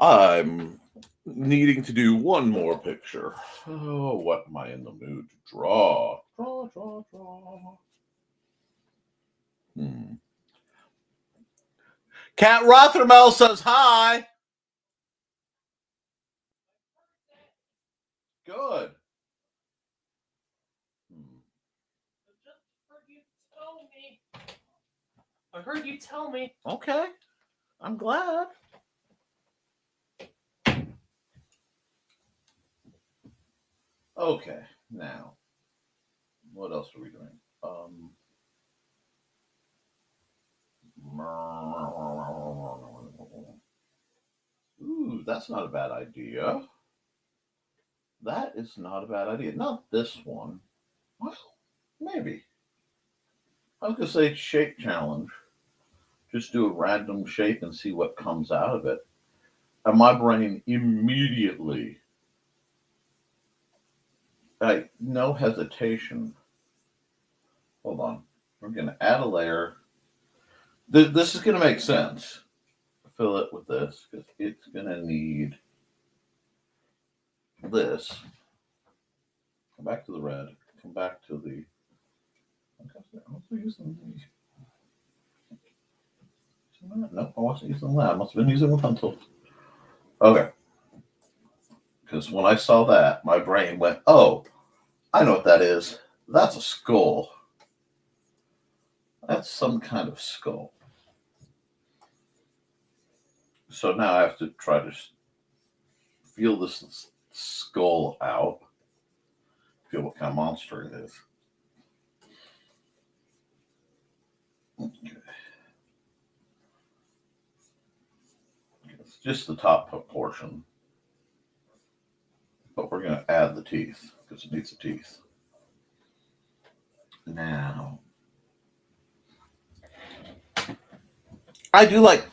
I'm needing to do one more picture. Oh, what am I in the mood to draw? Draw. Cat Rothermel says hi. Good. I heard you tell me. Okay. I'm glad. Okay. Now, what else are we doing? Ooh, that's not a bad idea. That is not a bad idea. Not this one. Well, maybe. I was going to say shape challenge. Just do a random shape and see what comes out of it. And my brain immediately, no hesitation. Hold on. We're going to add a layer. This is going to make sense. Fill it with this because it's going to need this. Come back to the red. Come back to the. I'm also using these. No, I wasn't using that. I must have been using a pencil. Okay. Because when I saw that, my brain went, oh, I know what that is. That's a skull. That's some kind of skull. So now I have to try to feel this skull out. Feel what kind of monster it is. Okay. It's just the top portion. But we're going to add the teeth because it needs the teeth. Now, I do like,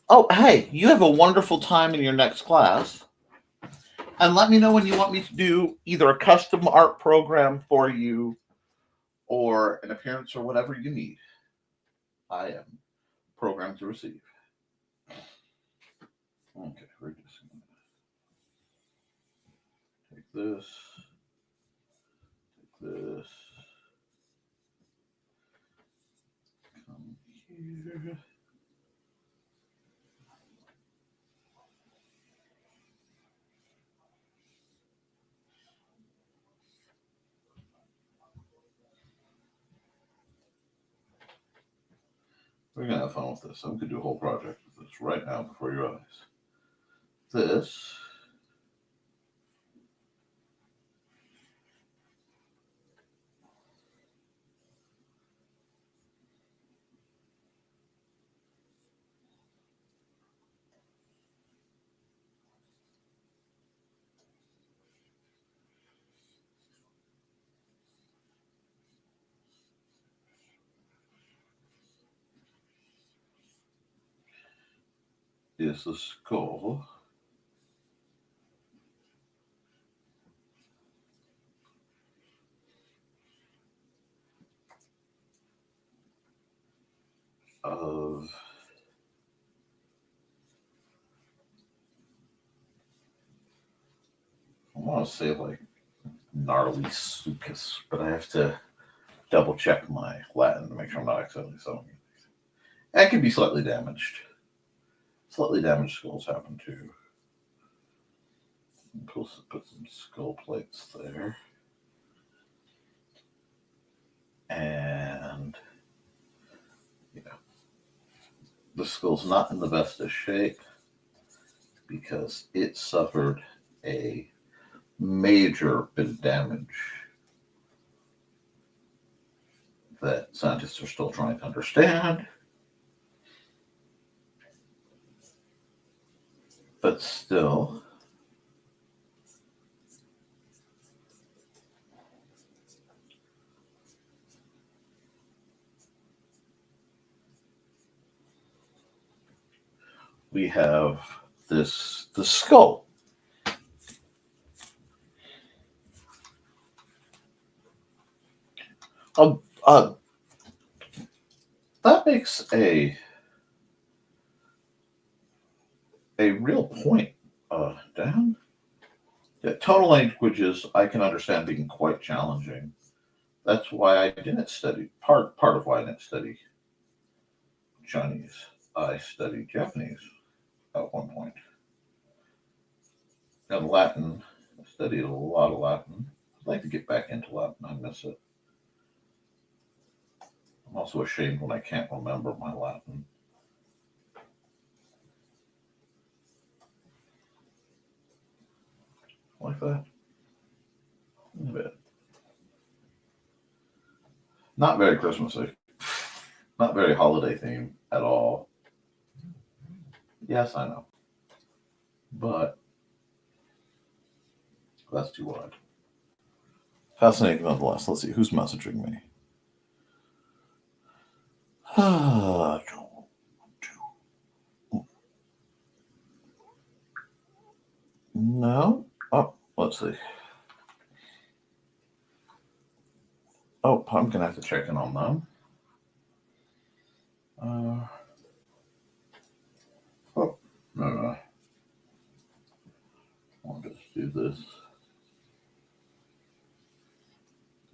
oh, hey, you have a wonderful time in your next class. And let me know when you want me to do either a custom art program for you or an appearance or whatever you need. I am programmed to receive. Okay, we're just going to take this, come here. We're going to have fun with this. I'm going to do a whole project with this right now before your eyes. This is the skull. Of I want to say like gnarly sucus, but I have to double check my Latin to make sure I'm not accidentally selling it. That could be slightly damaged. Slightly damaged skulls happen too. Put some skull plates there. And the skull's not in the best of shape because it suffered a major bit of damage that scientists are still trying to understand. But still, we have the skull. That makes a real point. Dan? Yeah, tonal languages I can understand being quite challenging. That's why I didn't study, part of why I didn't study Chinese. I studied Japanese at one point. And Latin, I studied a lot of Latin. I'd like to get back into Latin. I miss it. I'm also ashamed when I can't remember my Latin. Like that. A bit. Not very Christmassy. Not very holiday themed at all. Yes, I know. But that's too wide. Fascinating nonetheless. Let's see, who's messaging me? No? Oh, let's see. Oh, I'm going to have to check in on them. No. I'll just do this.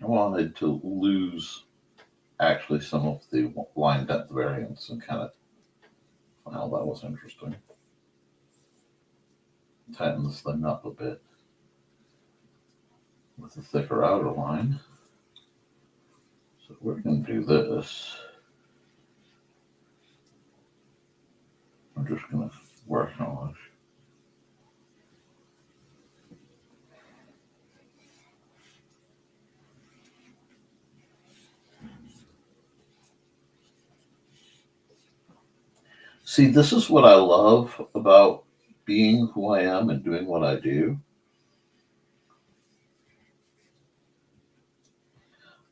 I wanted to lose actually some of the line depth variance and kind of Well, that was interesting. Tighten this thing up a bit with a thicker outer line. So we're going to do this. I'm just going to work on it. See, this is what I love about being who I am and doing what I do.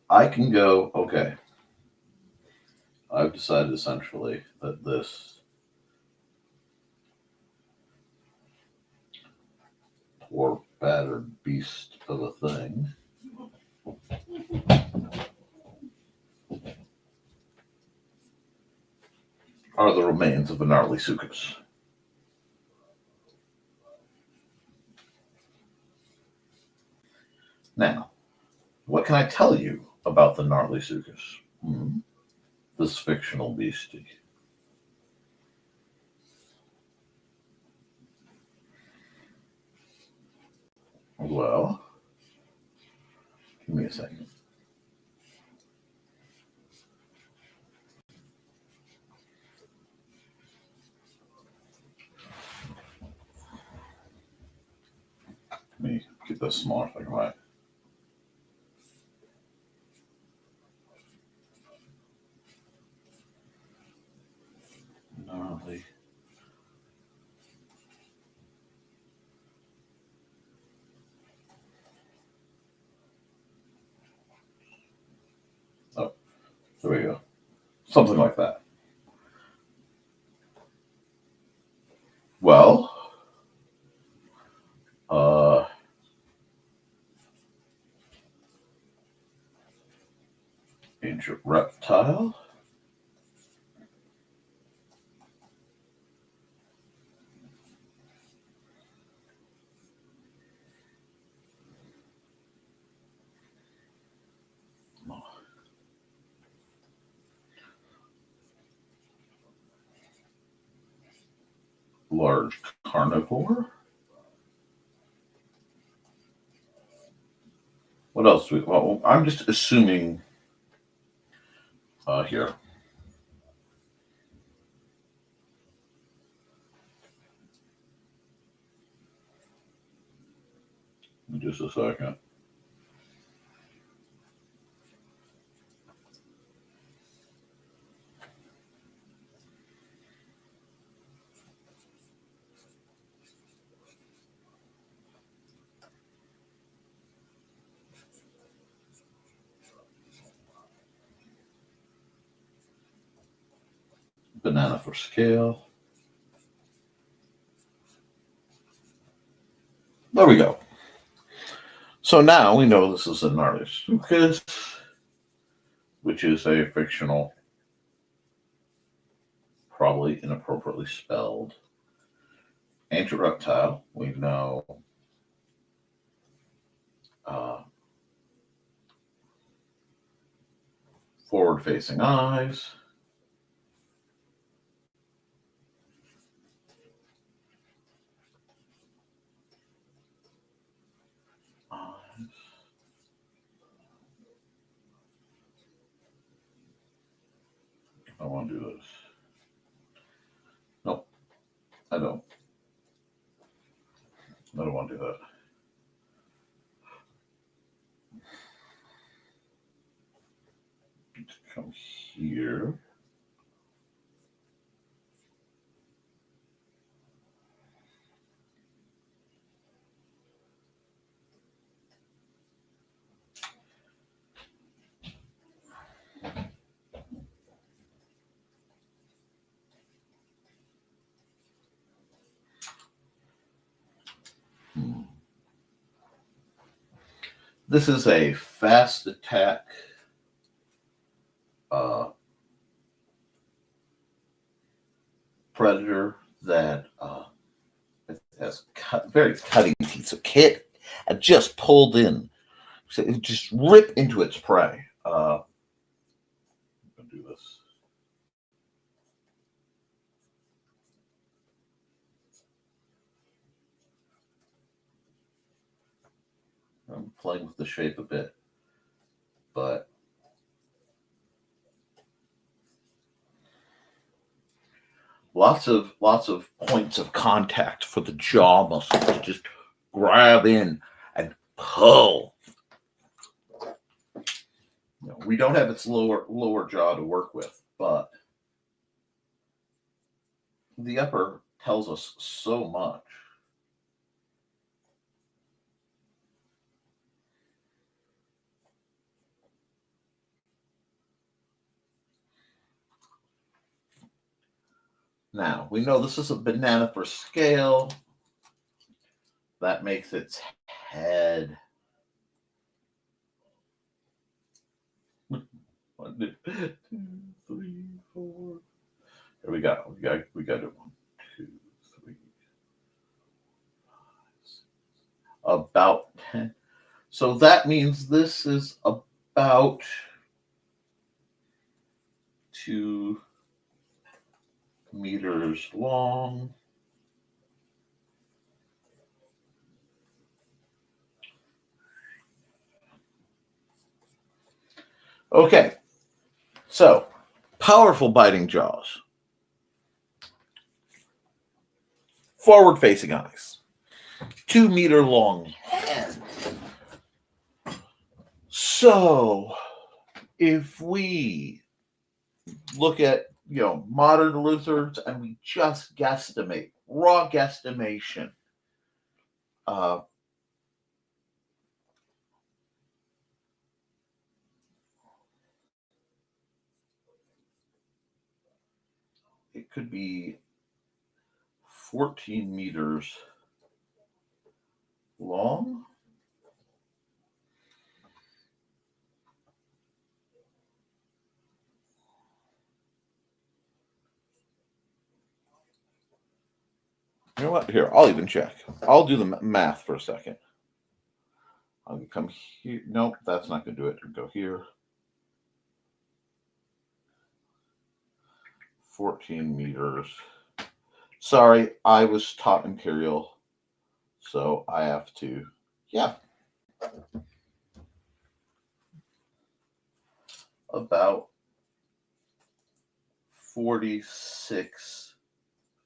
I can go, okay, I've decided essentially that this poor battered beast of a thing are the remains of a gnarly sucus. Now, what can I tell you about the gnarly sucus? This fictional beastie. Well, give me a second. Let me get this smaller thing right. Gnarly. Oh, there we go. Something like that. Well, ancient reptile. Large carnivore. What else do we? Well, I'm just assuming here. Just a second. Banana for scale. There we go. So now we know this is a gnarly sucus, which is a fictional, probably inappropriately spelled, ancient reptile. We know forward-facing eyes. I want to do this. Nope, I don't. I don't want to do that. Come here. This is a fast attack predator that has very cutting teeth. So Kit just pulled in, so it just rip into its prey. I'm gonna do this. playing with the shape a bit, but lots of points of contact for the jaw muscle to just grab in and pull. We don't have its lower jaw to work with, but the upper tells us so much. Now, we know this is a banana for scale. That makes its head. 1, 2, 3, 4. Here we go. We got it. 1, 2, 3, 5, 6. About 10. So that means this is about 2 meters long. Okay, so powerful biting jaws, forward-facing eyes, 2 meter long head. So if we look at modern lizards and we just guesstimate, raw guesstimation, it could be 14 meters long. You know what? Here, I'll even check. I'll do the math for a second. I'll come here. Nope, that's not going to do it. Go here. 14 meters. Sorry, I was taught imperial, so I have to, about 46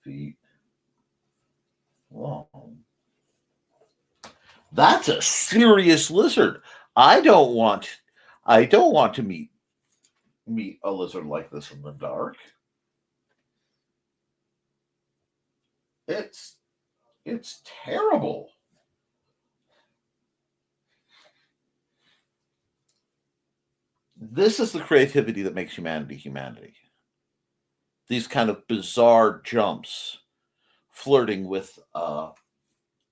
feet long. That's a serious lizard. I don't want to meet a lizard like this in the dark. It's terrible. This is the creativity that makes humanity. These kind of bizarre jumps, flirting with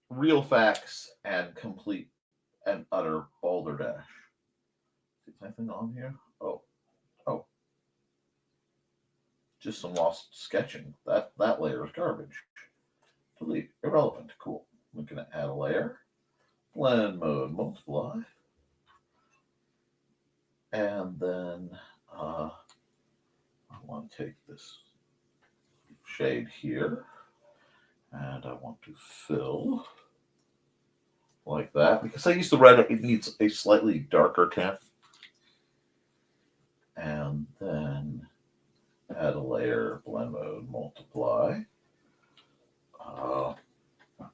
real facts and complete and utter balderdash. Is anything on here? Oh. Just some lost sketching. That layer is garbage. Delete. Irrelevant. Cool. We're going to add a layer. Blend mode. Multiply. And then I want to take this shade here. And I want to fill like that. Because I use the red, it needs a slightly darker tint. And then add a layer, blend mode, multiply.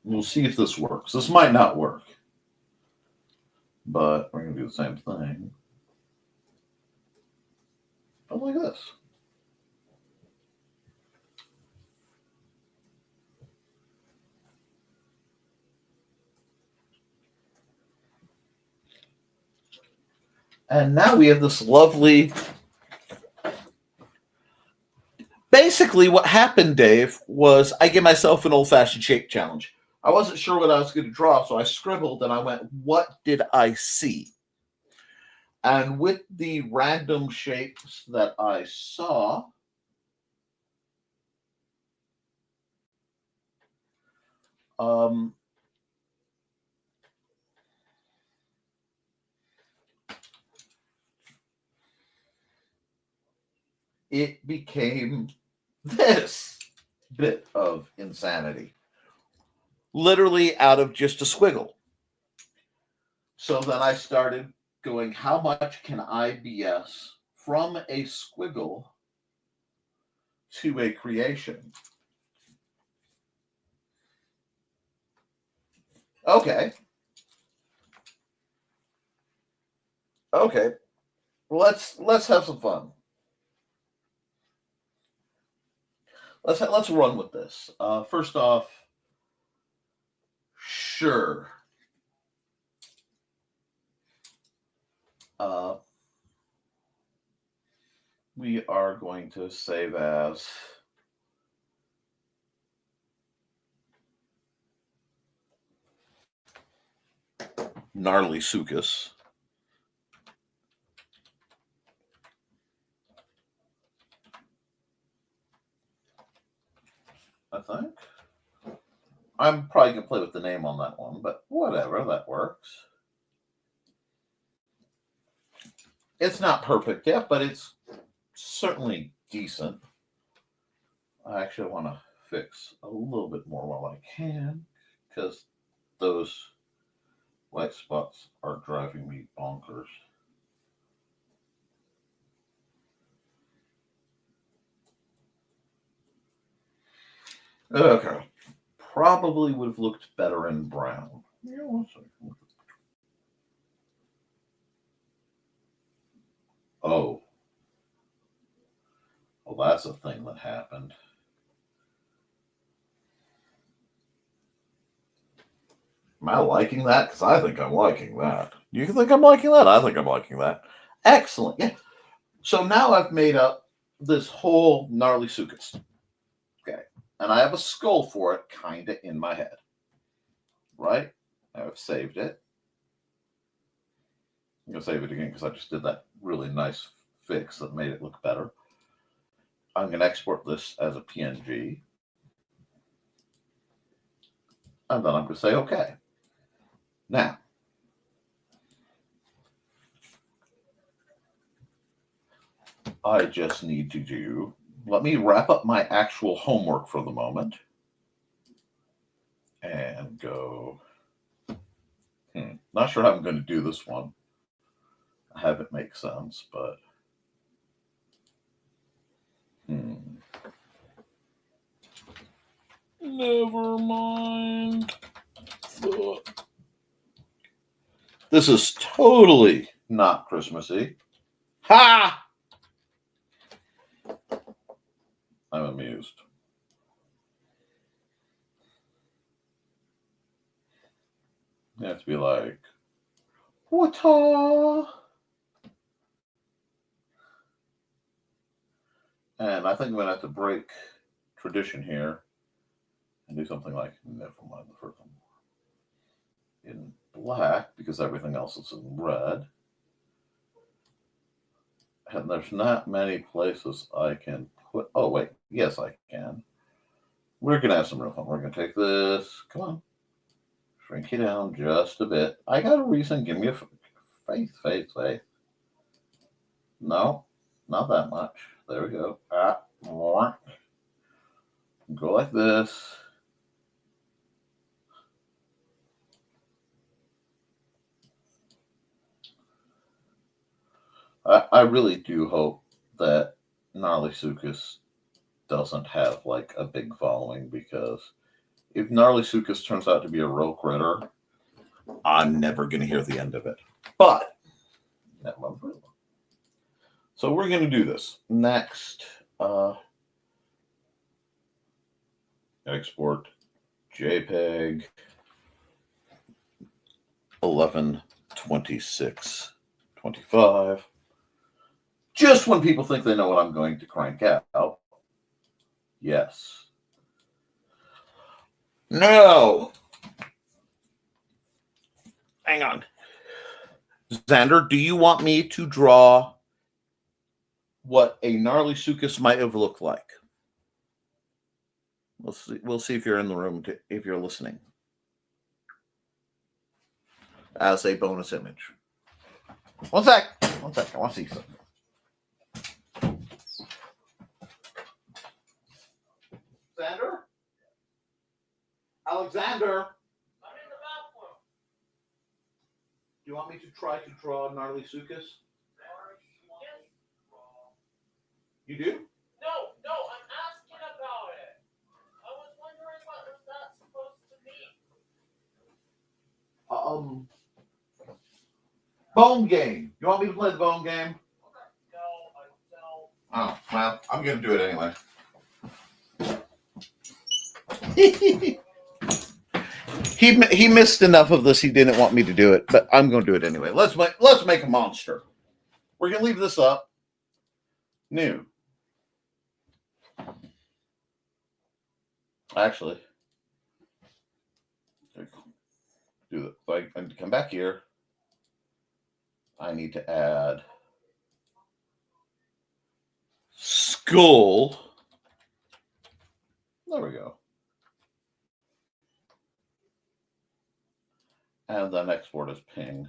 We'll see if this works. This might not work, but we're going to do the same thing. But like this. And now we have this lovely... Basically, what happened, Dave, was I gave myself an old-fashioned shape challenge. I wasn't sure what I was going to draw, so I scribbled and I went, what did I see? And with the random shapes that I saw, it became this bit of insanity. Literally out of just a squiggle. So then I started going, how much can I BS from a squiggle to a creation? Okay. Okay. Let's have some fun. Let's run with this. First off, sure. We are going to save as Gnarly Sucus. I think. I'm probably going to play with the name on that one, but whatever, that works. It's not perfect yet, but it's certainly decent. I actually want to fix a little bit more while I can, because those white spots are driving me bonkers. Okay. Probably would have looked better in brown. Yeah, one second. Oh. Well, that's a thing that happened. Am I liking that? Because I think I'm liking that. You think I'm liking that? I think I'm liking that. Excellent. Yeah. So now I've made up this whole Gnarly Sucus. Okay. And I have a skull for it kind of in my head. Right? I've saved it. I'm going to save it again because I just did that really nice fix that made it look better. I'm going to export this as a PNG. And then I'm going to say OK. Now, I just need to do, let me wrap up my actual homework for the moment. And go, not sure how I'm going to do this one. I have it make sense, but never mind. This is totally not Christmassy. Ha! I'm amused. You have to be like, what? And I think I'm going to have to break tradition here and do something like Nevermind the Furthermore in black because everything else is in red. And there's not many places I can put. Oh, wait. Yes, I can. We're going to have some real fun. We're going to take this. Come on. Shrink you down just a bit. I got a reason. Give me a faith. No, not that much. There we go. More. Go like this. I really do hope that Gnarly Sucus doesn't have like a big following, because if Gnarly Sucus turns out to be a real critter, I'm never going to hear the end of it. But so we're going to do this next. Export JPEG 112625. Just when people think they know what I'm going to crank out. Yes. No. Hang on. Xander, do you want me to draw what a Gnarly Sucus might have looked like? We'll see if you're in the room, if you're listening. As a bonus image. One sec. I want to see something. Alexander? I'm in the bathroom. you want me to try to draw gnarly sukas? You do? No, I'm asking about it. I was wondering what was that supposed to mean. Bone game. You want me to play the bone game? No, I don't. Oh, well, I'm going to do it anyway. He missed enough of this. He didn't want me to do it, but I'm going to do it anyway. Let's make a monster. We're going to leave this up. New. Actually, do it. So I need to come back here. I need to add skull. There we go. And then export as ping.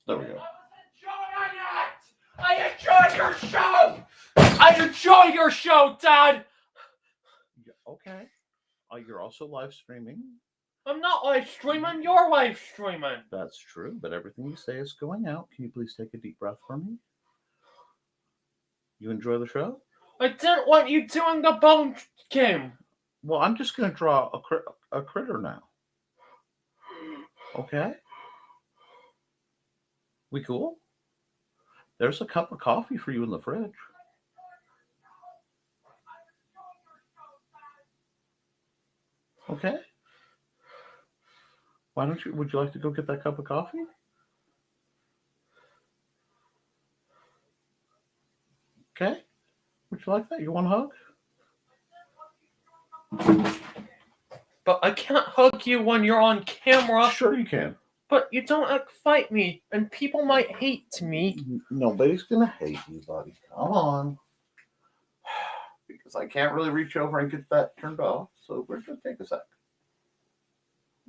There we go. I enjoy your show! I enjoy your show, Dad! Okay. You're also live streaming. I'm not live streaming, you're live streaming. That's true, but everything you say is going out. Can you please take a deep breath for me? You enjoy the show? I didn't want you doing the bone game. Well, I'm just going to draw a critter now. Okay? We cool? There's a cup of coffee for you in the fridge. Okay? Would you like to go get that cup of coffee? Okay? Would you like that? You want a hug? But I can't hug you when you're on camera. Sure you can. But you don't fight me, and people might hate me. Nobody's going to hate you, buddy. Come on. Because I can't really reach over and get that turned off, so we're going to take a sec.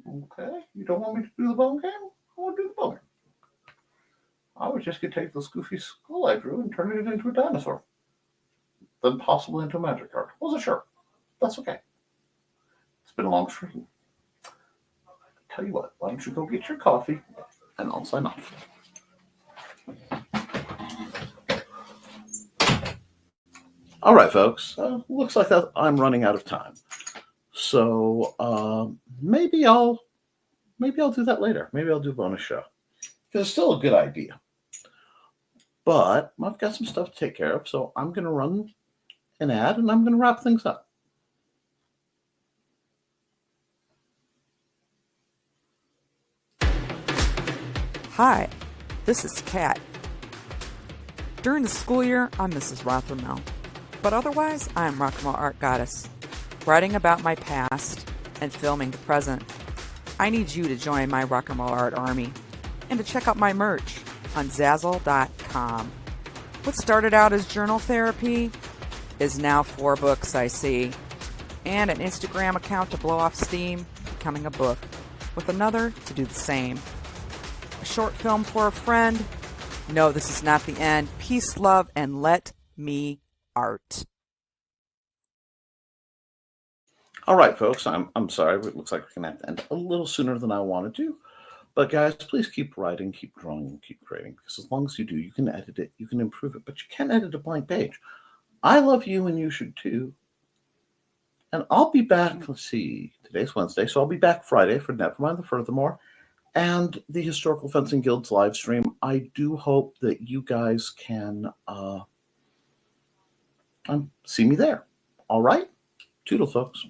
Okay? You don't want me to do the bone game? I want to do the bone game. I was just going to take this goofy skull I drew and turn it into a dinosaur. Then possibly into a magic card. Wasn't sure. That's okay. It's been a long stream. Tell you what, why don't you go get your coffee and I'll sign off. All right, folks. Looks like that I'm running out of time. So maybe I'll do that later. Maybe I'll do a bonus show. Because it's still a good idea. But I've got some stuff to take care of, so I'm going to run an ad and I'm going to wrap things up. Hi, this is Kat. During the school year, I'm Mrs. Rothermel, but otherwise, I'm Rock and Roll Art Goddess, writing about my past and filming the present. I need you to join my Rock and Roll Art army and to check out my merch on Zazzle.com. What started out as journal therapy is now 4 books, I see, and an Instagram account to blow off steam, becoming a book, with another to do the same. A short film for a friend. No, this is not the end. Peace, love, and let me art. All right, folks. I'm sorry. It looks like we're going to have to end a little sooner than I wanted to. But guys, please keep writing, keep drawing, keep creating. Because as long as you do, you can edit it, you can improve it. But you can't edit a blank page. I love you and you should too. And I'll be back, let's see, today's Wednesday. So I'll be back Friday for Nevermind the Furthermore and the Historical Fencing Guild's live stream. I do hope that you guys can see me there. All right? Toodle, folks.